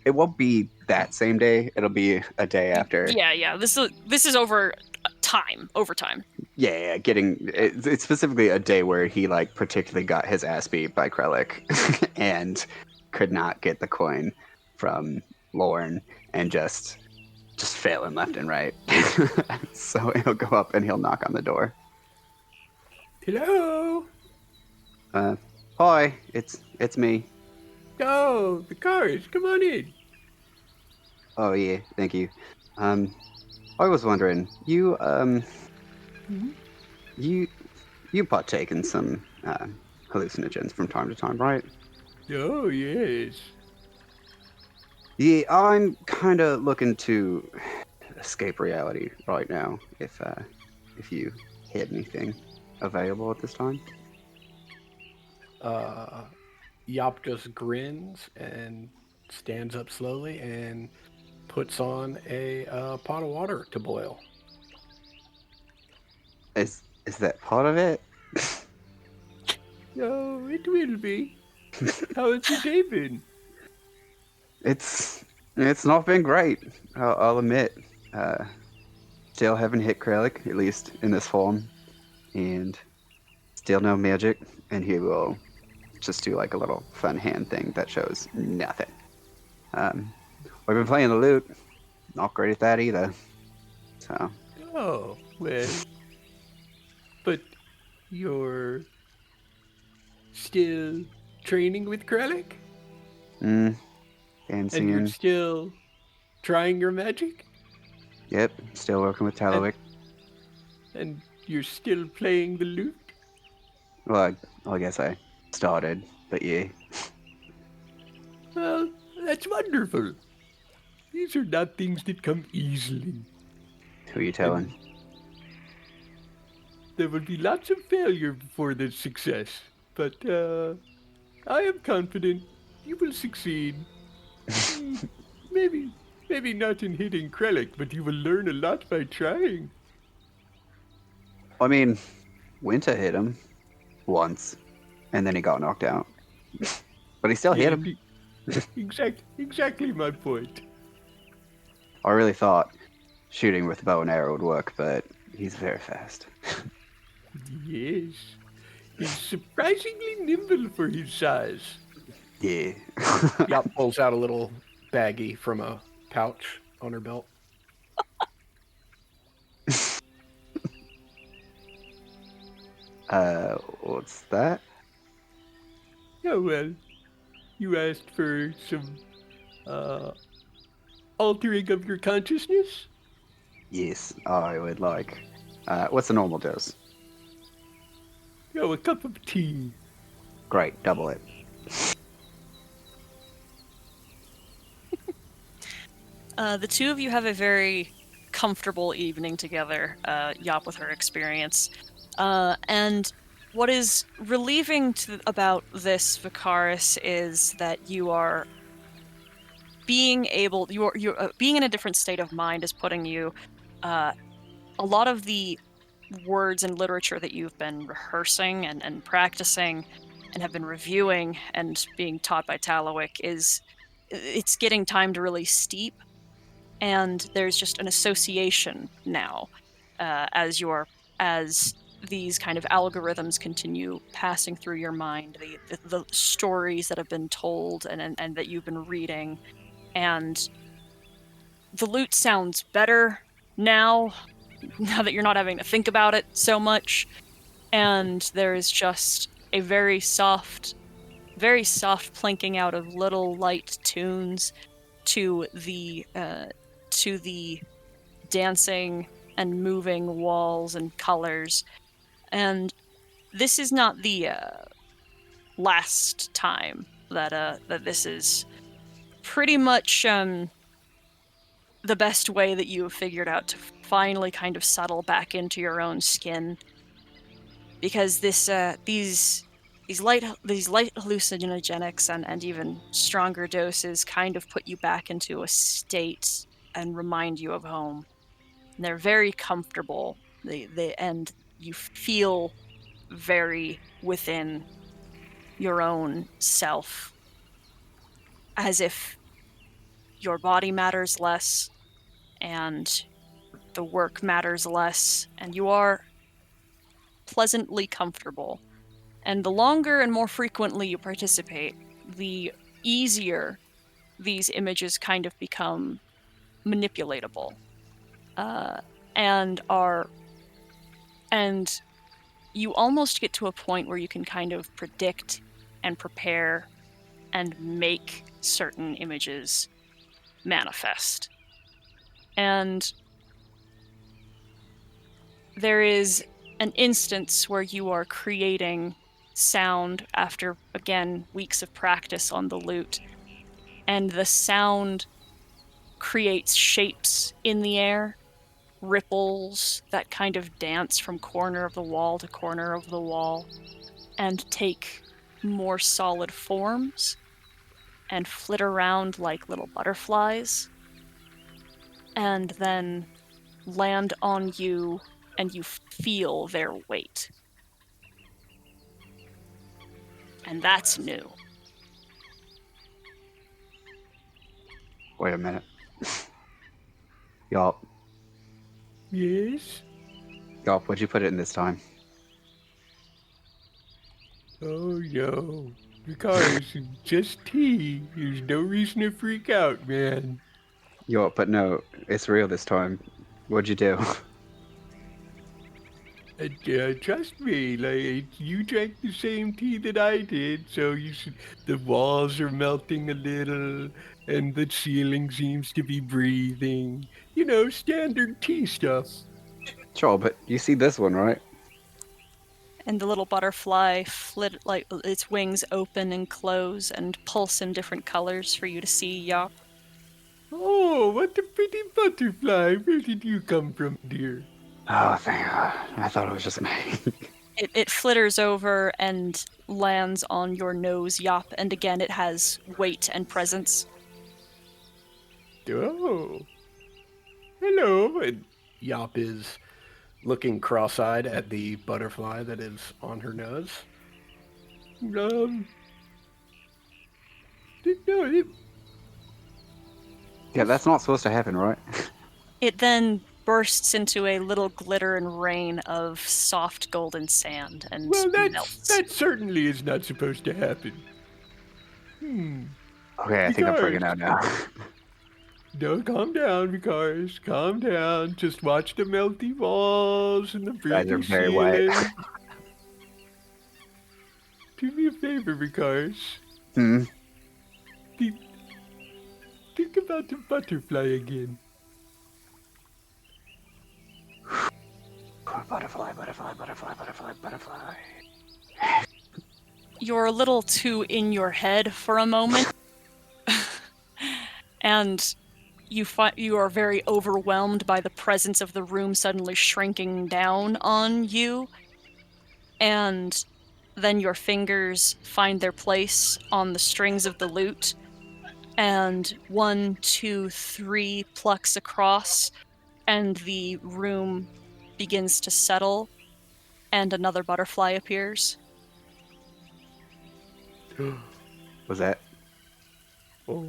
it won't be that same day. It'll be a day after. Yeah. This is over time. Yeah, it's specifically a day where he like particularly got his ass beat by Krellick and could not get the coin from Lorne and just failing left and right. So he'll go up and he'll knock on the door. Hello? Hi, it's me. Oh, Vikaris, come on in. Oh yeah, thank you. I was wondering, you partake in some hallucinogens from time to time, right? Oh, yes. Yeah, I'm kind of looking to escape reality right now. If you had anything available at this time. Yop just grins and stands up slowly and puts on a pot of water to boil. Is that part of it? Oh, it will be. How has your day been? It's not been great. I'll admit. Still haven't hit Krellick, at least in this form, and still no magic. And he will just do like a little fun hand thing that shows nothing. We've been playing the lute. Not great at that either. So. Oh, well. But you're still training with Krellick? And And you're seeing. still trying your magic? Yep, still working with Talawick. And you're still playing the lute? Well, I guess I started, but yeah. Well, that's wonderful. These are not things that come easily. Who are you telling? There will be lots of failure before there's success, but I am confident you will succeed. Maybe not in hitting Krellick, but you will learn a lot by trying. I mean, Winter hit him once, and then he got knocked out. But he still hit him. Exactly my point. I really thought shooting with bow and arrow would work, but he's very fast. Yes. He's surprisingly nimble for his size. Yeah. Yop pulls out a little baggie from a pouch on her belt. What's that? Oh, well, you asked for some, altering of your consciousness? Yes, I would like. What's the normal dose? Oh, a cup of tea. Great, double it. The two of you have a very comfortable evening together, Yop with her experience. And what is relieving about this, Vikaris, is that you are being able, you're being in a different state of mind is putting you, a lot of the words and literature that you've been rehearsing and practicing and have been reviewing and being taught by Talawick it's getting time to really steep. And there's just an association now as these kind of algorithms continue passing through your mind, the stories that have been told and that you've been reading. And the lute sounds better now that you're not having to think about it so much. And there is just a very soft plinking out of little light tunes to the dancing and moving walls and colors. And this is not the last time that this is pretty much the best way that you have figured out to finally kind of settle back into your own skin. Because these these light hallucinogenics and even stronger doses kind of put you back into a state and remind you of home. And they're very comfortable. And you feel very within your own self, as if your body matters less and the work matters less, and you are pleasantly comfortable. And the longer and more frequently you participate, the easier these images kind of become manipulatable, and you almost get to a point where you can kind of predict and prepare and make certain images manifest. And there is an instance where you are creating sound after, again, weeks of practice on the lute, and the sound creates shapes in the air, ripples that kind of dance from corner of the wall to corner of the wall and take more solid forms and flit around like little butterflies and then land on you, and you feel their weight. And that's new. Wait a minute. Yup. Yes? Yup, where'd you put it in this time? Oh no. Because it's just tea. There's no reason to freak out, man. Yup, but no, it's real this time. What'd you do? Trust me, like, you drank the same tea that I did, so the walls are melting a little, and the ceiling seems to be breathing. You know, standard tea stuff. Sure, but you see this one, right? And the little butterfly flit, like its wings open and close and pulse in different colors for you to see, Yop. Oh, what a pretty butterfly. Where did you come from, dear? Oh, thank God. I thought it was just me. It flitters over and lands on your nose, Yop, and again it has weight and presence. Oh. Hello. And Yop is looking cross-eyed at the butterfly that is on her nose. No, Yeah, that's not supposed to happen, right? It then bursts into a little glitter and rain of soft golden sand and well, melts. that certainly is not supposed to happen. Okay, I think I'm freaking out now. No, calm down, Vicaris. Calm down. Just watch the melty walls and the Guys are breathy very wet. ceiling. Do me a favor, Vicaris. Think about the butterfly again. Butterfly, butterfly, butterfly, butterfly, butterfly. You're a little too in your head for a moment. And you are very overwhelmed by the presence of the room suddenly shrinking down on you. And then your fingers find their place on the strings of the lute. And 1, 2, 3 plucks across, and the room begins to settle, and another butterfly appears. Was that? Oh,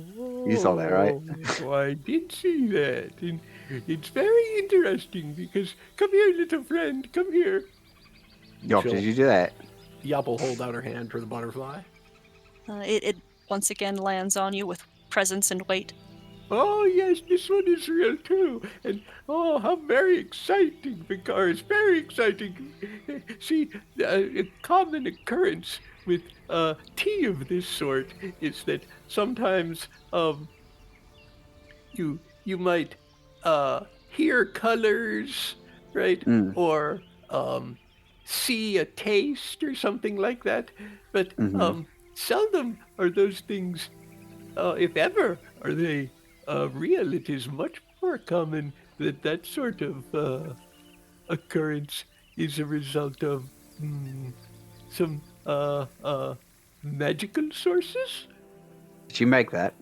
You saw that, right? Oh, I did see that. And it's very interesting because, come here, little friend, come here. Yup, Chill. did you do that? Yop will hold out her hand for the butterfly. It once again lands on you with presence and weight. Oh, yes, this one is real too. And oh, how very exciting, Vicaris, very exciting. See, a common occurrence with tea of this sort is that sometimes you might hear colors, right? Or see a taste or something like that. But seldom are those things, if ever, are they real. It is much more common that that sort of occurrence is a result of some magical sources? Did you make that?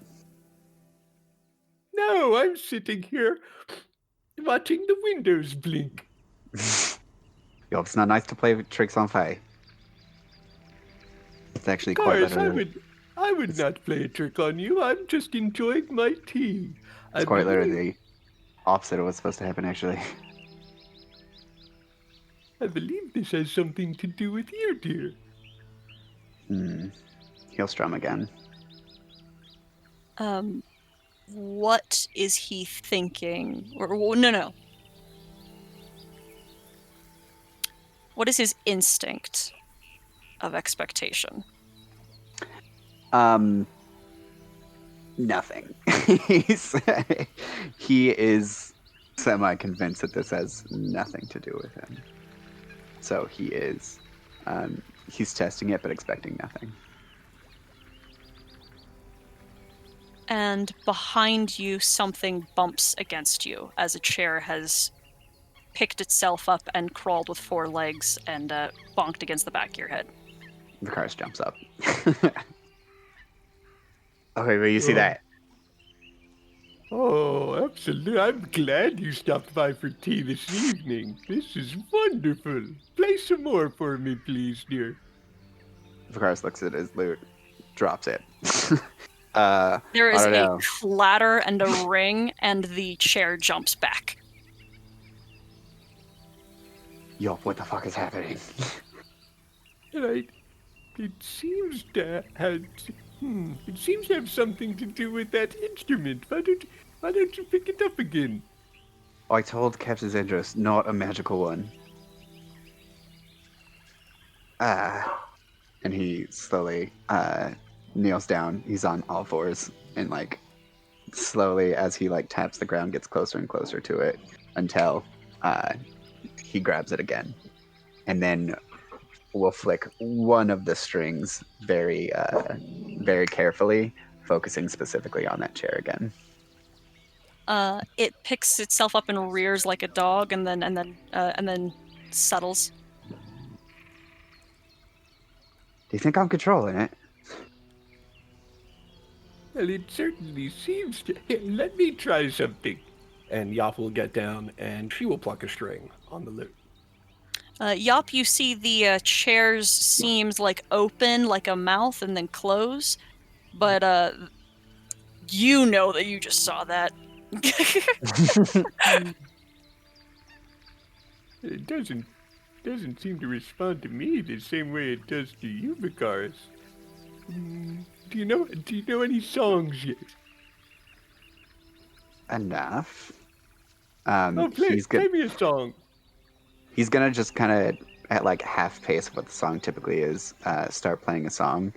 No, I'm sitting here watching the windows blink. Yo, it's not nice to play with tricks on Faye. It's actually quite Cars, literally. I would not play a trick on you. I'm just enjoying my tea. It's quite literally the opposite of what's supposed to happen, actually. I believe this has something to do with you, dear. He'll strum again. What is he thinking? No. What is his instinct of expectation? Nothing. He is semi-convinced that this has nothing to do with him. So he is, he's testing it, but expecting nothing. And behind you, something bumps against you as a chair has picked itself up and crawled with 4 legs and bonked against the back of your head. Vicaris jumps up. Okay, well, you see that? Oh, absolutely. I'm glad you stopped by for tea this evening. This is wonderful. Play some more for me, please, dear. Vicaris looks at his lute, drops it. There is I don't a know. clatter and a ring, and the chair jumps back. Yo, what the fuck is happening? Right. It seems to have something to do with that instrument. Why don't you pick it up again? I told Captain Zendros, not a magical one. And he slowly kneels down. He's on all fours and like slowly, as he like taps the ground, gets closer and closer to it until he grabs it again, and then will flick one of the strings very carefully, focusing specifically on that chair again. It picks itself up and rears like a dog, and then settles. Do you think I'm controlling it? Well, it certainly seems to. Here, let me try something. And Yop will get down and she will pluck a string on the lute. Yop, you see the chair's seams like open like a mouth and then close, but you know that you just saw that. It doesn't seem to respond to me the same way it does to you, Vicaris. Do you know any songs yet? Enough. Play me a song. He's gonna just kind of, at like half pace of what the song typically is, start playing a song,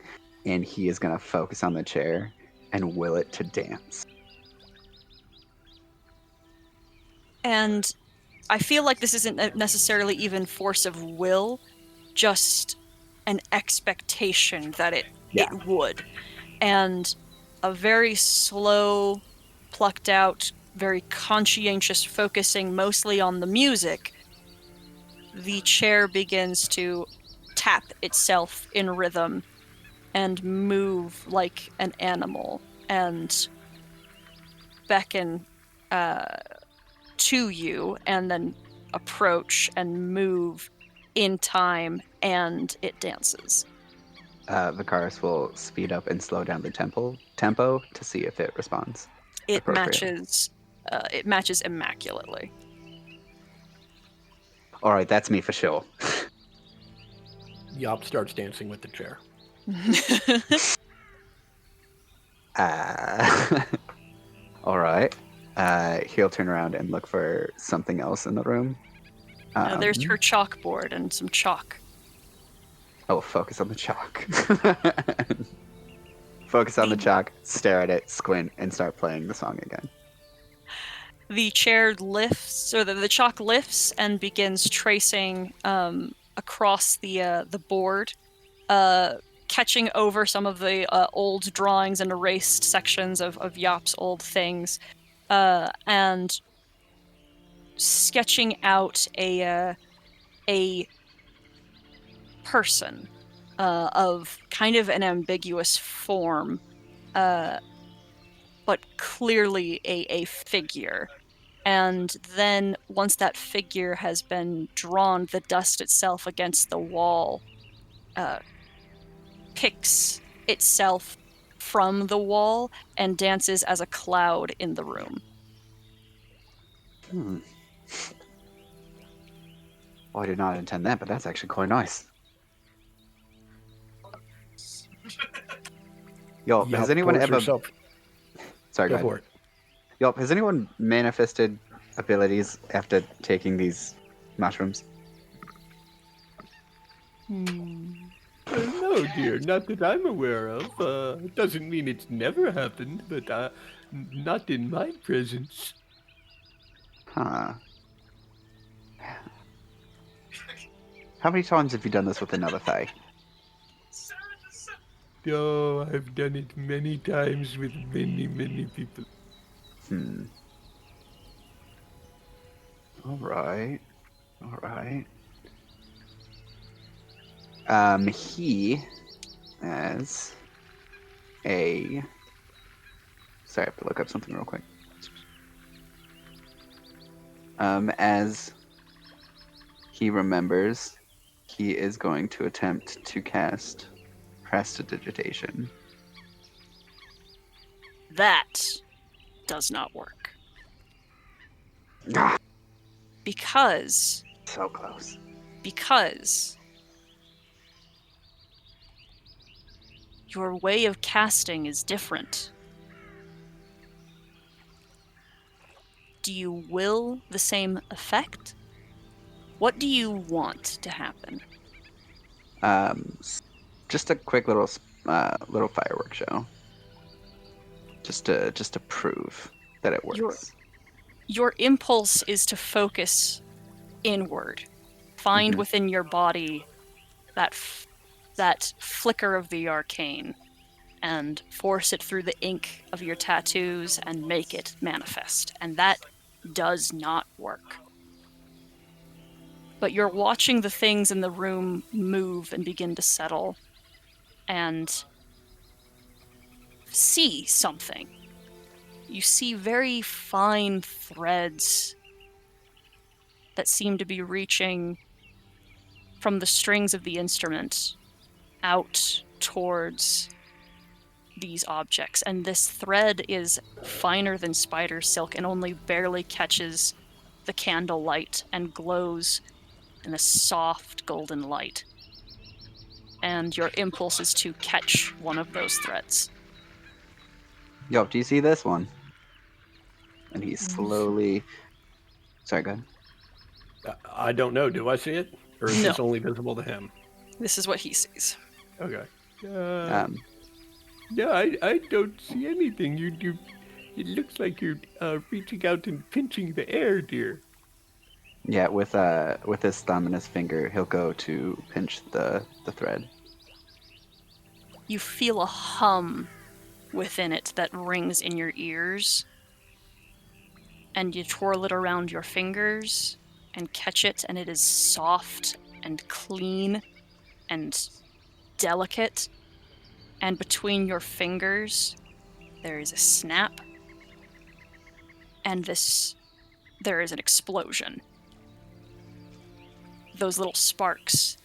and he is gonna focus on the chair and will it to dance. And I feel like this isn't necessarily even force of will, just an expectation that it would. And a very slow, plucked out, very conscientious focusing mostly on the music, the chair begins to tap itself in rhythm and move like an animal and beckon to you, and then approach and move in time, and it dances. Vicaris will speed up and slow down the tempo to see if it responds. It matches immaculately. All right, that's me for sure. Yop starts dancing with the chair. All right. He'll turn around and look for something else in the room. There's her chalkboard and some chalk. Oh, focus on the chalk. Focus on the chalk, stare at it, squint, and start playing the song again. The chair lifts, or the chalk lifts and begins tracing across the board, catching over some of the old drawings and erased sections of Yop's old things, and sketching out a person of kind of an ambiguous form, but clearly a figure. And then once that figure has been drawn, the dust itself against the wall picks itself from the wall and dances as a cloud in the room. Well, I did not intend that, but that's actually quite nice. Yo, Yeah, has anyone force ever... yourself- Sorry, Go go for ahead. it. Yo, has anyone manifested abilities after taking these mushrooms? No, dear, not that I'm aware of. It doesn't mean it's never happened, but not in my presence. Huh. How many times have you done this with another Fae? Oh, I've done it many times with many, many people. Alright. He as a... Sorry, I have to look up something real quick. As he remembers, he is going to attempt to cast Prestidigitation. That does not work. Ah, Because so close. your way of casting is different. Do you will the same effect? What do you want to happen? Just a quick little fireworks show. Just to prove that it works. Your impulse is to focus inward. Find Mhm. within your body that flicker of the arcane and force it through the ink of your tattoos and make it manifest. And that does not work. But you're watching the things in the room move and begin to settle and see something. You see very fine threads that seem to be reaching from the strings of the instrument out towards these objects. And this thread is finer than spider silk and only barely catches the candle light and glows in a soft golden light. And your impulse is to catch one of those threads. Yo, do you see this one? And he slowly... Sorry, go ahead. I don't know. Do I see it? Or is No. this only visible to him? This is what he sees. Okay. No, I don't see anything. You. It looks like you're reaching out and pinching the air, dear. Yeah, with his thumb and his finger, he'll go to pinch the thread. You feel a hum within it that rings in your ears. And you twirl it around your fingers and catch it, and it is soft and clean and delicate. And between your fingers, there is a snap, and there is an explosion. Those little sparks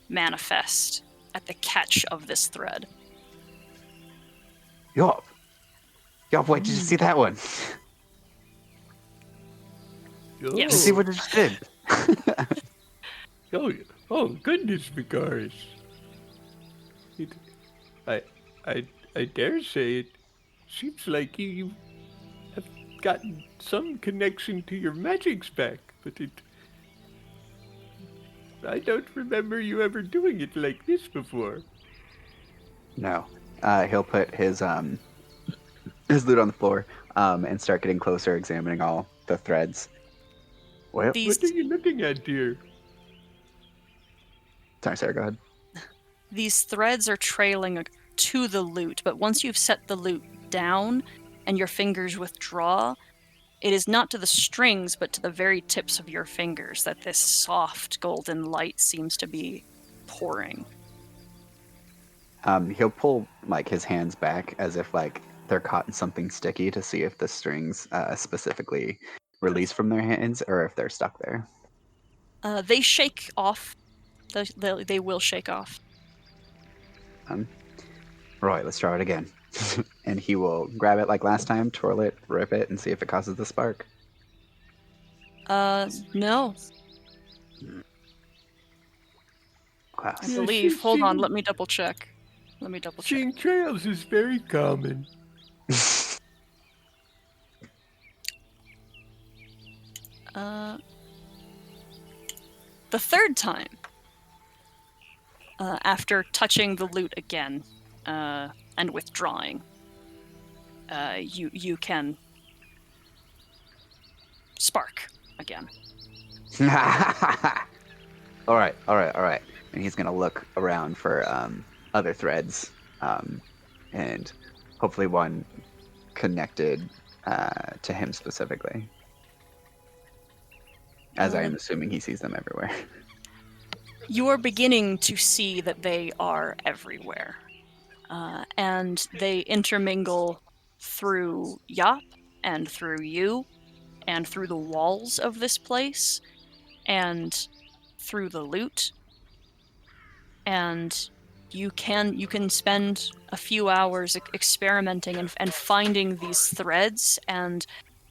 manifest at the catch of this thread. Yup, wait, did you see that one? Oh, Yes. See what it just did? oh, goodness, Vicaris. I dare say it seems like you have gotten some connection to your magic spec, but I don't remember you ever doing it like this before. No. He'll put his loot on the floor and start getting closer, examining all the threads. Well, These What are you looking at, dear? sorry, Sarah, go ahead. These threads are trailing to the loot, but once you've set the loot down and your fingers withdraw, it is not to the strings, but to the very tips of your fingers that this soft golden light seems to be pouring. He'll pull like his hands back as if like they're caught in something sticky to see if the strings specifically release from their hands or if they're stuck there. They shake off. They will shake off. Right, let's try it again. And he will grab it like last time, twirl it, rip it, and see if it causes the spark. No. Wow. I Yeah, believe. Hold on, seeing- let me double check. Seeing trails is very common. The third time, after touching the loot again, and withdrawing, you can spark again. All right. And he's gonna look around for other threads, and hopefully one connected to him specifically. As I am assuming he sees them everywhere. You are beginning to see that they are everywhere, and they intermingle through Yop and through you, and through the walls of this place, and through the loot. And you can spend a few hours experimenting and finding these threads, and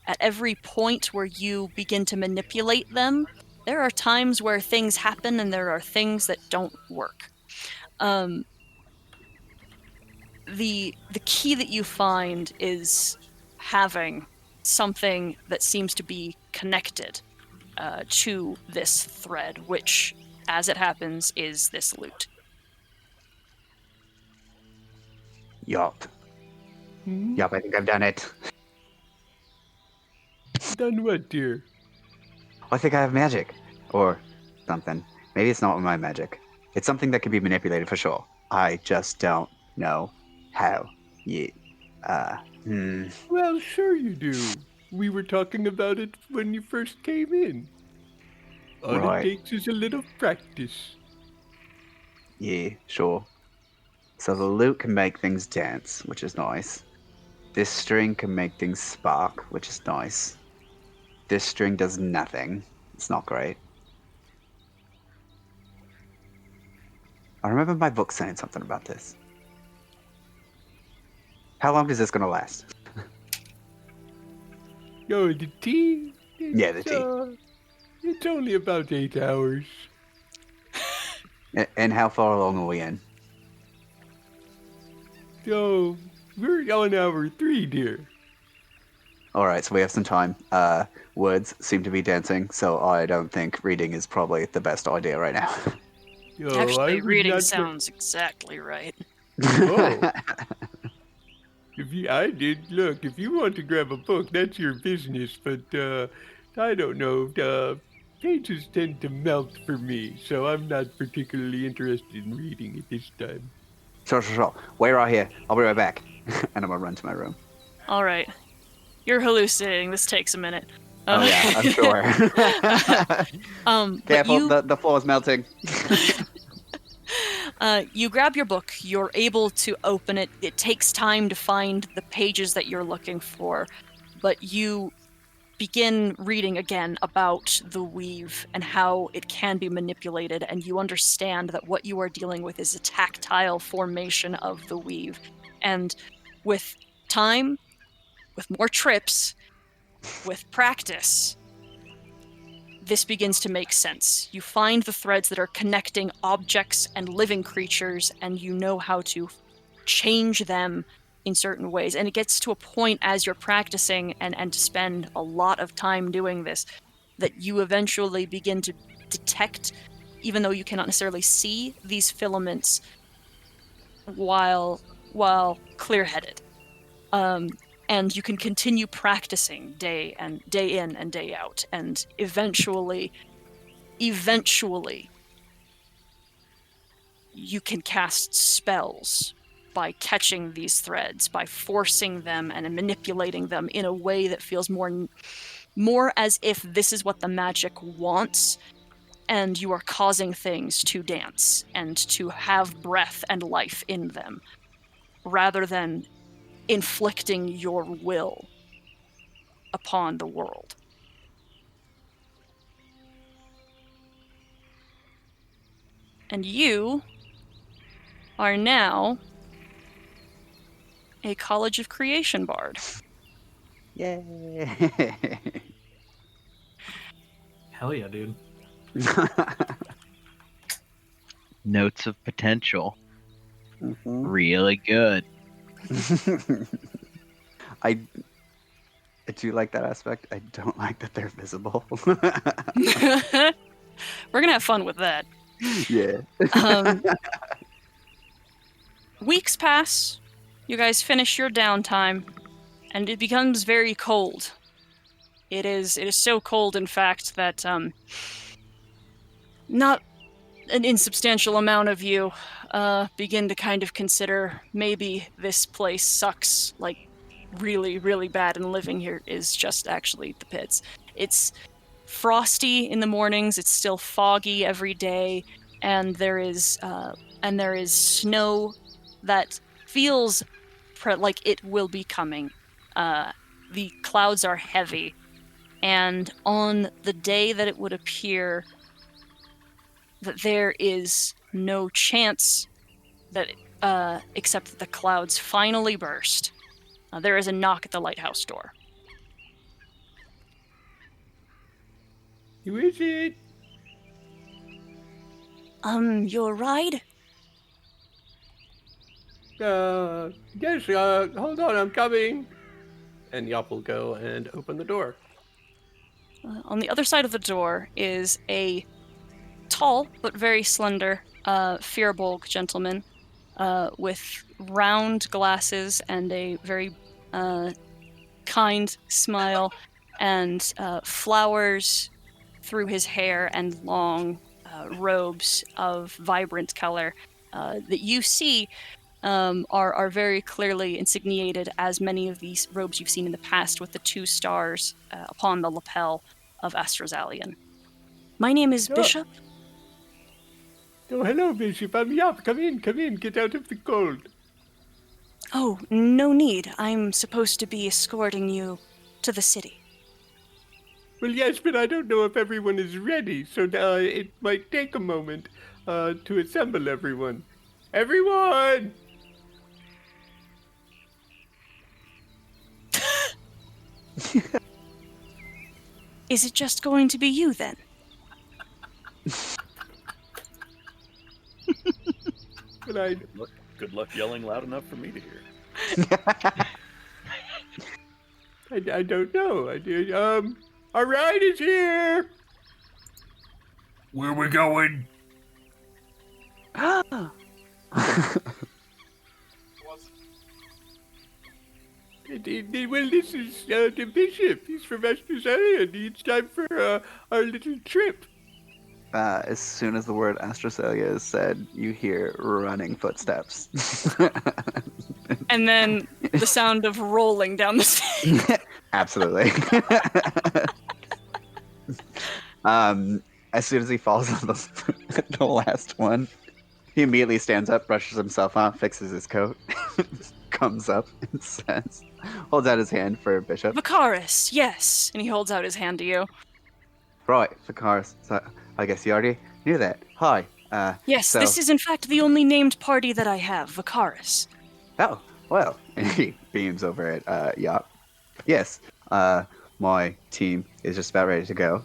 at every point where you begin to manipulate them, there are times where things happen and there are things that don't work. The key that you find is having something that seems to be connected to this thread, which, as it happens, is this loot. Yup. Yup, I think I've done it. Done what, dear? I think I have magic. Or something. Maybe it's not my magic. It's something that can be manipulated for sure. I just don't know how yet. Well, sure you do. We were talking about it when you first came in. All Right. it takes is a little practice. Yeah, sure. So the loot can make things dance, which is nice. This string can make things spark, which is nice. This string does nothing. It's not great. I remember my book saying something about this. How long is this gonna last? Oh, the tea? Yeah, the tea. It's only about 8 hours. And how far along are we in? Oh, we're on hour 3, dear. Alright, so we have some time. Words seem to be dancing, so I don't think reading is probably the best idea right now. Oh, I Actually, would reading not sounds exactly right. Oh. Look, if you want to grab a book, that's your business, but I don't know. Pages tend to melt for me, so I'm not particularly interested in reading at this time. Sure. Wait right here. I'll be right back. And I'm gonna run to my room. All right. You're hallucinating. This takes a minute. Oh yeah, I'm sure. But Careful, the floor's melting. you grab your book. You're able to open it. It takes time to find the pages that you're looking for, but you begin reading again about the weave and how it can be manipulated, and you understand that what you are dealing with is a tactile formation of the weave. And with time, with more trips, with practice, this begins to make sense. You find the threads that are connecting objects and living creatures, and you know how to change them in certain ways. And it gets to a point as you're practicing and to spend a lot of time doing this, that you eventually begin to detect, even though you cannot necessarily see, these filaments while clear-headed. And you can continue practicing day in and day out, and eventually, you can cast spells by catching these threads, by forcing them and manipulating them in a way that feels more as if this is what the magic wants, and you are causing things to dance and to have breath and life in them, rather than inflicting your will upon the world. And you are now a College of Creation bard. Yay! Hell yeah, dude. Notes of potential. Mhm. Really good. I do like that aspect. I don't like that they're visible. We're gonna have fun with that. Yeah. Weeks pass. You guys finish your downtime, and it becomes very cold. It is so cold, in fact, that not an insubstantial amount of you begin to kind of consider maybe this place sucks, like really, really bad, and living here is just actually the pits. It's frosty in the mornings. It's still foggy every day, and there is snow that feels like it will be coming. The clouds are heavy, and on the day that it would appear that there is no chance that, except that the clouds finally burst, there is a knock at the lighthouse door. Who is it? Your ride? Yes, hold on, I'm coming. And Yop will go and open the door. On the other side of the door is a tall but very slender Firbolg gentleman with round glasses and a very kind smile, and flowers through his hair and long robes of vibrant color that you see are very clearly insigniated as many of these robes you've seen in the past, with the 2 stars upon the lapel of Astrozalian. My name is Oh. Bishop. Oh, hello, Bishop. I'm Yop. Come in, get out of the cold. Oh, no need. I'm supposed to be escorting you to the city. Well, yes, but I don't know if everyone is ready, so it might take a moment to assemble everyone. Everyone! Is it just going to be you, then? But Good luck yelling loud enough for me to hear. I don't know. Our ride is here! Where we going? Well, this is the Bishop. He's from Astrazalia, and it's time for our little trip. As soon as the word Astrazalia is said, you hear running footsteps. And then the sound of rolling down the stairs. Absolutely. As soon as he falls on the last one, he immediately stands up, brushes himself off, fixes his coat, comes up and says, holds out his hand for Bishop. Vicaris, yes. And he holds out his hand to you. Right, Vicaris. So I guess you already knew that. Hi. Yes, so- this is in fact the only named party that I have, Vicaris. Oh, well. And he beams over at Yop. Yes, my team is just about ready to go.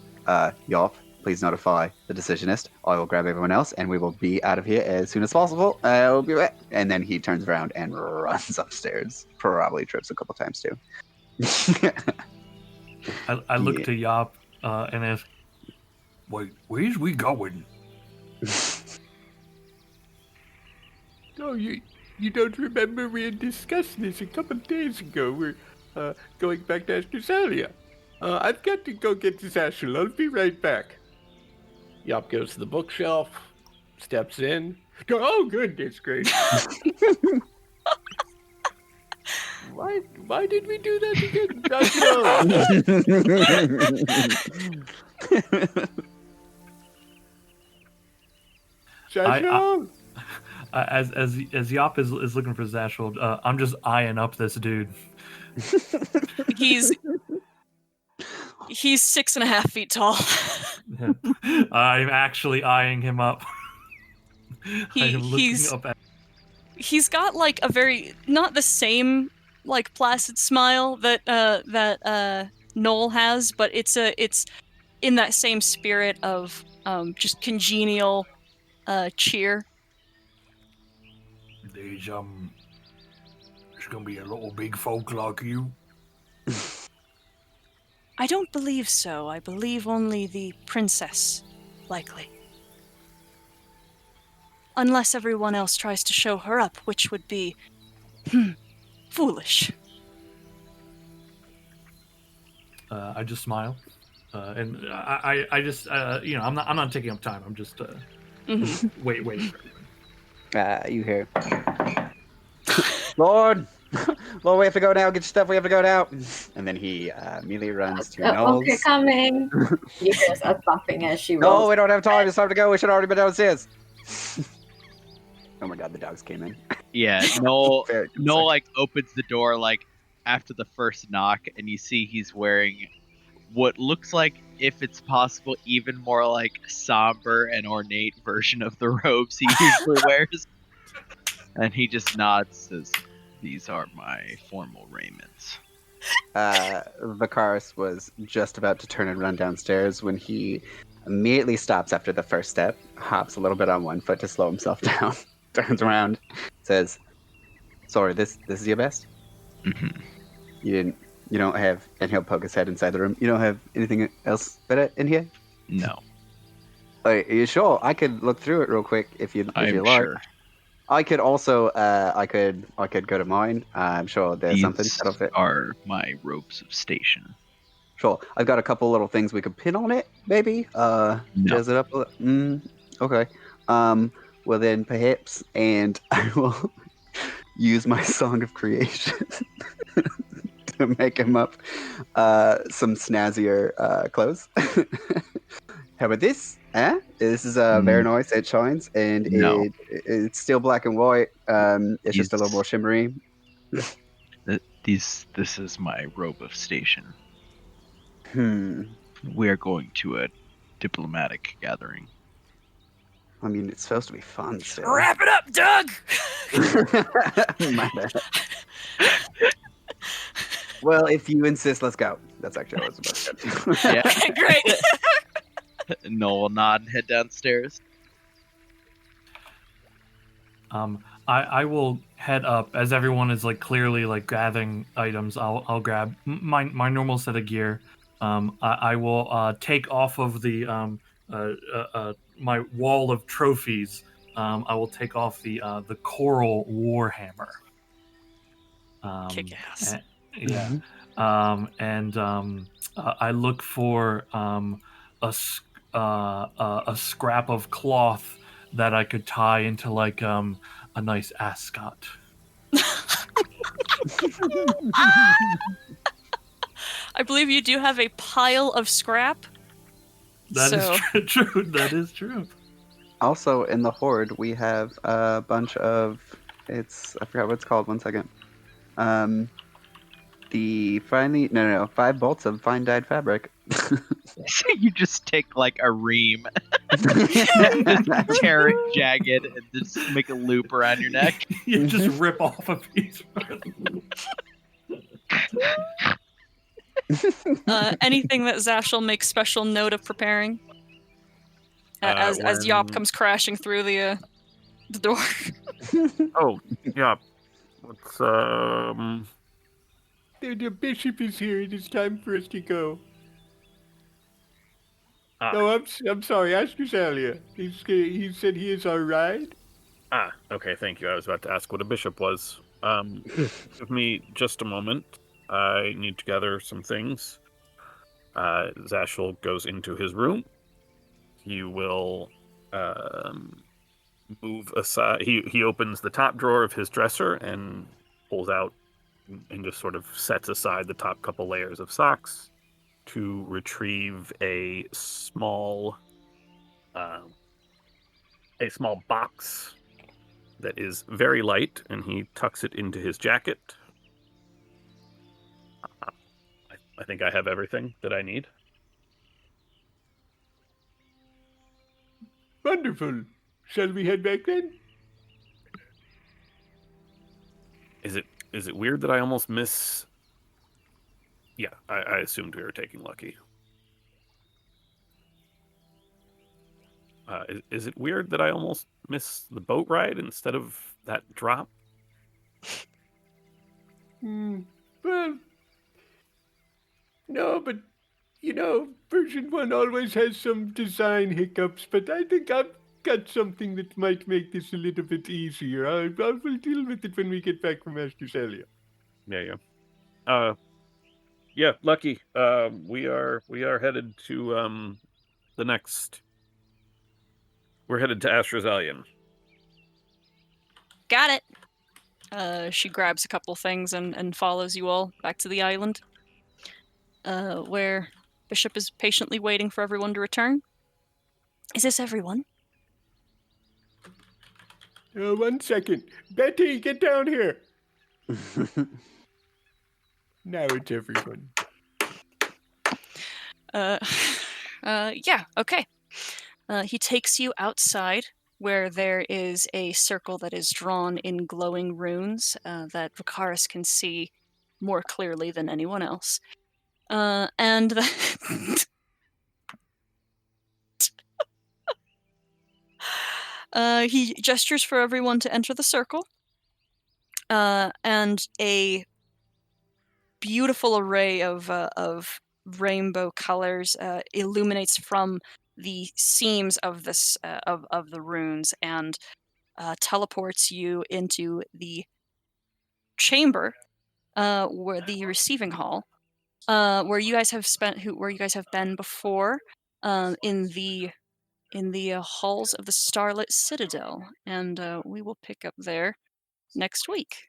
Yop, please notify the decisionist. I will grab everyone else, and we will be out of here as soon as possible. We'll be right. And then he turns around and runs upstairs. Probably trips a couple times too. I look Yeah. to Yop and ask, Wait, where's we going? Oh, you don't remember we had discussed this a couple days ago. We're going back to Astrazalia. I've got to go get the satchel. I'll be right back. Yop goes to the bookshelf, steps in. Oh, goodness gracious. Why did we do that again? I Zashel! As Yop is looking for Zashel, I'm just eyeing up this dude. He's 6.5 feet tall. I'm actually eyeing him up. I am looking he's up at. he's got like a very not the same like placid smile that Noel has, but it's in that same spirit of just congenial cheer. There's gonna be a lot of big folk like you. I don't believe so. I believe only the princess, likely. Unless everyone else tries to show her up, which would be foolish. I just smile, and I just I'm not taking up time. I'm just wait. You hear, Lord, we have to go now. Get your stuff. We have to go now. And then he immediately runs to Knowles. Okay, coming. You hear us bumping as she rolls. No, we don't have time. It's time to go. We should already been downstairs. Oh my god, the dogs came in. Yeah, Noel Fair. like opens the door like after the first knock, and you see he's wearing what looks like, if it's possible, even more like somber and ornate version of the robes he usually wears. And he just nods, says, "These are my formal raiments." Vicaris was just about to turn and run downstairs when he immediately stops after the first step, hops a little bit on one foot to slow himself down, turns around, says, "Sorry, this is your best? Mhm. You don't have," and he'll poke his head inside the room. "You don't have anything else better in here?" No, Are you sure? I could look through it real quick if you I'm like. sure. I could also I could go to mine. I'm sure there's something These that'll fit. are my robes of station. Sure. I've got a couple little things we could pin on it, maybe. Jazz it up a little. Okay. Well then perhaps, and I will use my Song of Creation to make him up some snazzier clothes. How about this? This is very nice. It shines, and No. it's still black and white. It's just a little more shimmery. This is my robe of station. We are going to a diplomatic gathering. I mean, it's supposed to be fun still. Wrap it up, Doug! My bad. Well, if you insist, let's go. That's actually what I was about to do. Yeah. Okay, great. Noel will nod and head downstairs. I will head up as everyone is like clearly like gathering items. I'll grab my normal set of gear. I will take off of the my wall of trophies. I will take off the coral warhammer. Kick ass. Yeah. I look for a scrap of cloth that I could tie into like a nice ascot. I believe you do have a pile of scrap. That is true. That is true. Also, in the Horde, we have a bunch of... I forgot what it's called. 1 second. The 5 bolts of fine dyed fabric. So you just take like a ream, just tear it jagged, and just make a loop around your neck. You just rip off a piece. Anything that Zashel makes special note of preparing as Yop comes crashing through the door. Oh, yeah. Let's The bishop is here. It is time for us to go. Ah. No, I'm sorry. Ask Rosalia. He said he is our ride. Okay, thank you. I was about to ask what a bishop was. Give me just a moment. I need to gather some things. Zashel goes into his room. He will move aside. He opens the top drawer of his dresser and pulls out and just sort of sets aside the top couple layers of socks to retrieve a small a small box that is very light, and he tucks it into his jacket. I think I have everything that I need. Wonderful. Shall we head back then? Is it weird that I almost miss? Yeah, I assumed we were taking Lucky. Is it weird that I almost miss the boat ride instead of that drop? Well, no, but version 1 always has some design hiccups, but I think I've got something that might make this a little bit easier. We'll deal with it when we get back from Astrazelia. Yeah. Yeah, Lucky. We are headed to the next. We're headed to Astrazalian. Got it. She grabs a couple things and follows you all back to the island, where Bishop is patiently waiting for everyone to return. Is this everyone? 1 second. Betty, get down here. Now it's everyone. Yeah, okay. He takes you outside where there is a circle that is drawn in glowing runes that Vicaris can see more clearly than anyone else. And he gestures for everyone to enter the circle. And a beautiful array of rainbow colors illuminates from the seams of this of the runes and teleports you into the chamber, where the receiving hall, where you guys have been before, in the halls of the Starlit Citadel, and we will pick up there next week.